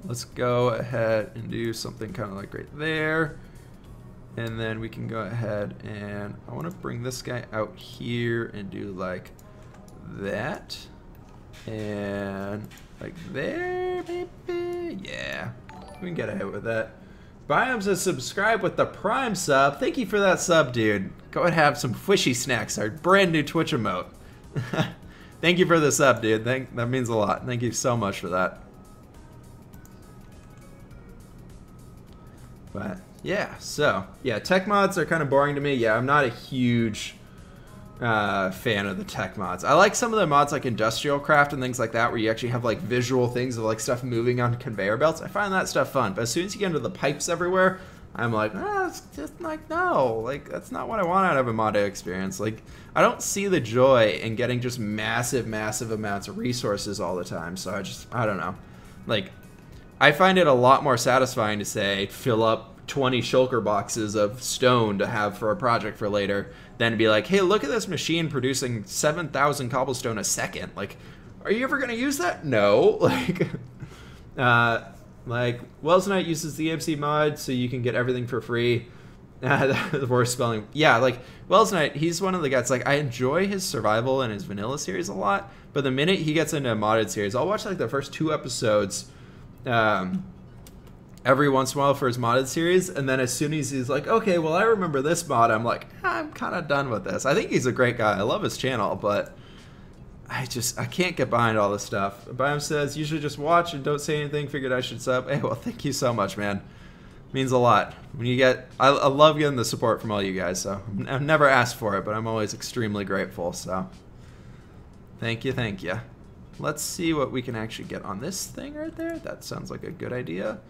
Let's go ahead and do something kind of like right there. And then we can go ahead and I want to bring this guy out here and do like that. And like there, maybe. Yeah, we can get ahead with that. Biomes has subscribed with the Prime sub. Thank you for that sub, dude. Go ahead and have some Fwishy Snacks, our brand new Twitch emote. Thank you for the sub, dude. That means a lot. Thank you so much for that. But yeah, so yeah, tech mods are kind of boring to me. Yeah, I'm not a huge fan of the tech mods. I like some of the mods like Industrial Craft and things like that, where you actually have like visual things of like stuff moving on conveyor belts. I find that stuff fun. But as soon as you get into the pipes everywhere, I'm like, it's just like, no, like that's not what I want out of a modded experience. Like, I don't see the joy in getting just massive amounts of resources all the time. So I don't know. Like, I find it a lot more satisfying to say fill up 20 shulker boxes of stone to have for a project for later than to be like, hey, look at this machine producing 7,000 cobblestone a second. Like, are you ever going to use that? No. Like, Like, Wells Knight uses the EMC mod so you can get everything for free. The worst spelling. Yeah, like, Wells Knight, he's one of the guys, like, I enjoy his survival and his vanilla series a lot, but the minute he gets into a modded series, I'll watch, like, the first 2 episodes every once in a while for his modded series, and then as soon as he's like, okay, well, I remember this mod, I'm like, I'm kind of done with this. I think he's a great guy. I love his channel, but I can't get behind all this stuff. Biome says, usually just watch and don't say anything. Figured I should sub. Hey, well, thank you so much, man. Means a lot. When you get, I love getting the support from all you guys, so I've never asked for it, but I'm always extremely grateful, so thank you, thank you. Let's see what we can actually get on this thing right there. That sounds like a good idea.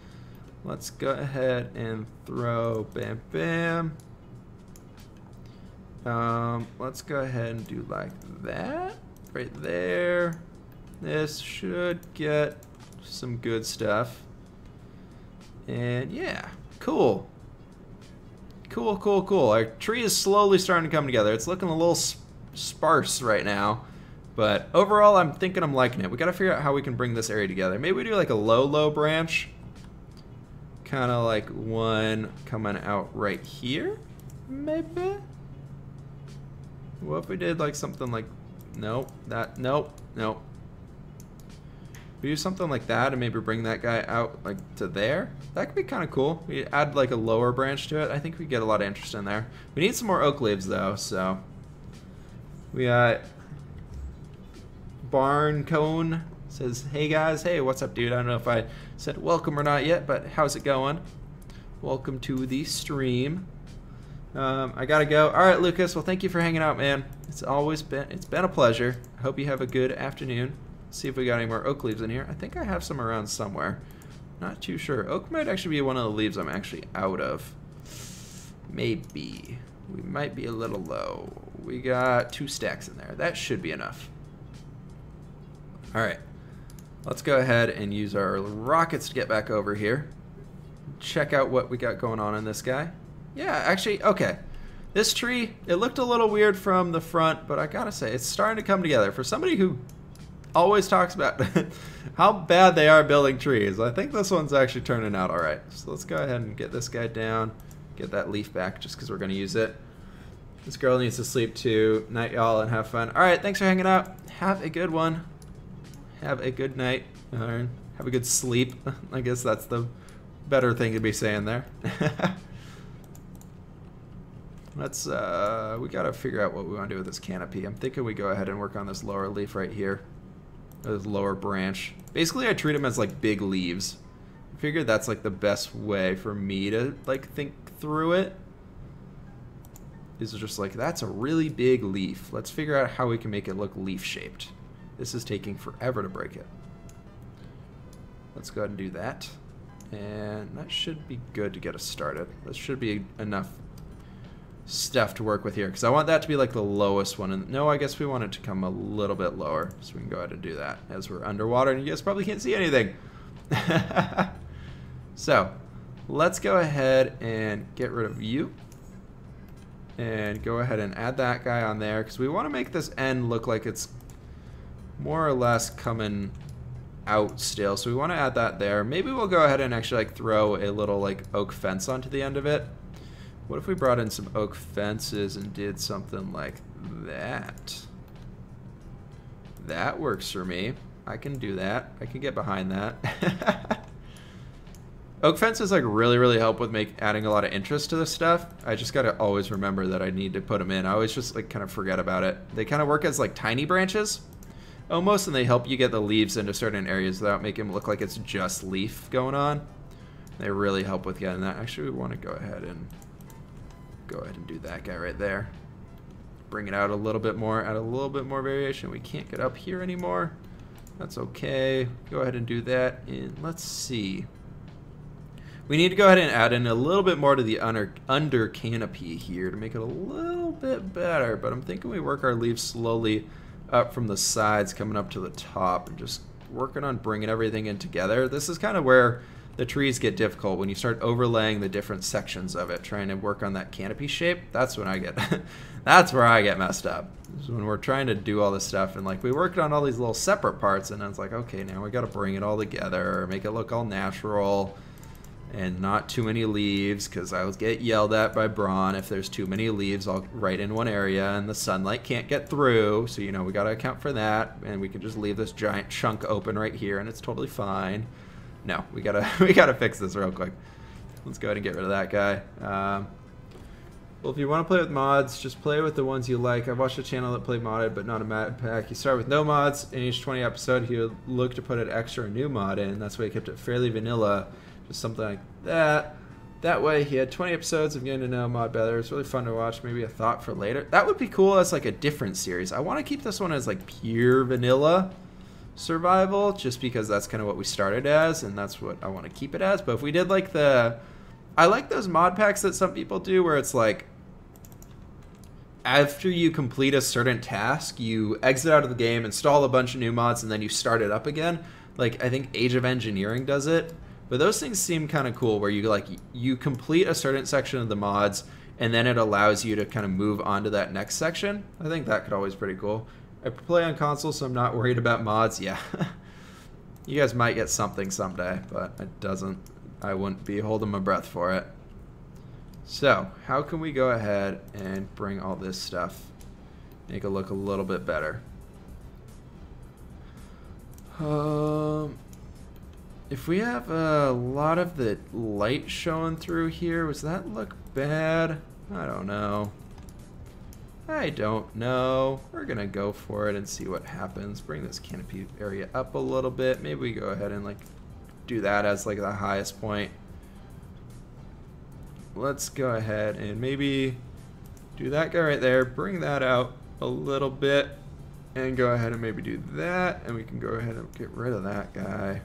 Let's go ahead and throw bam bam. Let's go ahead and do like that right there. This should get some good stuff. And yeah, cool. Cool, cool, cool. Our tree is slowly starting to come together. It's looking a little sparse right now, but overall I'm thinking I'm liking it. We gotta figure out how we can bring this area together. Maybe we do like a low branch. Kind of like one coming out right here, maybe? What if we did like something like, nope, nope. We do something like that and maybe bring that guy out like to there. That could be kind of cool. We add like a lower branch to it. I think we get a lot of interest in there. We need some more oak leaves though, so. We got Barn Cone says, hey guys, hey, what's up, dude? I don't know if I said welcome or not yet, but how's it going? Welcome to the stream. I gotta go. All right, Lucas. Well, thank you for hanging out, man. It's been a pleasure. I hope you have a good afternoon. See if we got any more oak leaves in here. I think I have some around somewhere. Not too sure. Oak might actually be one of the leaves I'm actually out of. Maybe. We might be a little low. We got 2 stacks in there. That should be enough. All right. Let's go ahead and use our rockets to get back over here. Check out what we got going on in this guy. Yeah, actually, okay. This tree, it looked a little weird from the front, but I gotta say, it's starting to come together. For somebody who always talks about how bad they are building trees, I think this one's actually turning out all right. So let's go ahead and get this guy down, get that leaf back just because we're going to use it. This girl needs to sleep too. Night, y'all, and have fun. All right, thanks for hanging out. Have a good one. Have a good night. Have a good sleep. I guess that's the better thing to be saying there. Let's, we got to figure out what we want to do with this canopy. I'm thinking we go ahead and work on this lower leaf right here. This lower branch. Basically, I treat them as like big leaves. I figured that's like the best way for me to like think through it. Is just like, that's a really big leaf. Let's figure out how we can make it look leaf shaped. This is taking forever to break it. Let's go ahead and do that. And that should be good to get us started. That should be enough stuff to work with here, because I want that to be like the lowest one. And no, I guess we want it to come a little bit lower, so we can go ahead and do that as we're underwater and you guys probably can't see anything. So let's go ahead and get rid of you and go ahead and add that guy on there, because we want to make this end look like it's more or less coming out still. So we want to add that there. Maybe we'll go ahead and actually like throw a little like oak fence onto the end of it. What if we brought in some oak fences and did something like that? That works for me. I can do that. I can get behind that. Oak fences like really help with adding a lot of interest to this stuff. I just gotta always remember that I need to put them in. I always just like kind of forget about it. They kind of work as like tiny branches almost, and they help you get the leaves into certain areas without making them look like it's just leaf going on. They really help with getting that. Actually, we want to go ahead and do that guy right there. Bring it out a little bit more, add a little bit more variation. We can't get up here anymore. That's okay. Go ahead and do that. And let's see. We need to go ahead and add in a little bit more to the under canopy here to make it a little bit better. But I'm thinking we work our leaves slowly up from the sides, coming up to the top, and just working on bringing everything in together. This is kind of where the trees get difficult when you start overlaying the different sections of it, trying to work on that canopy shape. That's when I get, that's where I get messed up. Is when we're trying to do all this stuff, and like we worked on all these little separate parts, and I was like, okay, now we got to bring it all together, make it look all natural, and not too many leaves, because I was get yelled at by Braun if there's too many leaves all right in one area, and the sunlight can't get through. So you know we got to account for that, and we can just leave this giant chunk open right here, and it's totally fine. No, we gotta fix this real quick. Let's go ahead and get rid of that guy. Well, if you want to play with mods, just play with the ones you like. I've watched a channel that played modded, but not a mod pack. You start with no mods. In each 20 episode, he would look to put an extra new mod in. That's why he kept it fairly vanilla, just something like that. That way, he had 20 episodes of getting to know mod better. It's really fun to watch. Maybe a thought for later. That would be cool as like a different series. I want to keep this one as like pure vanilla survival, just because that's kind of what we started as, and that's what I want to keep it as. But if we did like I like those mod packs that some people do, where it's like after you complete a certain task, you exit out of the game, install a bunch of new mods, and then you start it up again. Like I think Age of Engineering does it. But those things seem kind of cool, where you complete a certain section of the mods, and then it allows you to kind of move on to that next section. I think that could always be pretty cool. I play on console, so I'm not worried about mods. Yeah, you guys might get something someday, but it doesn't. I wouldn't be holding my breath for it. So how can we go ahead and bring all this stuff, make it look a little bit better? If we have a lot of the light showing through here, does that look bad? I don't know. I don't know. We're gonna go for it and see what happens. Bring this canopy area up a little bit. Maybe we go ahead and like do that as like the highest point. Let's go ahead and maybe do that guy right there. Bring that out a little bit and go ahead and maybe do that, and we can go ahead and get rid of that guy.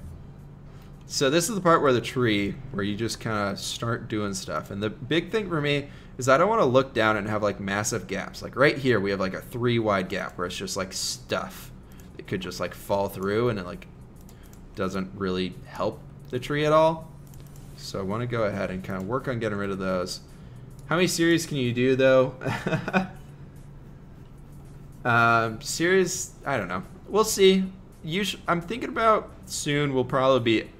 So this is the part where the tree, where you just kind of start doing stuff. And the big thing for me is I don't want to look down and have like massive gaps. Like right here, we have like a 3 wide gap where it's just like stuff that could just like fall through, and it like doesn't really help the tree at all. So I want to go ahead and kind of work on getting rid of those. How many series can you do though? Series, I don't know. We'll see. I'm thinking about soon will probably be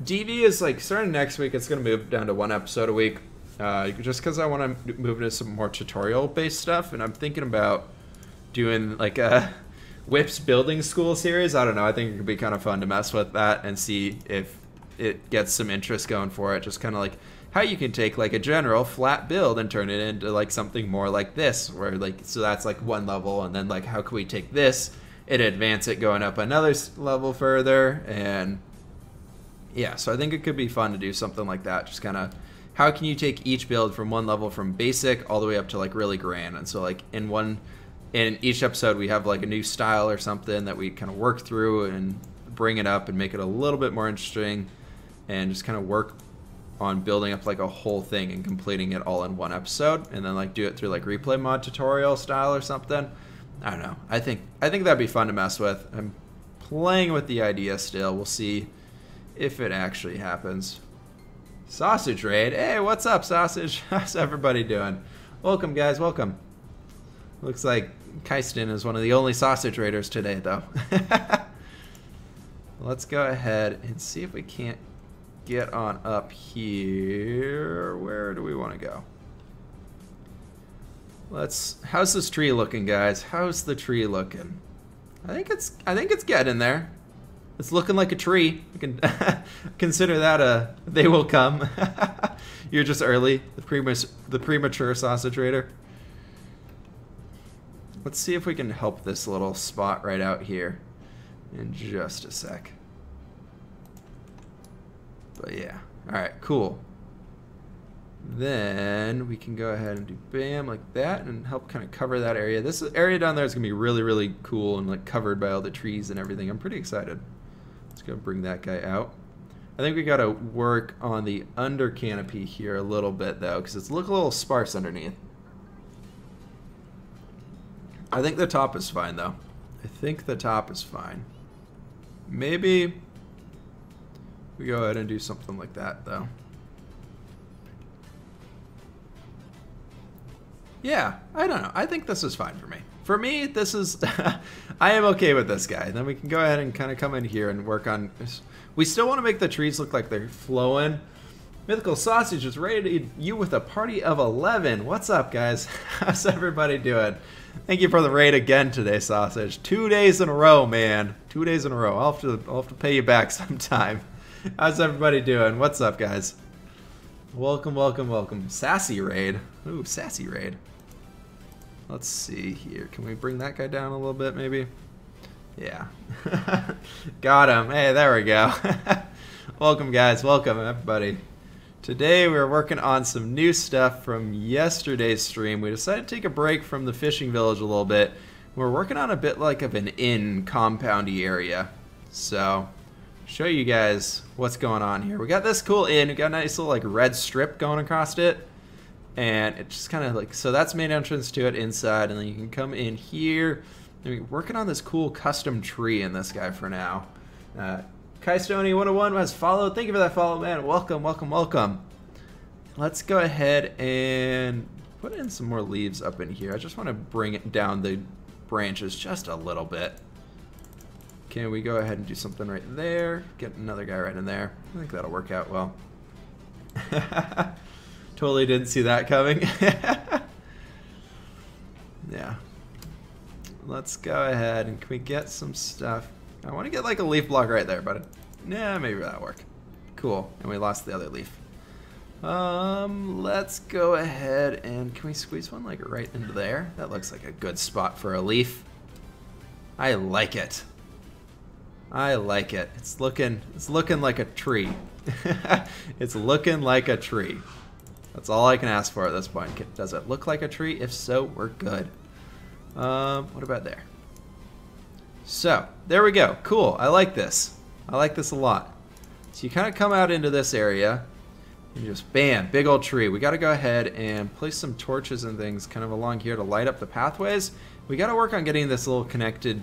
DV is like starting next week. It's going to move down to 1 episode a week, just because I want to move into some more tutorial based stuff. And I'm thinking about doing like a Whip's building school series. I don't know. I think it could be kind of fun to mess with that and see if it gets some interest going for it. Just kind of like how you can take like a general flat build and turn it into like something more like this, where like, so that's like 1 level, and then like how can we take this and advance it going up another level further. And yeah, so I think it could be fun to do something like that. Just kind of how can you take each build from 1 level from basic all the way up to like really grand. And so like in each episode we have like a new style or something that we kind of work through and bring it up and make it a little bit more interesting, and just kind of work on building up like a whole thing and completing it all in 1 episode, and then like do it through like replay mod tutorial style or something. I don't know. I think that'd be fun to mess with. I'm playing with the idea still. We'll see if it actually happens. Sausage Raid. Hey, what's up, Sausage? How's everybody doing? Welcome, guys. Welcome. Looks like Kaisten is one of the only Sausage Raiders today, though. Let's go ahead and see if we can't get on up here. Where do we want to go? How's this tree looking, guys? How's the tree looking? I think it's getting there. It's looking like a tree. You can consider that a they will come. You're just early, the premature Sausage Raider. Let's see if we can help this little spot right out here in just a sec. But yeah, all right, cool. Then we can go ahead and do bam like that and help kind of cover that area. This area down there is gonna be really, really cool and like covered by all the trees and everything. I'm pretty excited. Let's go bring that guy out. I think we gotta work on the under canopy here a little bit though, because it's looking a little sparse underneath. I think the top is fine though. I think the top is fine. Maybe We go ahead and do something like that, though. Yeah, I don't know. I think this is fine for me. For me, this is... I am okay with this guy. Then we can go ahead and kind of come in here and work on... We still want to make the trees look like they're flowing. Mythical Sausage has raided you with a party of 11. What's up, guys? How's everybody doing? Thank you for the raid again today, Sausage. 2 days in a row, man. 2 days in a row. I'll have to pay you back sometime. How's everybody doing? What's up, guys? Welcome, welcome, welcome. Sassy raid. Ooh, sassy raid. Let's see here. Can we bring that guy down a little bit, maybe? Yeah. Got him. Hey, there we go. Welcome, guys. Welcome, everybody. Today we're working on some new stuff from yesterday's stream. We decided to take a break from the fishing village a little bit. We're working on a bit like of an inn compoundy area. So, show you guys what's going on here. We got this cool inn. We got a nice little like red strip going across it. And it's just kind of like, so that's main entrance to it inside. And then you can come in here. And we're working on this cool custom tree in this guy for now. Kai Stoney 101 has followed. Thank you for that follow, man. Welcome, welcome, welcome. Let's go ahead and put in some more leaves up in here. I just want to bring it down the branches just a little bit. Can we go ahead and do something right there? Get another guy right in there. I think that'll work out well. Totally didn't see that coming. Yeah. Let's go ahead and can we get some stuff? I want to get like a leaf block right there, but yeah, maybe that'll work. Cool. And we lost the other leaf. Let's go ahead and can we squeeze one like right into there? That looks like a good spot for a leaf. I like it. I like it. It's looking like a tree. It's looking like a tree. That's all I can ask for at this point. Does it look like a tree? If so, we're good. What about there? So, there we go. Cool. I like this. I like this a lot. So you kind of come out into this area and just bam, big old tree. We got to go ahead and place some torches and things kind of along here to light up the pathways. We got to work on getting this little connected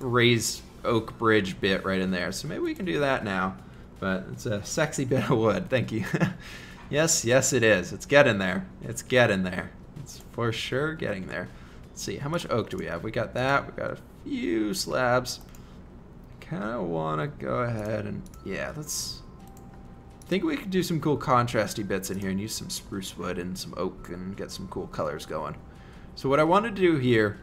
raised oak bridge bit right in there. So maybe we can do that now. But it's a sexy bit of wood. Thank you. Yes, yes it is. It's getting there. It's getting there. It's for sure getting there. Let's see, how much oak do we have? We got that. We got a few slabs. Kind of want to go ahead and, yeah, let's... I think we could do some cool contrasty bits in here and use some spruce wood and some oak and get some cool colors going. So what I want to do here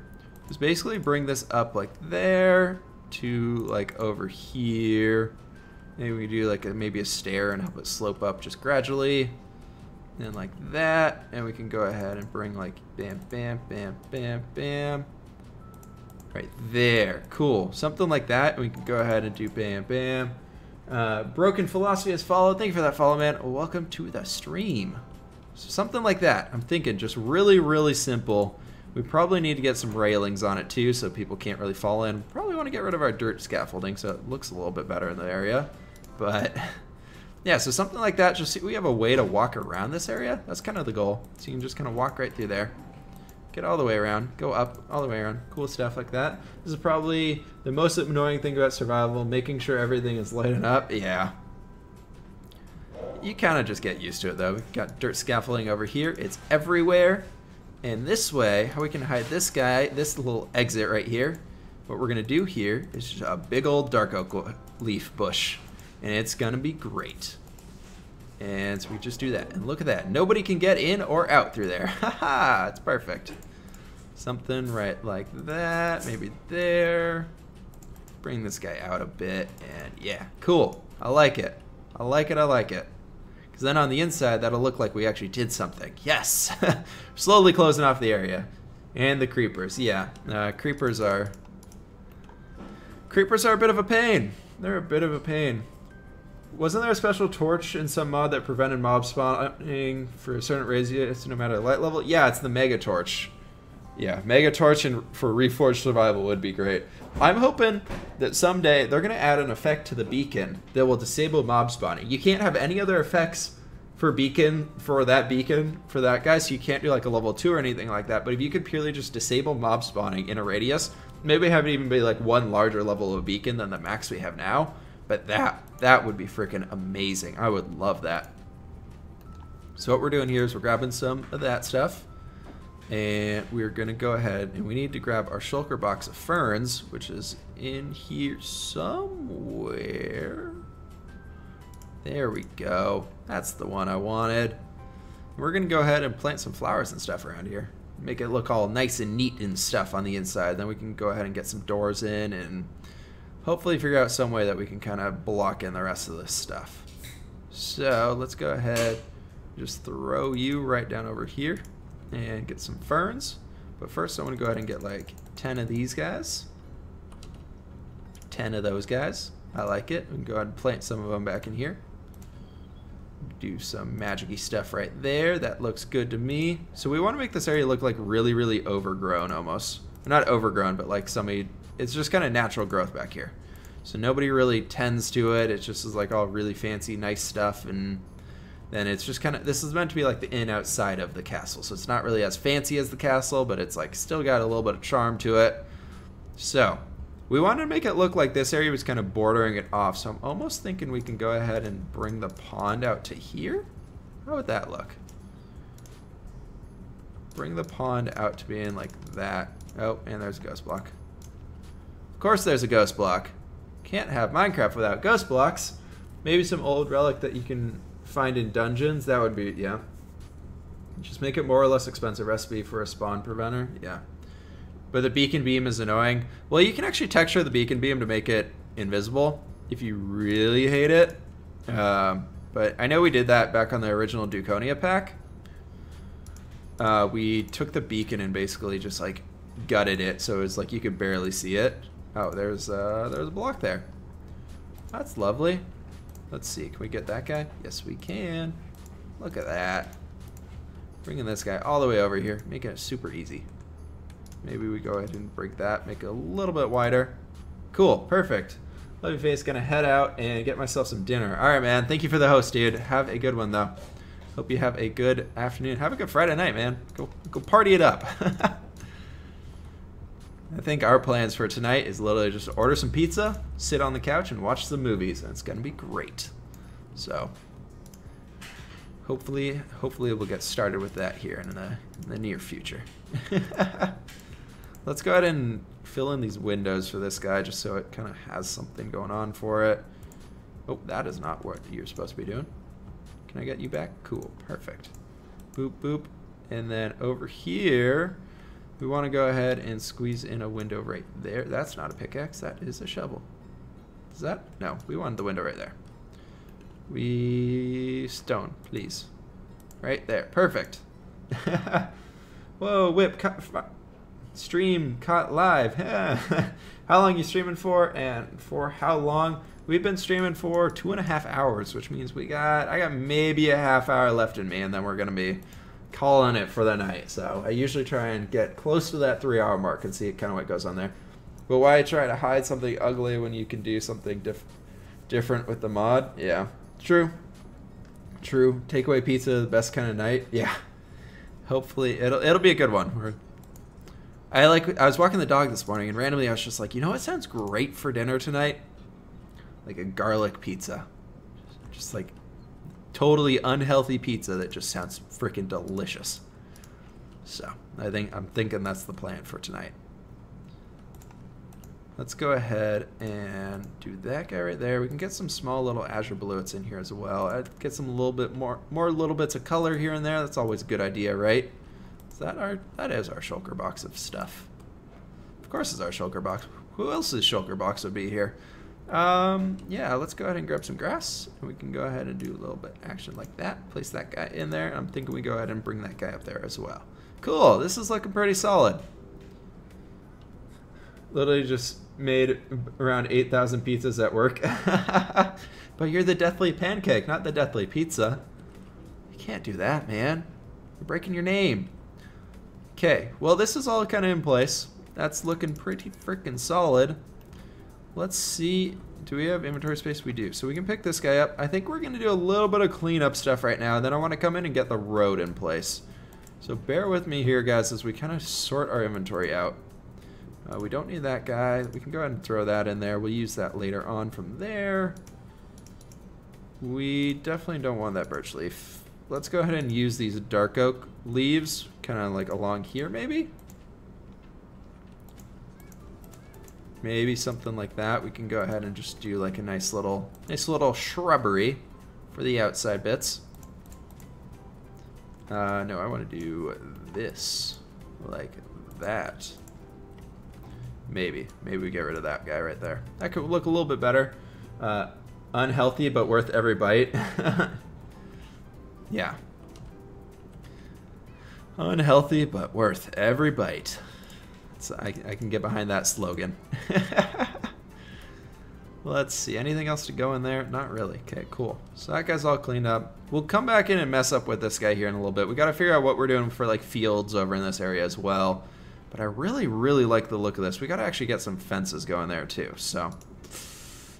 is basically bring this up like there to like over here. Maybe we do like maybe a stair and help it slope up just gradually. And like that. And we can go ahead and bring like bam, bam, bam, bam, bam. Right there. Cool. Something like that. And we can go ahead and do bam, bam. Broken Philosophy has followed. Thank you for that follow, man. Welcome to the stream. So something like that. I'm thinking just really, really simple. We probably need to get some railings on it too so people can't really fall in. Probably want to get rid of our dirt scaffolding so it looks a little bit better in the area. But yeah, so something like that. Just so we have a way to walk around this area. That's kind of the goal. So you can just kind of walk right through there. Get all the way around. Go up all the way around. Cool stuff like that. This is probably the most annoying thing about survival. Making sure everything is lighting up. Yeah. You kind of just get used to it though. We've got dirt scaffolding over here. It's everywhere. And this way, how we can hide this guy, this little exit right here. What we're going to do here is just a big old dark oak leaf bush. And it's going to be great. And so we just do that. And look at that. Nobody can get in or out through there. Haha, it's perfect. Something right like that. Maybe there. Bring this guy out a bit. And yeah, cool. I like it. I like it. I like it. Because then on the inside, that'll look like we actually did something. Yes! Slowly closing off the area. And the creepers. Yeah, creepers are a bit of a pain. They're a bit of a pain. Wasn't there a special torch in some mod that prevented mob spawning for a certain radius no matter the light level? Yeah, it's the Mega Torch. Yeah, Mega Torch and for Reforged Survival would be great. I'm hoping that someday they're going to add an effect to the beacon that will disable mob spawning. You can't have any other effects for that guy, so you can't do like a level 2 or anything like that. But if you could purely just disable mob spawning in a radius, maybe have it even be like one larger level of beacon than the max we have now, But that would be freaking amazing. I would love that. So what we're doing here is we're grabbing some of that stuff. And we're going to go ahead and we need to grab our shulker box of ferns, which is in here somewhere. There we go. That's the one I wanted. We're going to go ahead and plant some flowers and stuff around here. Make it look all nice and neat and stuff on the inside. Then we can go ahead and get some doors in and hopefully figure out some way that we can kind of block in the rest of this stuff. So let's go ahead, just throw you right down over here and get some ferns. But first I want to go ahead and get like 10 of these guys. 10 of those guys. I like it. We can go ahead and plant some of them back in here. Do some magic-y stuff right there. That looks good to me. So we want to make this area look like really, really overgrown almost. Not overgrown, but like somebody, it's just kind of natural growth back here. So nobody really tends to it. It just is like all really fancy, nice stuff. And then it's just kind of, this is meant to be like the in outside of the castle. So it's not really as fancy as the castle, but it's like still got a little bit of charm to it. So we wanted to make it look like this area was kind of bordering it off, so I'm almost thinking we can go ahead and bring the pond out to here. How would that look? Bring the pond out to being like that. Oh, and there's a ghost block. Of course there's a ghost block. Can't have Minecraft without ghost blocks. Maybe some old relic that you can find in dungeons. That would be, yeah. Just make it more or less expensive recipe for a spawn preventer. Yeah. But the beacon beam is annoying. Well, you can actually texture the beacon beam to make it invisible if you really hate it. But I know we did that back on the original Duconia pack. We took the beacon and basically just like gutted it, so it was like you could barely see it. Oh, there's a block there. That's lovely. Let's see, can we get that guy? Yes, we can. Look at that. Bringing this guy all the way over here, making it super easy. Maybe we go ahead and break that, make it a little bit wider. Cool, perfect. Levyface gonna head out and get myself some dinner. All right, man, thank you for the host, dude. Have a good one, though. Hope you have a good afternoon. Have a good Friday night, man. Go party it up. I think our plans for tonight is literally just order some pizza, sit on the couch, and watch some movies, and it's gonna be great. So, hopefully we'll get started with that here in the near future. Let's go ahead and fill in these windows for this guy just so it kind of has something going on for it. Oh, that is not what you're supposed to be doing. Can I get you back? Cool, perfect. Boop, boop. And then over here, we want to go ahead and squeeze in a window right there. That's not a pickaxe, that is a shovel. Is that? No, we wanted the window right there. Stone, please. Right there, perfect. Whoa, whip, stream caught live. How long you streaming for, and for how long? We've been streaming for 2.5 hours, which means I got maybe a half hour left in me, and then we're gonna be calling it for the night. So I usually try and get close to that 3-hour mark and see kind of what goes on there. But why try to hide something ugly when you can do something different with the mod? Yeah, true. Takeaway pizza, the best kind of night. Yeah. Hopefully it'll be a good one. I was walking the dog this morning and randomly I was just like, you know what sounds great for dinner tonight? Like a garlic pizza. Just like totally unhealthy pizza that just sounds freaking delicious. So I'm thinking that's the plan for tonight. Let's go ahead and do that guy right there. We can get some small little azure bluets in here as well. I'd get some little bit more little bits of color here and there. That's always a good idea, right? Is that is our shulker box of stuff. Of course it's our shulker box. Who else's shulker box would be here? Yeah, let's go ahead and grab some grass, and we can go ahead and do a little bit action like that. Place that guy in there. I'm thinking we go ahead and bring that guy up there as well. Cool, this is looking pretty solid. Literally just made around 8,000 pizzas at work. But you're the deathly pancake, not the deathly pizza. You can't do that, man. You're breaking your name. Okay, well this is all kind of in place. That's looking pretty freaking solid. Let's see, do we have inventory space? We do. So we can pick this guy up. I think we're going to do a little bit of cleanup stuff right now, and then I want to come in and get the road in place. So bear with me here, guys, as we kind of sort our inventory out. We don't need that guy. We can go ahead and throw that in there. We'll use that later on from there. We definitely don't want that birch leaf. Let's go ahead and use these dark oak leaves kind of like along here maybe. Maybe something like that. We can go ahead and just do like a nice little shrubbery for the outside bits. No, I want to do this like that. Maybe we get rid of that guy right there. That could look a little bit better. Unhealthy, but worth every bite. Yeah. Unhealthy, but worth every bite. So I can get behind that slogan. Let's see. Anything else to go in there? Not really. Okay, cool. So that guy's all cleaned up. We'll come back in and mess up with this guy here in a little bit. We got to figure out what we're doing for like fields over in this area as well. But I really, really like the look of this. We got to actually get some fences going there too. So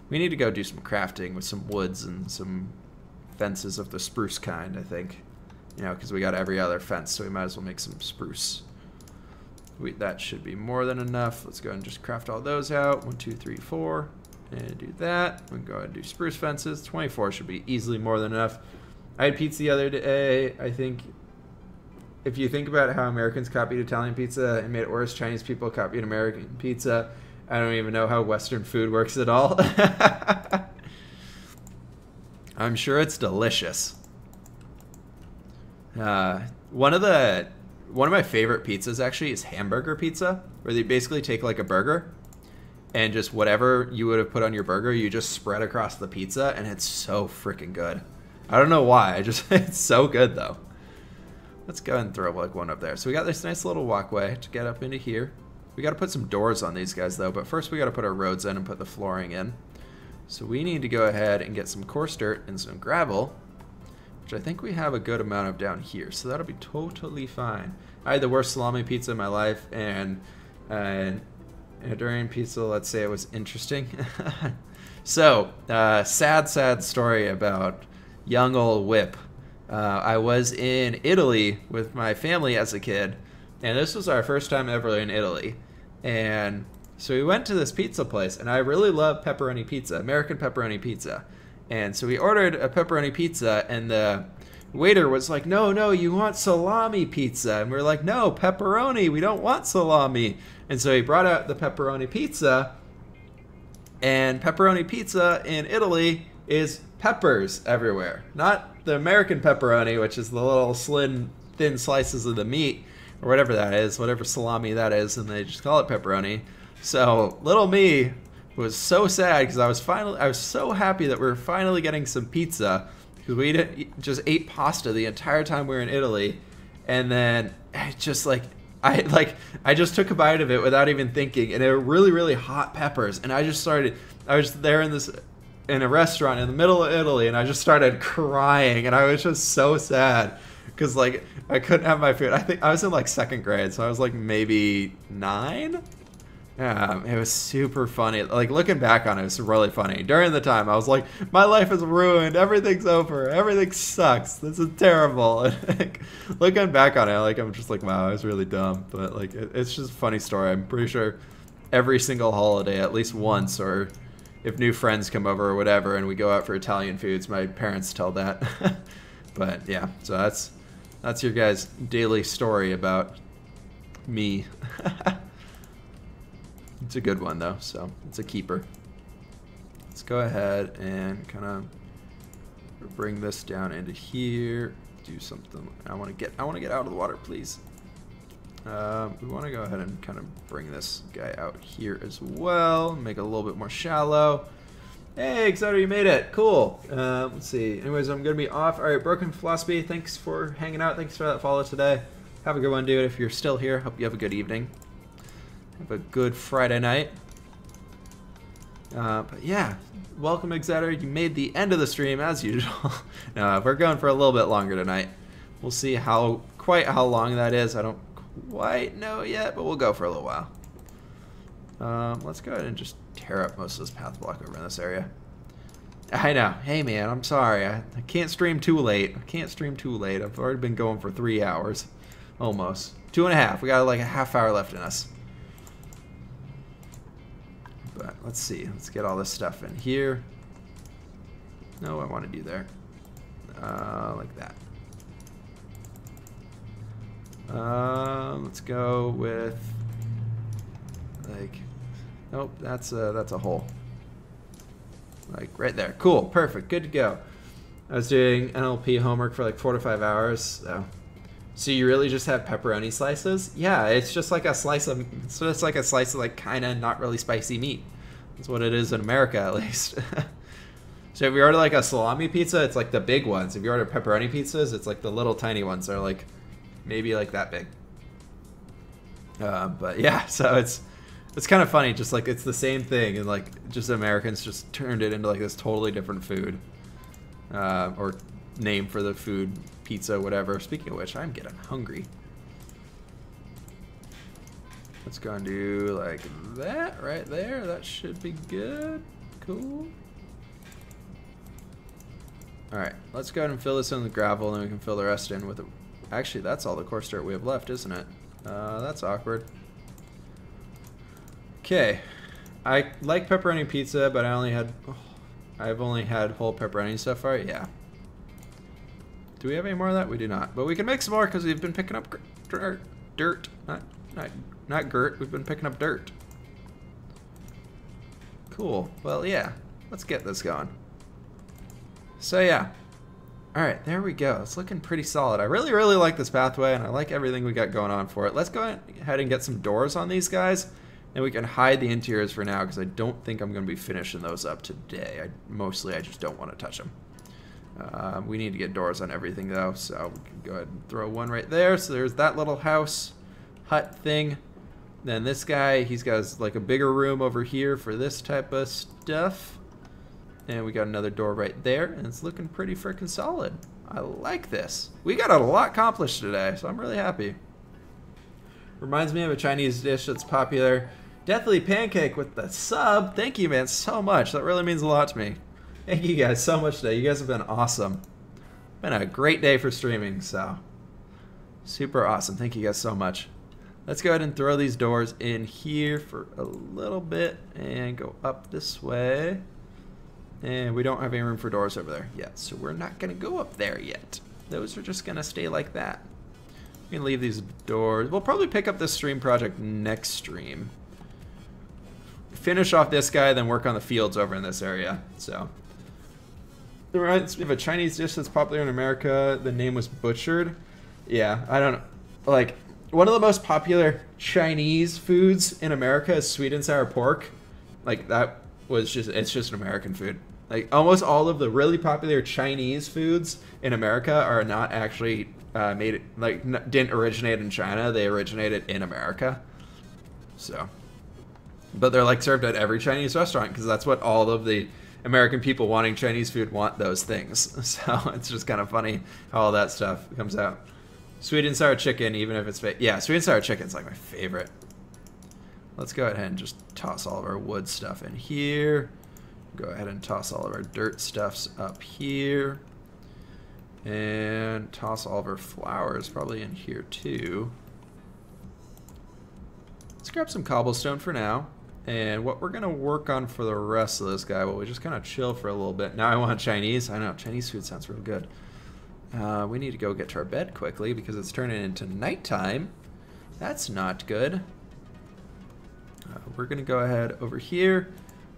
we need to go do some crafting with some woods and some fences of the spruce kind, I think. You know, because we got every other fence, so we might as well make some spruce. That should be more than enough. Let's go ahead and just craft all those out. 1, 2, 3, 4. And do that. We can go ahead and do spruce fences. 24 should be easily more than enough. I had pizza the other day. I think if you think about how Americans copied Italian pizza and made it worse, Chinese people copied American pizza. I don't even know how Western food works at all. I'm sure it's delicious. One of my favorite pizzas actually is hamburger pizza, where they basically take like a burger and just whatever you would have put on your burger, you just spread across the pizza, and it's so freaking good. I don't know why, it's so good though. Let's go ahead and throw like one up there. So we got this nice little walkway to get up into here. We got to put some doors on these guys though, but first we got to put our roads in and put the flooring in. So we need to go ahead and get some coarse dirt and some gravel, which I think we have a good amount of down here, so that'll be totally fine. I had the worst salami pizza in my life, and durian pizza, let's say it was interesting. So, sad story about young old Whip. I was in Italy with my family as a kid, and this was our first time ever in Italy. And so we went to this pizza place, and I really love pepperoni pizza, American pepperoni pizza. And so we ordered a pepperoni pizza, and the waiter was like, no, you want salami pizza. And we were like, no, pepperoni, we don't want salami. And so he brought out the pepperoni pizza, and pepperoni pizza in Italy is peppers everywhere. Not the American pepperoni, which is the little slim, thin slices of the meat, or whatever that is, whatever salami that is, and they just call it pepperoni. So little me was so sad because I was so happy that we were finally getting some pizza, because we just ate pasta the entire time we were in Italy, and then I just took a bite of it without even thinking, and they were really, really hot peppers, and I was there in a restaurant in the middle of Italy, and I just started crying, and I was just so sad because like I couldn't have my food. I think I was in like 2nd grade, so I was like maybe 9. Yeah, it was super funny. Like, looking back on it, it's really funny. During the time, I was like, my life is ruined. Everything's over. Everything sucks. This is terrible. And, like, looking back on it, like, I'm just like, wow, I was really dumb. But, like, it's just a funny story. I'm pretty sure every single holiday, at least once, or if new friends come over or whatever, and we go out for Italian foods, my parents tell that. But, yeah, so that's your guys' daily story about me. It's a good one though, so it's a keeper. Let's go ahead and kind of bring this down into here. Do something. I want to get out of the water, please. We want to go ahead and kind of bring this guy out here as well. Make it a little bit more shallow. Hey, Exoter, you made it. Cool. Let's see. Anyways, I'm gonna be off. All right, Broken Philosophy. Thanks for hanging out. Thanks for that follow today. Have a good one, dude. If you're still here, hope you have a good evening. Have a good Friday night. But yeah, welcome, Exeter. You made the end of the stream as usual. No, we're going for a little bit longer tonight. We'll see quite how long that is. I don't quite know yet, but we'll go for a little while. Let's go ahead and just tear up most of this path block over in this area. I know. Hey, man, I'm sorry. I can't stream too late. I've already been going for 3 hours. Almost. 2.5. We got like a half hour left in us. let's see. Let's get all this stuff in here. No, I want to do there. Like that. Let's go with like, nope, that's a hole. Like right there. Cool, perfect, good to go. I was doing NLP homework for like 4 to 5 hours. So you really just have pepperoni slices? Yeah, it's just like a slice of, it's just like a slice of like kind of not really spicy meat. That's what it is in America, at least. So if you order like a salami pizza, it's like the big ones. If you order pepperoni pizzas, it's like the little tiny ones. They're like maybe like that big. But yeah, so it's kind of funny. Just like it's the same thing, and like just Americans just turned it into like this totally different food, or name for the food, pizza, whatever. Speaking of which, I'm getting hungry. Let's go and do like that right there. That should be good. Cool. Alright, let's go ahead and fill this in with gravel, and then we can fill the rest in with it. Actually, that's all the coarse dirt we have left, isn't it? That's awkward. Okay. I like pepperoni pizza, but I've only had whole pepperoni so far. Yeah. Do we have any more of that? We do not. But we can make some more because we've been picking up dirt. Not gert. We've been picking up dirt. Cool. Well, yeah. Let's get this going. So yeah, all right, there we go. It's looking pretty solid. I really, really like this pathway, and I like everything we got going on for it. Let's go ahead and get some doors on these guys, and we can hide the interiors for now because I don't think I'm going to be finishing those up today. I just don't want to touch them. We need to get doors on everything though, so we can go ahead and throw one right there. So there's that little house hut thing. Then this guy, he's got like a bigger room over here for this type of stuff. And we got another door right there, and it's looking pretty freaking solid. I like this. We got a lot accomplished today, so I'm really happy. Reminds me of a Chinese dish that's popular. Deathly Pancake with the sub. Thank you, man, so much. That really means a lot to me. Thank you guys so much today. You guys have been awesome. Been a great day for streaming, so super awesome. Thank you guys so much. Let's go ahead and throw these doors in here for a little bit and go up this way. And we don't have any room for doors over there yet, so we're not going to go up there yet. Those are just going to stay like that. We can leave these doors. We'll probably pick up this stream project next stream. Finish off this guy, then work on the fields over in this area. So, we have a Chinese dish that's popular in America. The name was butchered. Yeah, I don't know. Like, one of the most popular Chinese foods in America is sweet and sour pork. Like, that was just, it's just an American food. Like almost all of the really popular Chinese foods in America are not actually made, like didn't originate in China. They originated in America. So, but they're like served at every Chinese restaurant because that's what all of the American people wanting Chinese food want, those things. So it's just kind of funny how all that stuff comes out. Sweet and sour chicken, even if it's yeah, sweet and sour chicken's like my favorite. Let's go ahead and just toss all of our wood stuff in here. Go ahead and toss all of our dirt stuffs up here. And toss all of our flowers probably in here too. Let's grab some cobblestone for now. And what we're going to work on for the rest of this guy, well, we just kind of chill for a little bit. Now I want Chinese. I know, Chinese food sounds real good. We need to go get to our bed quickly because it's turning into nighttime. That's not good. We're going to go ahead over here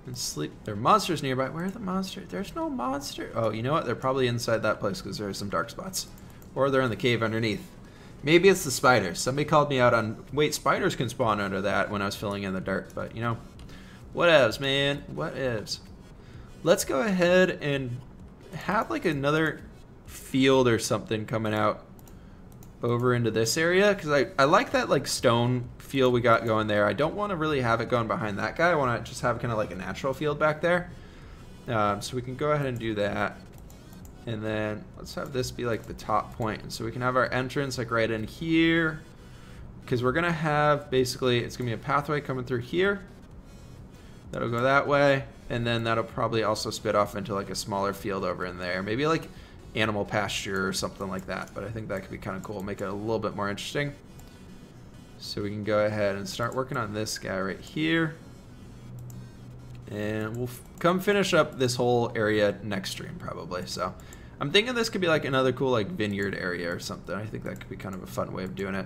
and sleep. There are monsters nearby. Where are the monsters? There's no monster. Oh, you know what? They're probably inside that place because there are some dark spots. Or they're in the cave underneath. Maybe it's the spiders. Somebody called me out on, wait, spiders can spawn under that when I was filling in the dirt. But, you know, whatevs, man. Whatevs. Let's go ahead and have, like, another field or something coming out over into this area. Because I like that, like, stone field we got going there. I don't want to really have it going behind that guy. I want to just have kind of like a natural field back there. So we can go ahead and do that. And then let's have this be like the top point. So we can have our entrance like right in here. Because we're going to have basically, it's going to be a pathway coming through here. That'll go that way. And then that'll probably also spit off into like a smaller field over in there. Maybe like animal pasture or something like that. But I think that could be kind of cool. Make it a little bit more interesting. So we can go ahead and start working on this guy right here. And we'll come finish up this whole area next stream probably. So I'm thinking this could be like another cool like vineyard area or something. I think that could be kind of a fun way of doing it.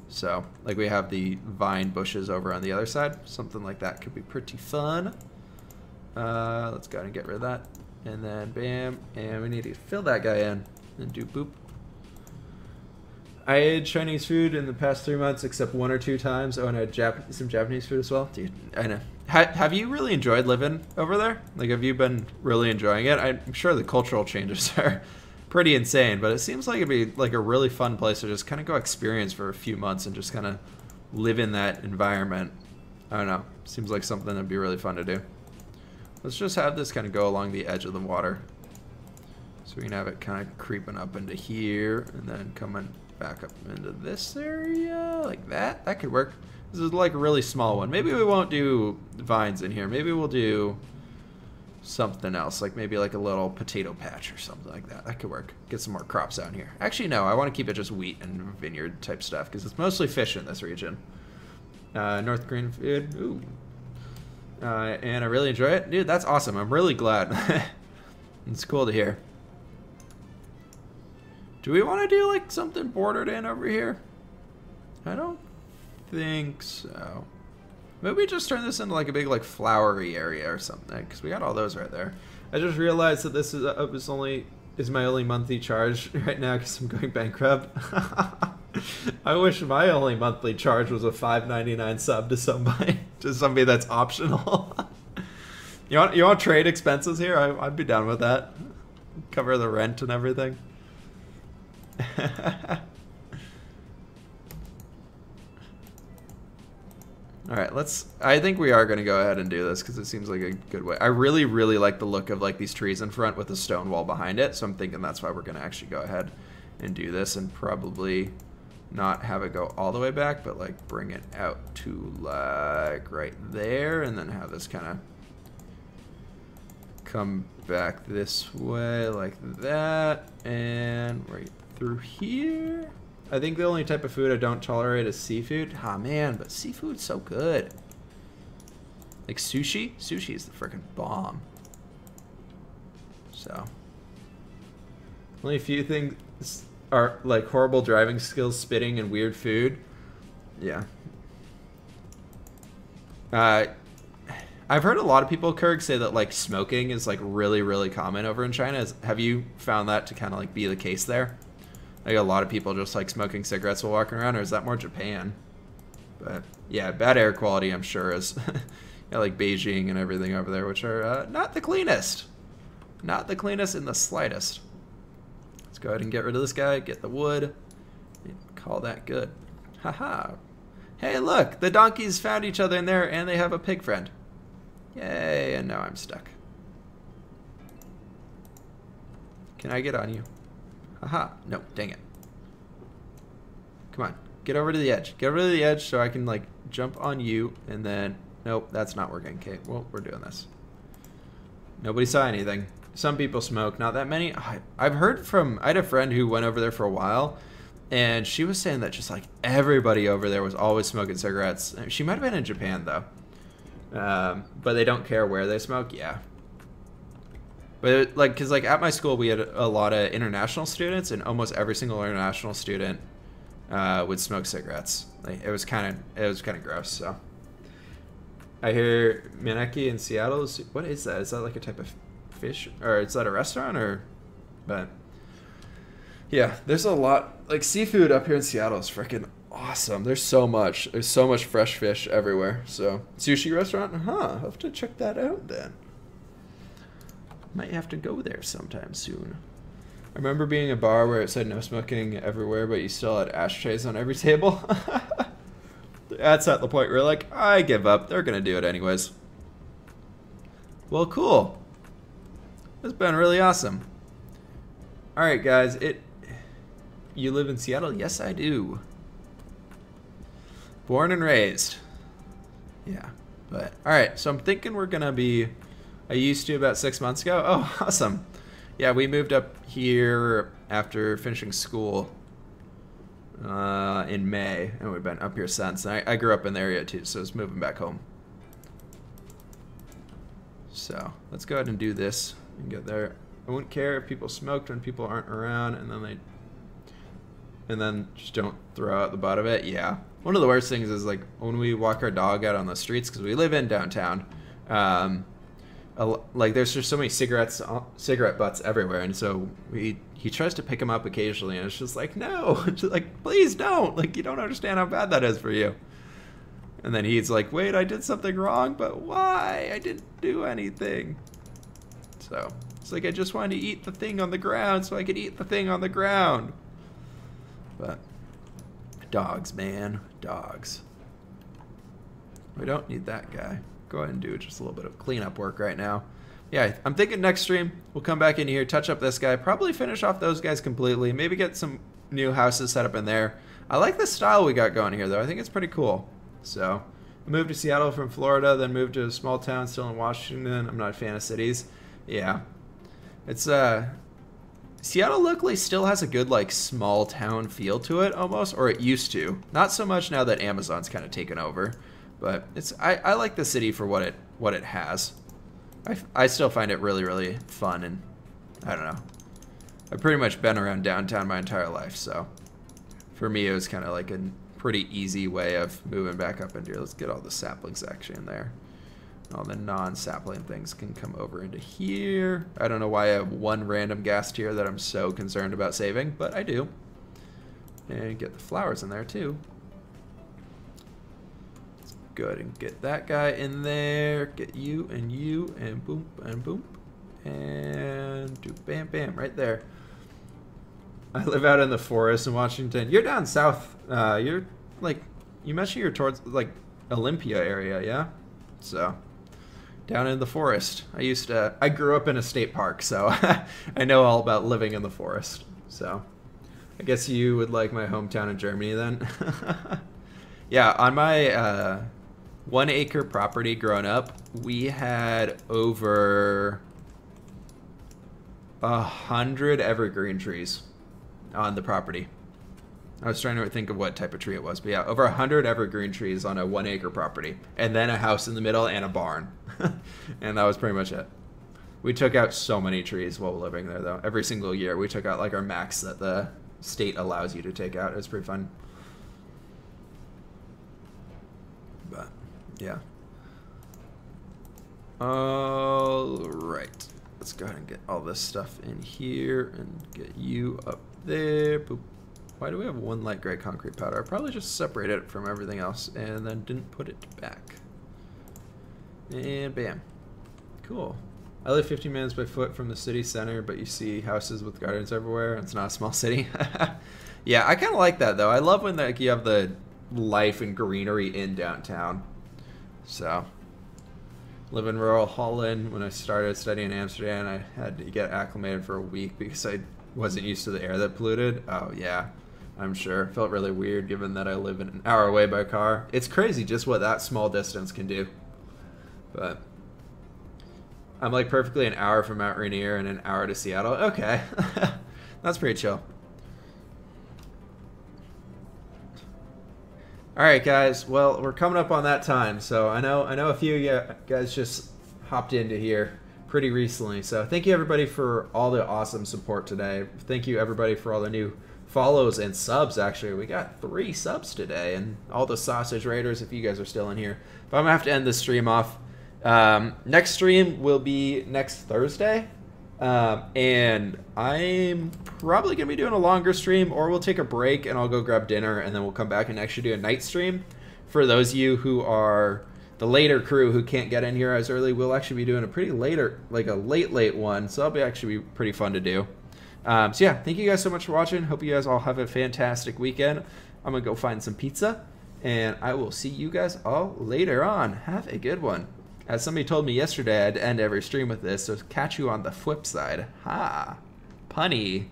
So like we have the vine bushes over on the other side. Something like that could be pretty fun. Let's go ahead and get rid of that. And then bam. And we need to fill that guy in and do boop. I ate Chinese food in the past 3 months except 1 or 2 times. Oh, and I had some Japanese food as well. Dude, I know. Have you really enjoyed living over there? Like, have you been really enjoying it? I'm sure the cultural changes are pretty insane, but it seems like it'd be like a really fun place to just kind of go experience for a few months and just kind of live in that environment. I don't know. Seems like something that'd be really fun to do. Let's just have this kind of go along the edge of the water. So we can have it kind of creeping up into here and then coming back up into this area like that. That could work. This is like a really small one. Maybe we won't do vines in here. Maybe we'll do something else, like maybe like a little potato patch or something like that. That could work. Get some more crops out in here. Actually, no, I want to keep it just wheat and vineyard type stuff because it's mostly fish in this region. North Green food. Ooh. And I really enjoy it. Dude, that's awesome. I'm really glad. It's cool to hear. Do we want to do like something bordered in over here? I don't think so. Maybe we just turn this into like a big like flowery area or something because we got all those right there. I just realized that this is my only monthly charge right now because I'm going bankrupt. I wish my only monthly charge was a $5.99 sub to somebody that's optional. You want trade expenses here? I'd be down with that. Cover the rent and everything. Alright, I think we are going to go ahead and do this because it seems like a good way. I really, really like the look of like these trees in front with the stone wall behind it, so I'm thinking that's why we're going to actually go ahead and do this and probably not have it go all the way back, but like bring it out to like right there and then have this kind of come back this way like that and right through here. I think the only type of food I don't tolerate is seafood. Ah, man, but seafood's so good. Like sushi? Sushi is the freaking bomb. So. Only a few things are like horrible driving skills, spitting, and weird food. Yeah. I've heard a lot of people, Kirk, say that like smoking is like really, really common over in China. Have you found that to kind of like be the case there? Like a lot of people just like smoking cigarettes while walking around, or is that more Japan? But yeah, bad air quality, I'm sure, is yeah, like Beijing and everything over there, which are not the cleanest. Not the cleanest in the slightest. Let's go ahead and get rid of this guy, get the wood, and call that good. Haha. Hey, look, the donkeys found each other in there, and they have a pig friend. Yay, and now I'm stuck. Can I get on you? Haha, no, dang it. Come on, get over to the edge. Get over to the edge so I can like jump on you and then, nope, that's not working. Okay, well, we're doing this. Nobody saw anything. Some people smoke, not that many. I've heard from, I had a friend who went over there for a while and she was saying that just like everybody over there was always smoking cigarettes. She might have been in Japan though. But they don't care where they smoke, yeah. But like, cause like at my school we had a lot of international students, and almost every single international student would smoke cigarettes. Like it was kind of gross. So I hear Minaki in Seattle. What is that? Is that like a type of fish, or is that a restaurant, or? But yeah, there's a lot like seafood up here in Seattle is freaking awesome. There's so much fresh fish everywhere. So sushi restaurant, I'll have to check that out then. Might have to go there sometime soon. I remember being in a bar where it said no smoking everywhere, but you still had ashtrays on every table. That's at the point where like, I give up. They're gonna do it anyways. Well, cool. It's been really awesome. All right, guys. You live in Seattle? Yes, I do. Born and raised. Yeah, but all right. So I'm thinking we're gonna be. I used to about 6 months ago. Oh, awesome. Yeah, we moved up here after finishing school in May, and we've been up here since. And I grew up in the area too, so I was moving back home. So let's go ahead and do this and get there. I wouldn't care if people smoked when people aren't around, and then just don't throw out the butt of it. Yeah. One of the worst things is like when we walk our dog out on the streets, because we live in downtown. Like there's just so many cigarette butts everywhere, and so he tries to pick them up occasionally, and it's just like, no, just like, please don't. Like, you don't understand how bad that is for you. And then he's like, wait, I did something wrong, but why? I didn't do anything. So it's like I just wanted to eat the thing on the ground so I could eat the thing on the ground. But dogs, man, dogs. We don't need that guy. Go ahead and do just a little bit of cleanup work right now. Yeah, I'm thinking next stream we'll come back in here, touch up this guy, probably finish off those guys completely, maybe get some new houses set up in there. I like the style we got going here, though. I think it's pretty cool. So I moved to Seattle from Florida, then moved to a small town still in Washington. I'm not a fan of cities. Yeah, it's Seattle locally still has a good like small town feel to it almost, or it used to. Not so much now that Amazon's kind of taken over, but it's I like the city for what it has. I still find it really, really fun, and I don't know. I've pretty much been around downtown my entire life, so for me it was kind of like a pretty easy way of moving back up into here. Let's get all the saplings actually in there. All the non-sapling things can come over into here. I don't know why I have one random gas tier that I'm so concerned about saving, but I do. And get the flowers in there too. Let's go ahead and get that guy in there. Get you, and boom, and boom. And do bam, bam, right there. I live out in the forest in Washington. You're down south. You're like, you mentioned you're towards like Olympia area, yeah? So down in the forest. I grew up in a state park, so I know all about living in the forest. So I guess you would like my hometown in Germany then. Yeah, on my 1 acre property growing up, we had over 100 evergreen trees on the property. I was trying to think of what type of tree it was, but yeah, over 100 evergreen trees on a 1 acre property, and then a house in the middle and a barn. And that was pretty much it. We took out so many trees while living there, though. Every single year we took out like our max that the state allows you to take out. It was pretty fun. But yeah. All right, let's go ahead and get all this stuff in here and get you up there. Boop. Why do we have one light gray concrete powder? I probably just separated it from everything else and then didn't put it back. And bam. Cool. I live 15 minutes by foot from the city center, but you see houses with gardens everywhere. It's not a small city. Yeah, I kind of like that, though. I love when like you have the life and greenery in downtown. So, live in rural Holland. When I started studying in Amsterdam, I had to get acclimated for a week because I wasn't used to the air that polluted. Oh, yeah. I'm sure. Felt really weird given that I live an hour away by car. It's crazy just what that small distance can do. But I'm like perfectly an hour from Mount Rainier and an hour to Seattle. Okay. That's pretty chill. All right, guys. Well, we're coming up on that time. So I know a few of you guys just hopped into here pretty recently. So thank you everybody for all the awesome support today. Thank you everybody for all the new follows and subs. Actually, we got 3 subs today, and all the sausage raiders if you guys are still in here. But I'm gonna have to end this stream off. Next stream will be next Thursday, and I'm probably gonna be doing a longer stream, or we'll take a break and I'll go grab dinner and then we'll come back and actually do a night stream. For those of you who are the later crew who can't get in here as early, we'll actually be doing a pretty later, like a late one, so that'll be actually be pretty fun to do. So yeah, thank you guys so much for watching. Hope you guys all have a fantastic weekend. I'm gonna go find some pizza, and I will see you guys all later on. Have a good one. As somebody told me yesterday, I'd end every stream with this, so catch you on the flip side. Ha! Punny.